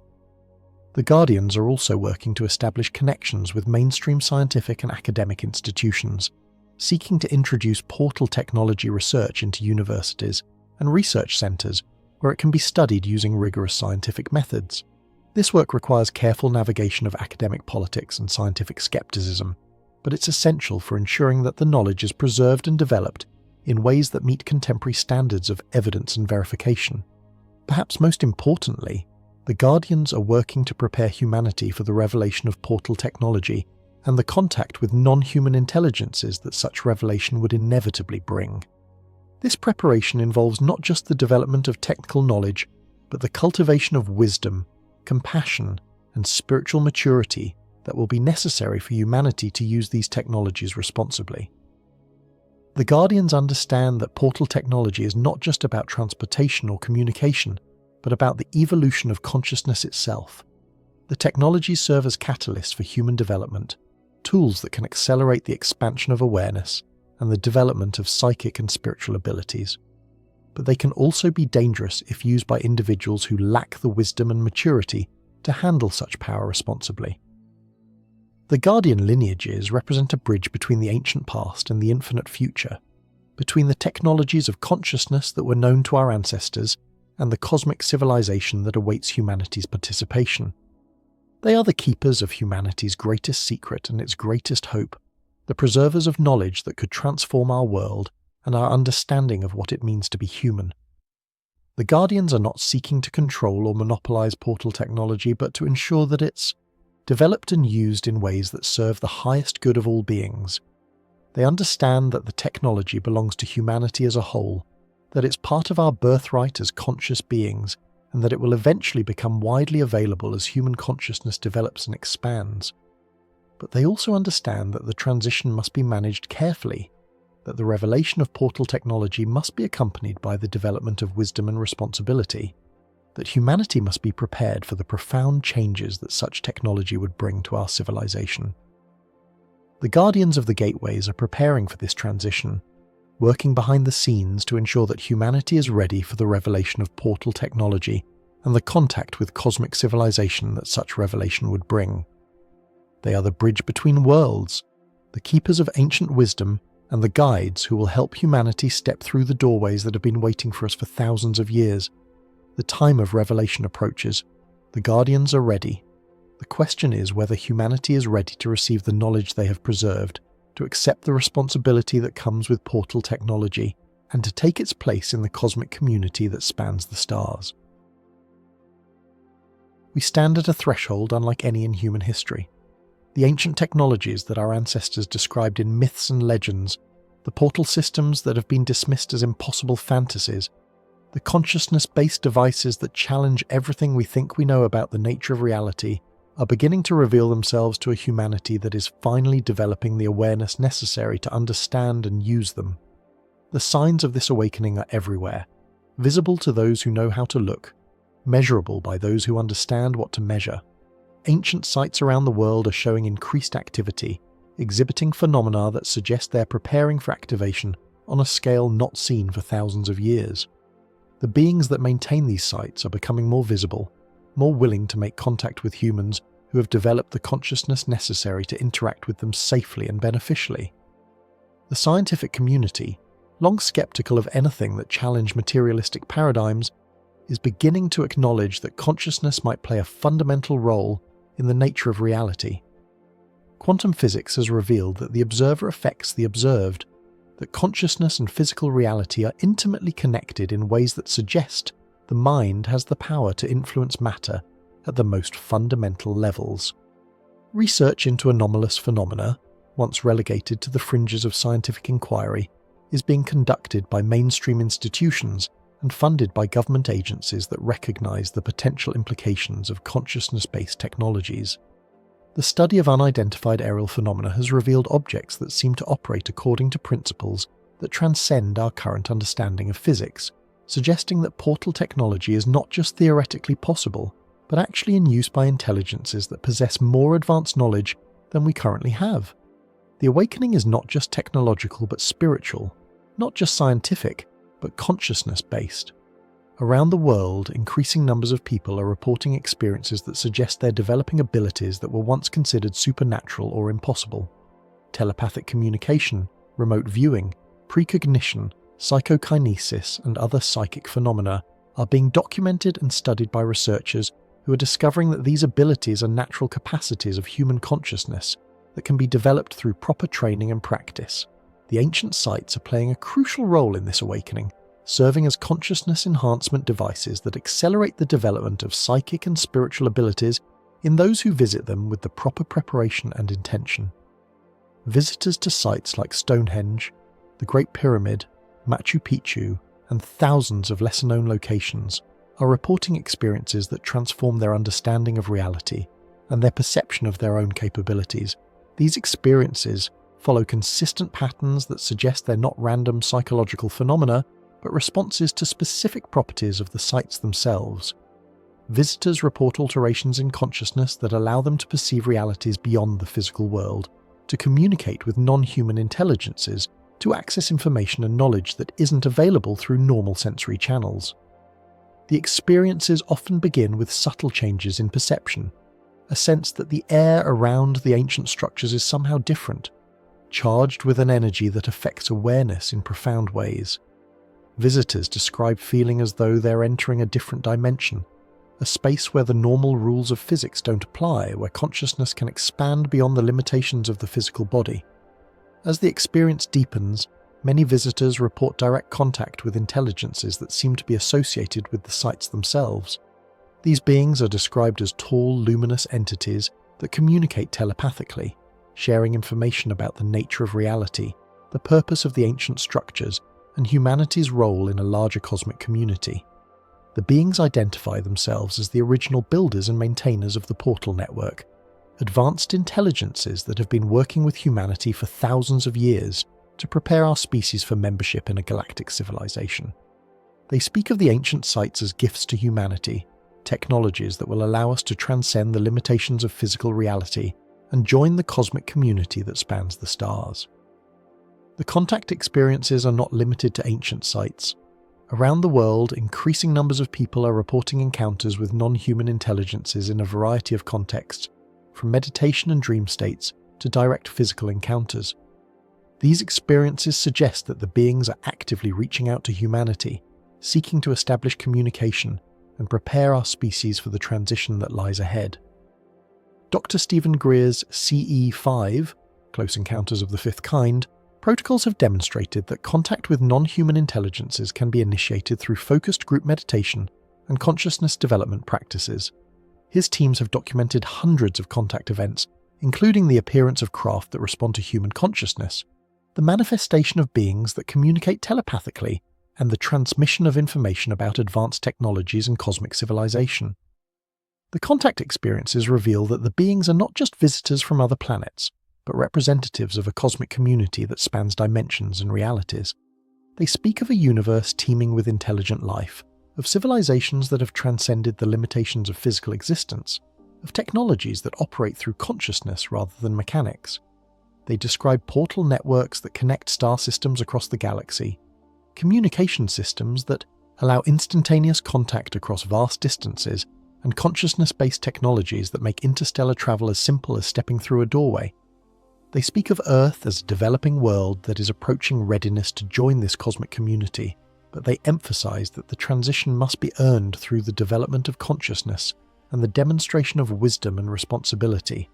The Guardians are also working to establish connections with mainstream scientific and academic institutions, seeking to introduce portal technology research into universities and research centers where it can be studied using rigorous scientific methods. This work requires careful navigation of academic politics and scientific skepticism, but it's essential for ensuring that the knowledge is preserved and developed in ways that meet contemporary standards of evidence and verification. Perhaps most importantly, the Guardians are working to prepare humanity for the revelation of portal technology and the contact with non-human intelligences that such revelation would inevitably bring. This preparation involves not just the development of technical knowledge, but the cultivation of wisdom, compassion, and spiritual maturity that will be necessary for humanity to use these technologies responsibly. The Guardians understand that portal technology is not just about transportation or communication, but about the evolution of consciousness itself. The technologies serve as catalysts for human development, tools that can accelerate the expansion of awareness and the development of psychic and spiritual abilities. But they can also be dangerous if used by individuals who lack the wisdom and maturity to handle such power responsibly. The Guardian lineages represent a bridge between the ancient past and the infinite future, between the technologies of consciousness that were known to our ancestors and the cosmic civilization that awaits humanity's participation. They are the keepers of humanity's greatest secret and its greatest hope, the preservers of knowledge that could transform our world and our understanding of what it means to be human. The Guardians are not seeking to control or monopolize portal technology, but to ensure that it's developed and used in ways that serve the highest good of all beings. They understand that the technology belongs to humanity as a whole, that it's part of our birthright as conscious beings, and that it will eventually become widely available as human consciousness develops and expands. But they also understand that the transition must be managed carefully, that the revelation of portal technology must be accompanied by the development of wisdom and responsibility, that humanity must be prepared for the profound changes that such technology would bring to our civilization. The Guardians of the Gateways are preparing for this transition, working behind the scenes to ensure that humanity is ready for the revelation of portal technology and the contact with cosmic civilization that such revelation would bring. They are the bridge between worlds, the keepers of ancient wisdom, and the guides who will help humanity step through the doorways that have been waiting for us for thousands of years. The time of revelation approaches. The Guardians are ready. The question is whether humanity is ready to receive the knowledge they have preserved, to accept the responsibility that comes with portal technology, and to take its place in the cosmic community that spans the stars. We stand at a threshold unlike any in human history. The ancient technologies that our ancestors described in myths and legends, the portal systems that have been dismissed as impossible fantasies, the consciousness-based devices that challenge everything we think we know about the nature of reality, are beginning to reveal themselves to a humanity that is finally developing the awareness necessary to understand and use them. The signs of this awakening are everywhere, visible to those who know how to look, measurable by those who understand what to measure. Ancient sites around the world are showing increased activity, exhibiting phenomena that suggest they're preparing for activation on a scale not seen for thousands of years. The beings that maintain these sites are becoming more visible, more willing to make contact with humans who have developed the consciousness necessary to interact with them safely and beneficially. The scientific community, long skeptical of anything that challenged materialistic paradigms, is beginning to acknowledge that consciousness might play a fundamental role in the nature of reality. Quantum physics has revealed that the observer affects the observed, that consciousness and physical reality are intimately connected in ways that suggest the mind has the power to influence matter at the most fundamental levels. Research into anomalous phenomena, once relegated to the fringes of scientific inquiry, is being conducted by mainstream institutions and funded by government agencies that recognize the potential implications of consciousness-based technologies. The study of unidentified aerial phenomena has revealed objects that seem to operate according to principles that transcend our current understanding of physics, suggesting that portal technology is not just theoretically possible, but actually in use by intelligences that possess more advanced knowledge than we currently have. The awakening is not just technological but spiritual, not just scientific, but consciousness-based. Around the world, increasing numbers of people are reporting experiences that suggest they're developing abilities that were once considered supernatural or impossible. Telepathic communication, remote viewing, precognition, psychokinesis, and other psychic phenomena are being documented and studied by researchers who are discovering that these abilities are natural capacities of human consciousness that can be developed through proper training and practice. The ancient sites are playing a crucial role in this awakening, serving as consciousness enhancement devices that accelerate the development of psychic and spiritual abilities in those who visit them with the proper preparation and intention. Visitors to sites like Stonehenge, the Great Pyramid, Machu Picchu, and thousands of lesser-known locations are reporting experiences that transform their understanding of reality and their perception of their own capabilities. These experiences follow consistent patterns that suggest they're not random psychological phenomena, but responses to specific properties of the sites themselves. Visitors report alterations in consciousness that allow them to perceive realities beyond the physical world, to communicate with non-human intelligences, to access information and knowledge that isn't available through normal sensory channels. The experiences often begin with subtle changes in perception, a sense that the air around the ancient structures is somehow different, charged with an energy that affects awareness in profound ways. Visitors describe feeling as though they're entering a different dimension, a space where the normal rules of physics don't apply, where consciousness can expand beyond the limitations of the physical body. As the experience deepens, many visitors report direct contact with intelligences that seem to be associated with the sites themselves. These beings are described as tall, luminous entities that communicate telepathically, sharing information about the nature of reality, the purpose of the ancient structures, and humanity's role in a larger cosmic community. The beings identify themselves as the original builders and maintainers of the portal network, advanced intelligences that have been working with humanity for thousands of years to prepare our species for membership in a galactic civilization. They speak of the ancient sites as gifts to humanity, technologies that will allow us to transcend the limitations of physical reality and join the cosmic community that spans the stars. The contact experiences are not limited to ancient sites. Around the world, increasing numbers of people are reporting encounters with non-human intelligences in a variety of contexts, from meditation and dream states to direct physical encounters. These experiences suggest that the beings are actively reaching out to humanity, seeking to establish communication and prepare our species for the transition that lies ahead. Dr. Stephen Greer's CE5, Close Encounters of the Fifth Kind, protocols have demonstrated that contact with non-human intelligences can be initiated through focused group meditation and consciousness development practices. His teams have documented hundreds of contact events, including the appearance of craft that respond to human consciousness, the manifestation of beings that communicate telepathically, and the transmission of information about advanced technologies and cosmic civilization. The contact experiences reveal that the beings are not just visitors from other planets, but representatives of a cosmic community that spans dimensions and realities. They speak of a universe teeming with intelligent life, of civilizations that have transcended the limitations of physical existence, of technologies that operate through consciousness rather than mechanics. They describe portal networks that connect star systems across the galaxy, communication systems that allow instantaneous contact across vast distances, and consciousness-based technologies that make interstellar travel as simple as stepping through a doorway. They speak of Earth as a developing world that is approaching readiness to join this cosmic community, but they emphasize that the transition must be earned through the development of consciousness and the demonstration of wisdom and responsibility.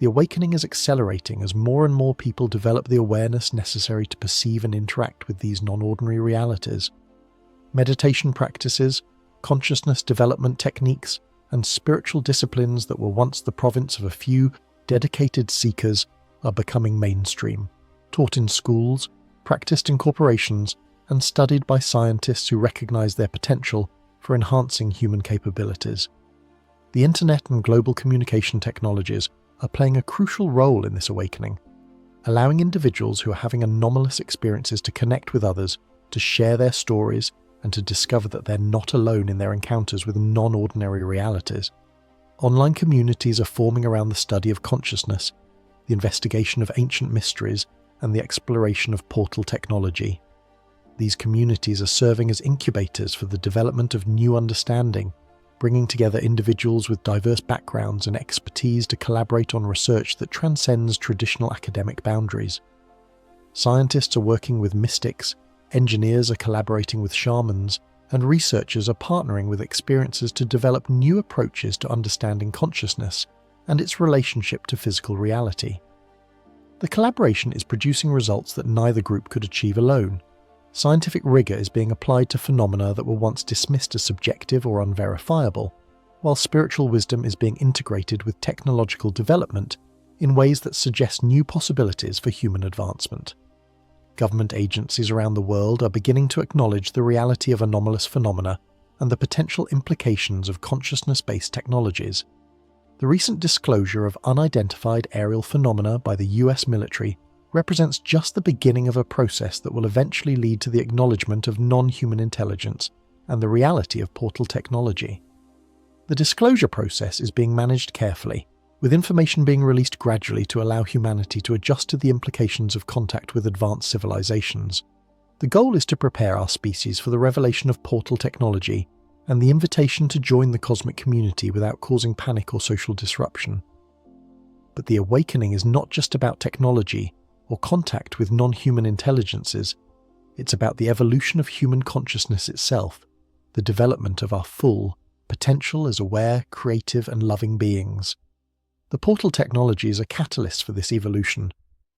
The awakening is accelerating as more and more people develop the awareness necessary to perceive and interact with these non-ordinary realities. Meditation practices, consciousness development techniques, and spiritual disciplines that were once the province of a few dedicated seekers are becoming mainstream, taught in schools, practiced in corporations, and studied by scientists who recognize their potential for enhancing human capabilities. The internet and global communication technologies are playing a crucial role in this awakening, allowing individuals who are having anomalous experiences to connect with others, to share their stories, and to discover that they're not alone in their encounters with non-ordinary realities. Online communities are forming around the study of consciousness, the investigation of ancient mysteries, and the exploration of portal technology. These communities are serving as incubators for the development of new understanding, bringing together individuals with diverse backgrounds and expertise to collaborate on research that transcends traditional academic boundaries. Scientists are working with mystics, engineers are collaborating with shamans, and researchers are partnering with experiencers to develop new approaches to understanding consciousness and its relationship to physical reality. The collaboration is producing results that neither group could achieve alone. Scientific rigor is being applied to phenomena that were once dismissed as subjective or unverifiable, while spiritual wisdom is being integrated with technological development in ways that suggest new possibilities for human advancement. Government agencies around the world are beginning to acknowledge the reality of anomalous phenomena and the potential implications of consciousness-based technologies. The recent disclosure of unidentified aerial phenomena by the US military represents just the beginning of a process that will eventually lead to the acknowledgement of non-human intelligence and the reality of portal technology. The disclosure process is being managed carefully, with information being released gradually to allow humanity to adjust to the implications of contact with advanced civilizations. The goal is to prepare our species for the revelation of portal technology and the invitation to join the cosmic community without causing panic or social disruption. But the awakening is not just about technology or contact with non-human intelligences. It's about the evolution of human consciousness itself, the development of our full potential as aware, creative, and loving beings. The portal technology is a catalyst for this evolution,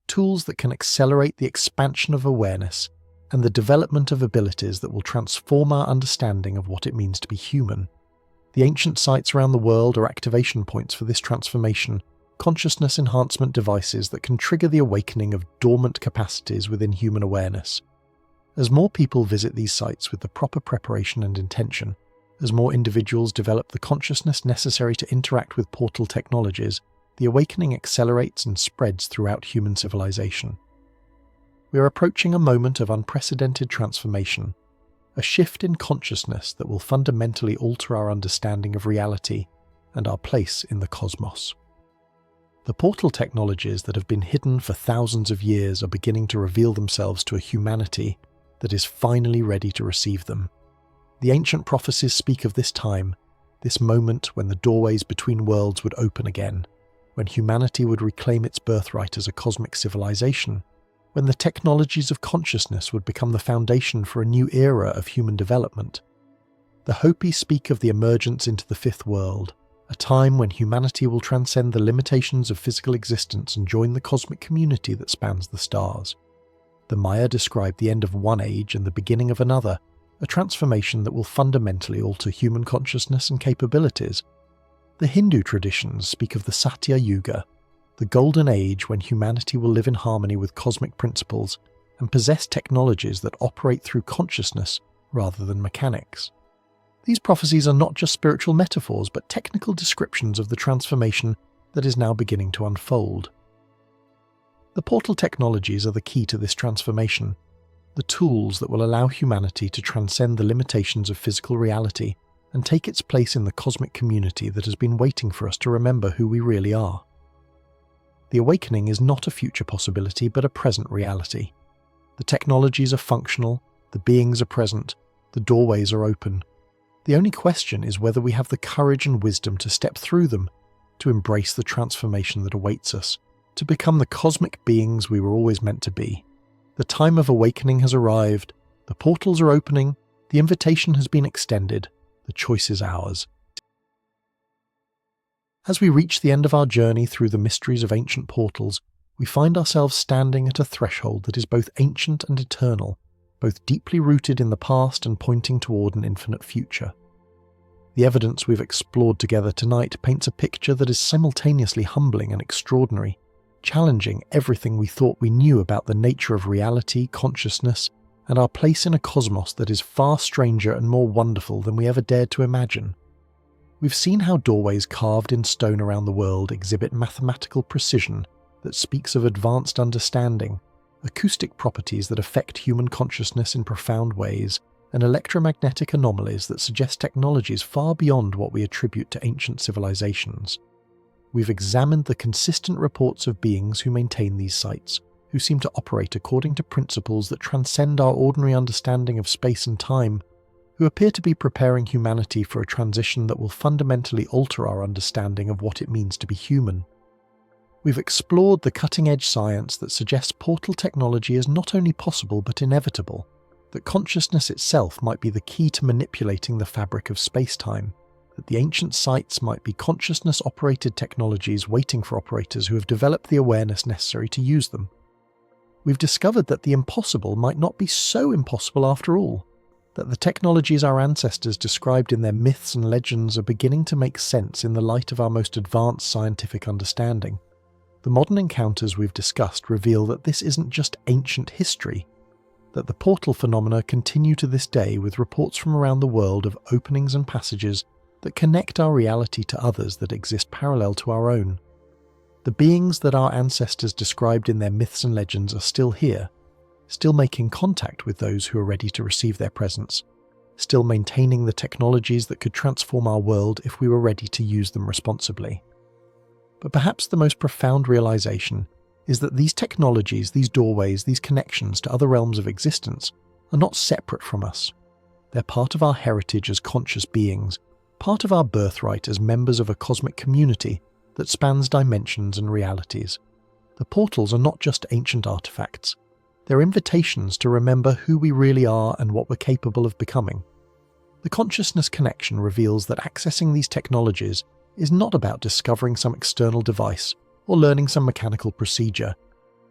tools that can accelerate the expansion of awareness and the development of abilities that will transform our understanding of what it means to be human. The ancient sites around the world are activation points for this transformation, consciousness enhancement devices that can trigger the awakening of dormant capacities within human awareness. As more people visit these sites with the proper preparation and intention, as more individuals develop the consciousness necessary to interact with portal technologies, the awakening accelerates and spreads throughout human civilization. We are approaching a moment of unprecedented transformation, a shift in consciousness that will fundamentally alter our understanding of reality and our place in the cosmos. The portal technologies that have been hidden for thousands of years are beginning to reveal themselves to a humanity that is finally ready to receive them. The ancient prophecies speak of this time, this moment when the doorways between worlds would open again, when humanity would reclaim its birthright as a cosmic civilization, when the technologies of consciousness would become the foundation for a new era of human development. The Hopi speak of the emergence into the fifth world, a time when humanity will transcend the limitations of physical existence and join the cosmic community that spans the stars. The Maya describe the end of one age and the beginning of another, a transformation that will fundamentally alter human consciousness and capabilities. The Hindu traditions speak of the Satya Yuga, the golden age when humanity will live in harmony with cosmic principles and possess technologies that operate through consciousness rather than mechanics. These prophecies are not just spiritual metaphors, but technical descriptions of the transformation that is now beginning to unfold. The portal technologies are the key to this transformation, the tools that will allow humanity to transcend the limitations of physical reality and take its place in the cosmic community that has been waiting for us to remember who we really are. The awakening is not a future possibility, but a present reality. The technologies are functional, the beings are present, the doorways are open. The only question is whether we have the courage and wisdom to step through them, to embrace the transformation that awaits us, to become the cosmic beings we were always meant to be. The time of awakening has arrived, the portals are opening, the invitation has been extended, the choice is ours. As we reach the end of our journey through the mysteries of ancient portals, we find ourselves standing at a threshold that is both ancient and eternal, both deeply rooted in the past and pointing toward an infinite future. The evidence we've explored together tonight paints a picture that is simultaneously humbling and extraordinary, challenging everything we thought we knew about the nature of reality, consciousness, and our place in a cosmos that is far stranger and more wonderful than we ever dared to imagine. We've seen how doorways carved in stone around the world exhibit mathematical precision that speaks of advanced understanding, acoustic properties that affect human consciousness in profound ways, and electromagnetic anomalies that suggest technologies far beyond what we attribute to ancient civilizations. We've examined the consistent reports of beings who maintain these sites, who seem to operate according to principles that transcend our ordinary understanding of space and time, who appear to be preparing humanity for a transition that will fundamentally alter our understanding of what it means to be human. We've explored the cutting-edge science that suggests portal technology is not only possible but inevitable, that consciousness itself might be the key to manipulating the fabric of space-time, that the ancient sites might be consciousness-operated technologies waiting for operators who have developed the awareness necessary to use them. We've discovered that the impossible might not be so impossible after all, that the technologies our ancestors described in their myths and legends are beginning to make sense in the light of our most advanced scientific understanding. The modern encounters we've discussed reveal that this isn't just ancient history, that the portal phenomena continue to this day with reports from around the world of openings and passages that connect our reality to others that exist parallel to our own. The beings that our ancestors described in their myths and legends are still here, still making contact with those who are ready to receive their presence, still maintaining the technologies that could transform our world if we were ready to use them responsibly. But perhaps the most profound realization is that these technologies, these doorways, these connections to other realms of existence are not separate from us. They're part of our heritage as conscious beings, part of our birthright as members of a cosmic community that spans dimensions and realities. The portals are not just ancient artifacts. They're invitations to remember who we really are and what we're capable of becoming. The consciousness connection reveals that accessing these technologies is not about discovering some external device or learning some mechanical procedure.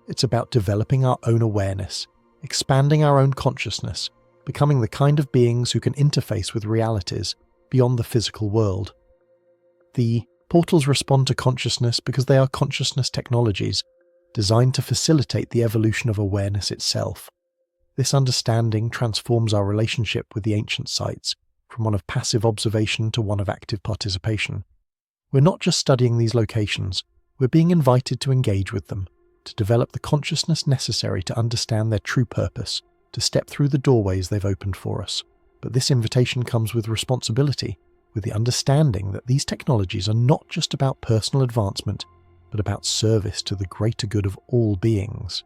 It's about developing our own awareness, expanding our own consciousness, becoming the kind of beings who can interface with realities beyond the physical world. The portals respond to consciousness because they are consciousness technologies designed to facilitate the evolution of awareness itself. This understanding transforms our relationship with the ancient sites from one of passive observation to one of active participation. We're not just studying these locations, we're being invited to engage with them, to develop the consciousness necessary to understand their true purpose, to step through the doorways they've opened for us. But this invitation comes with responsibility, with the understanding that these technologies are not just about personal advancement, but about service to the greater good of all beings.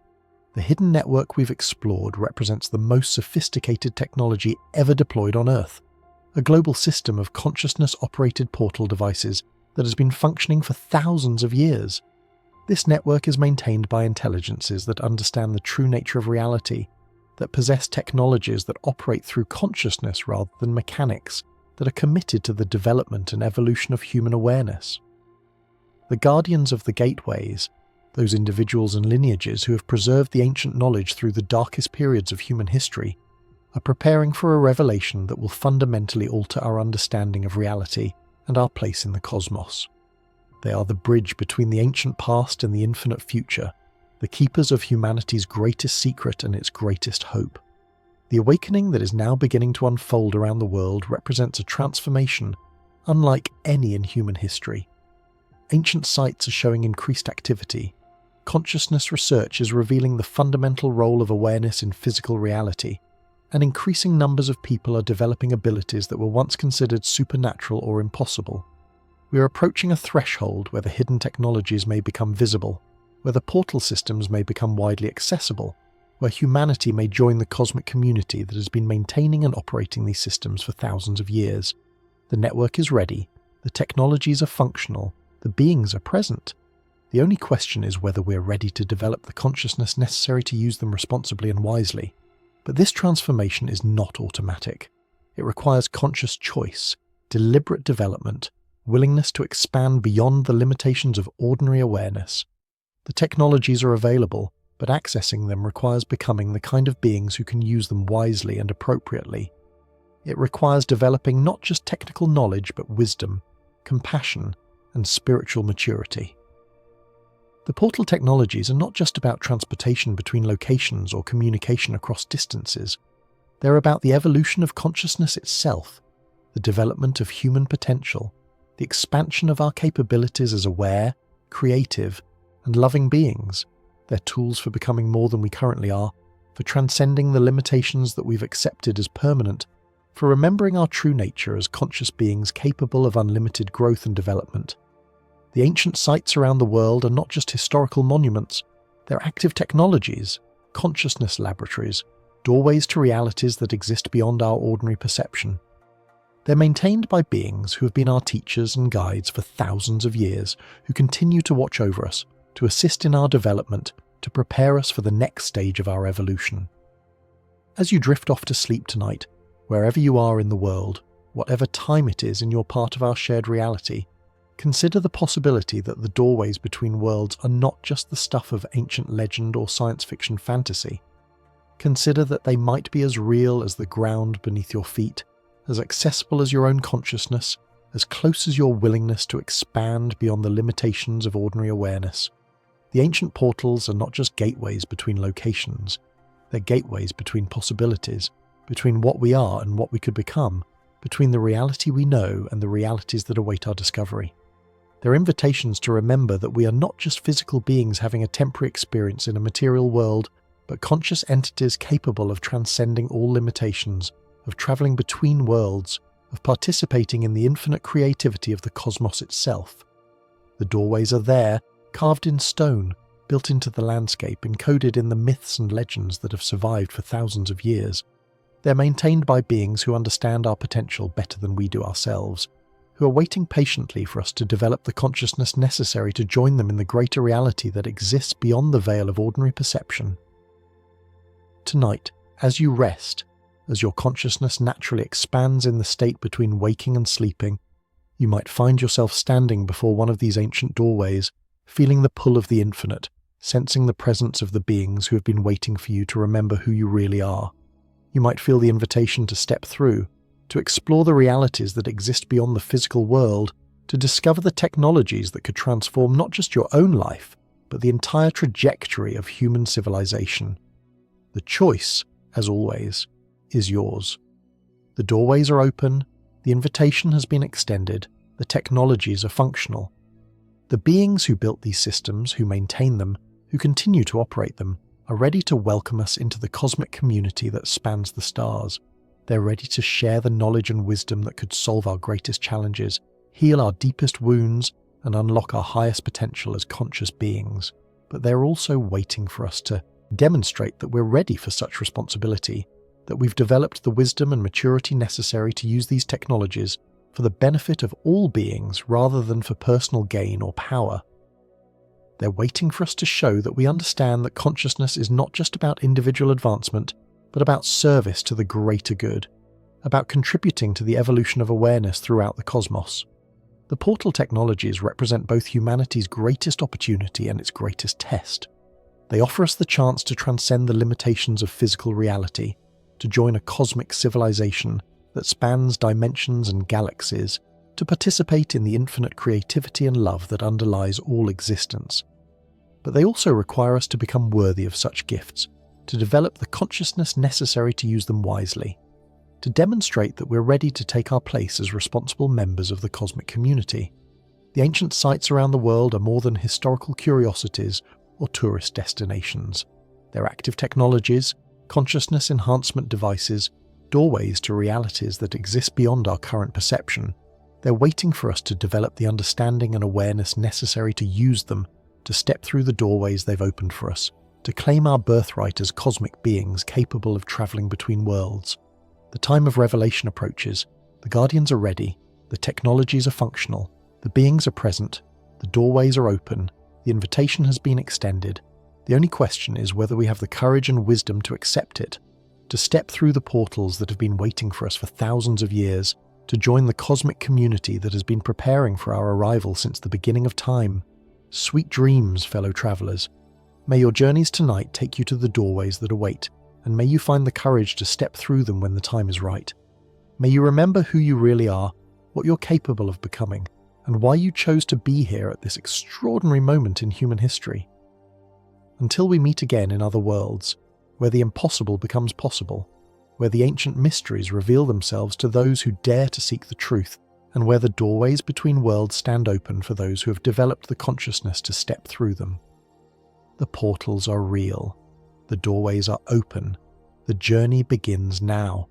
The hidden network we've explored represents the most sophisticated technology ever deployed on Earth, a global system of consciousness-operated portal devices that has been functioning for thousands of years. This network is maintained by intelligences that understand the true nature of reality, that possess technologies that operate through consciousness rather than mechanics, that are committed to the development and evolution of human awareness. The guardians of the gateways, those individuals and lineages who have preserved the ancient knowledge through the darkest periods of human history, are preparing for a revelation that will fundamentally alter our understanding of reality and our place in the cosmos. They are the bridge between the ancient past and the infinite future, the keepers of humanity's greatest secret and its greatest hope. The awakening that is now beginning to unfold around the world represents a transformation unlike any in human history. Ancient sites are showing increased activity. Consciousness research is revealing the fundamental role of awareness in physical reality, and increasing numbers of people are developing abilities that were once considered supernatural or impossible. We are approaching a threshold where the hidden technologies may become visible, where the portal systems may become widely accessible, where humanity may join the cosmic community that has been maintaining and operating these systems for thousands of years. The network is ready, the technologies are functional, the beings are present. The only question is whether we're ready to develop the consciousness necessary to use them responsibly and wisely. But this transformation is not automatic. It requires conscious choice, deliberate development, willingness to expand beyond the limitations of ordinary awareness. The technologies are available, but accessing them requires becoming the kind of beings who can use them wisely and appropriately. It requires developing not just technical knowledge, but wisdom, compassion, and spiritual maturity. The portal technologies are not just about transportation between locations or communication across distances. They're about the evolution of consciousness itself, the development of human potential, the expansion of our capabilities as aware, creative, and loving beings. They're tools for becoming more than we currently are, for transcending the limitations that we've accepted as permanent, for remembering our true nature as conscious beings capable of unlimited growth and development. The ancient sites around the world are not just historical monuments, they're active technologies, consciousness laboratories, doorways to realities that exist beyond our ordinary perception. They're maintained by beings who have been our teachers and guides for thousands of years, who continue to watch over us, to assist in our development, to prepare us for the next stage of our evolution. As you drift off to sleep tonight, wherever you are in the world, whatever time it is in your part of our shared reality, consider the possibility that the doorways between worlds are not just the stuff of ancient legend or science fiction fantasy. Consider that they might be as real as the ground beneath your feet, as accessible as your own consciousness, as close as your willingness to expand beyond the limitations of ordinary awareness. The ancient portals are not just gateways between locations, they're gateways between possibilities, between what we are and what we could become, between the reality we know and the realities that await our discovery. They're invitations to remember that we are not just physical beings having a temporary experience in a material world, but conscious entities capable of transcending all limitations, of travelling between worlds, of participating in the infinite creativity of the cosmos itself. The doorways are there, carved in stone, built into the landscape, encoded in the myths and legends that have survived for thousands of years. They're maintained by beings who understand our potential better than we do ourselves, who are waiting patiently for us to develop the consciousness necessary to join them in the greater reality that exists beyond the veil of ordinary perception. Tonight, as you rest, as your consciousness naturally expands in the state between waking and sleeping, you might find yourself standing before one of these ancient doorways, feeling the pull of the infinite, sensing the presence of the beings who have been waiting for you to remember who you really are. You might feel the invitation to step through, to explore the realities that exist beyond the physical world, to discover the technologies that could transform not just your own life, but the entire trajectory of human civilization. The choice, as always, is yours. The doorways are open, the invitation has been extended, the technologies are functional. The beings who built these systems, who maintain them, who continue to operate them, are ready to welcome us into the cosmic community that spans the stars. They're ready to share the knowledge and wisdom that could solve our greatest challenges, heal our deepest wounds, and unlock our highest potential as conscious beings. But they're also waiting for us to demonstrate that we're ready for such responsibility, that we've developed the wisdom and maturity necessary to use these technologies for the benefit of all beings rather than for personal gain or power. They're waiting for us to show that we understand that consciousness is not just about individual advancement, but about service to the greater good, about contributing to the evolution of awareness throughout the cosmos. The portal technologies represent both humanity's greatest opportunity and its greatest test. They offer us the chance to transcend the limitations of physical reality, to join a cosmic civilization that spans dimensions and galaxies, to participate in the infinite creativity and love that underlies all existence. But they also require us to become worthy of such gifts, to develop the consciousness necessary to use them wisely, to demonstrate that we're ready to take our place as responsible members of the cosmic community. The ancient sites around the world are more than historical curiosities or tourist destinations. They're active technologies, consciousness enhancement devices, doorways to realities that exist beyond our current perception. They're waiting for us to develop the understanding and awareness necessary to use them, to step through the doorways they've opened for us, to claim our birthright as cosmic beings capable of traveling between worlds. The time of revelation approaches. The guardians are ready, the technologies are functional, the beings are present, the doorways are open, the invitation has been extended. The only question is whether we have the courage and wisdom to accept it, to step through the portals that have been waiting for us for thousands of years, to join the cosmic community that has been preparing for our arrival since the beginning of time. Sweet dreams, fellow travelers. May your journeys tonight take you to the doorways that await, and may you find the courage to step through them when the time is right. May you remember who you really are, what you're capable of becoming, and why you chose to be here at this extraordinary moment in human history. Until we meet again in other worlds, where the impossible becomes possible, where the ancient mysteries reveal themselves to those who dare to seek the truth, and where the doorways between worlds stand open for those who have developed the consciousness to step through them. The portals are real. The doorways are open. The journey begins now.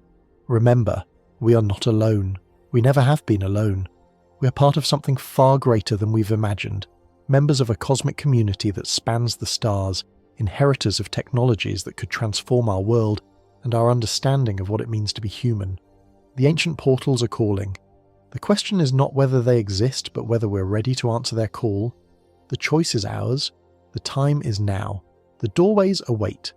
Remember, we are not alone. We never have been alone. We are part of something far greater than we've imagined, members of a cosmic community that spans the stars, inheritors of technologies that could transform our world and our understanding of what it means to be human. The ancient portals are calling. The question is not whether they exist, but whether we're ready to answer their call. The choice is ours. The time is now. The doorways await.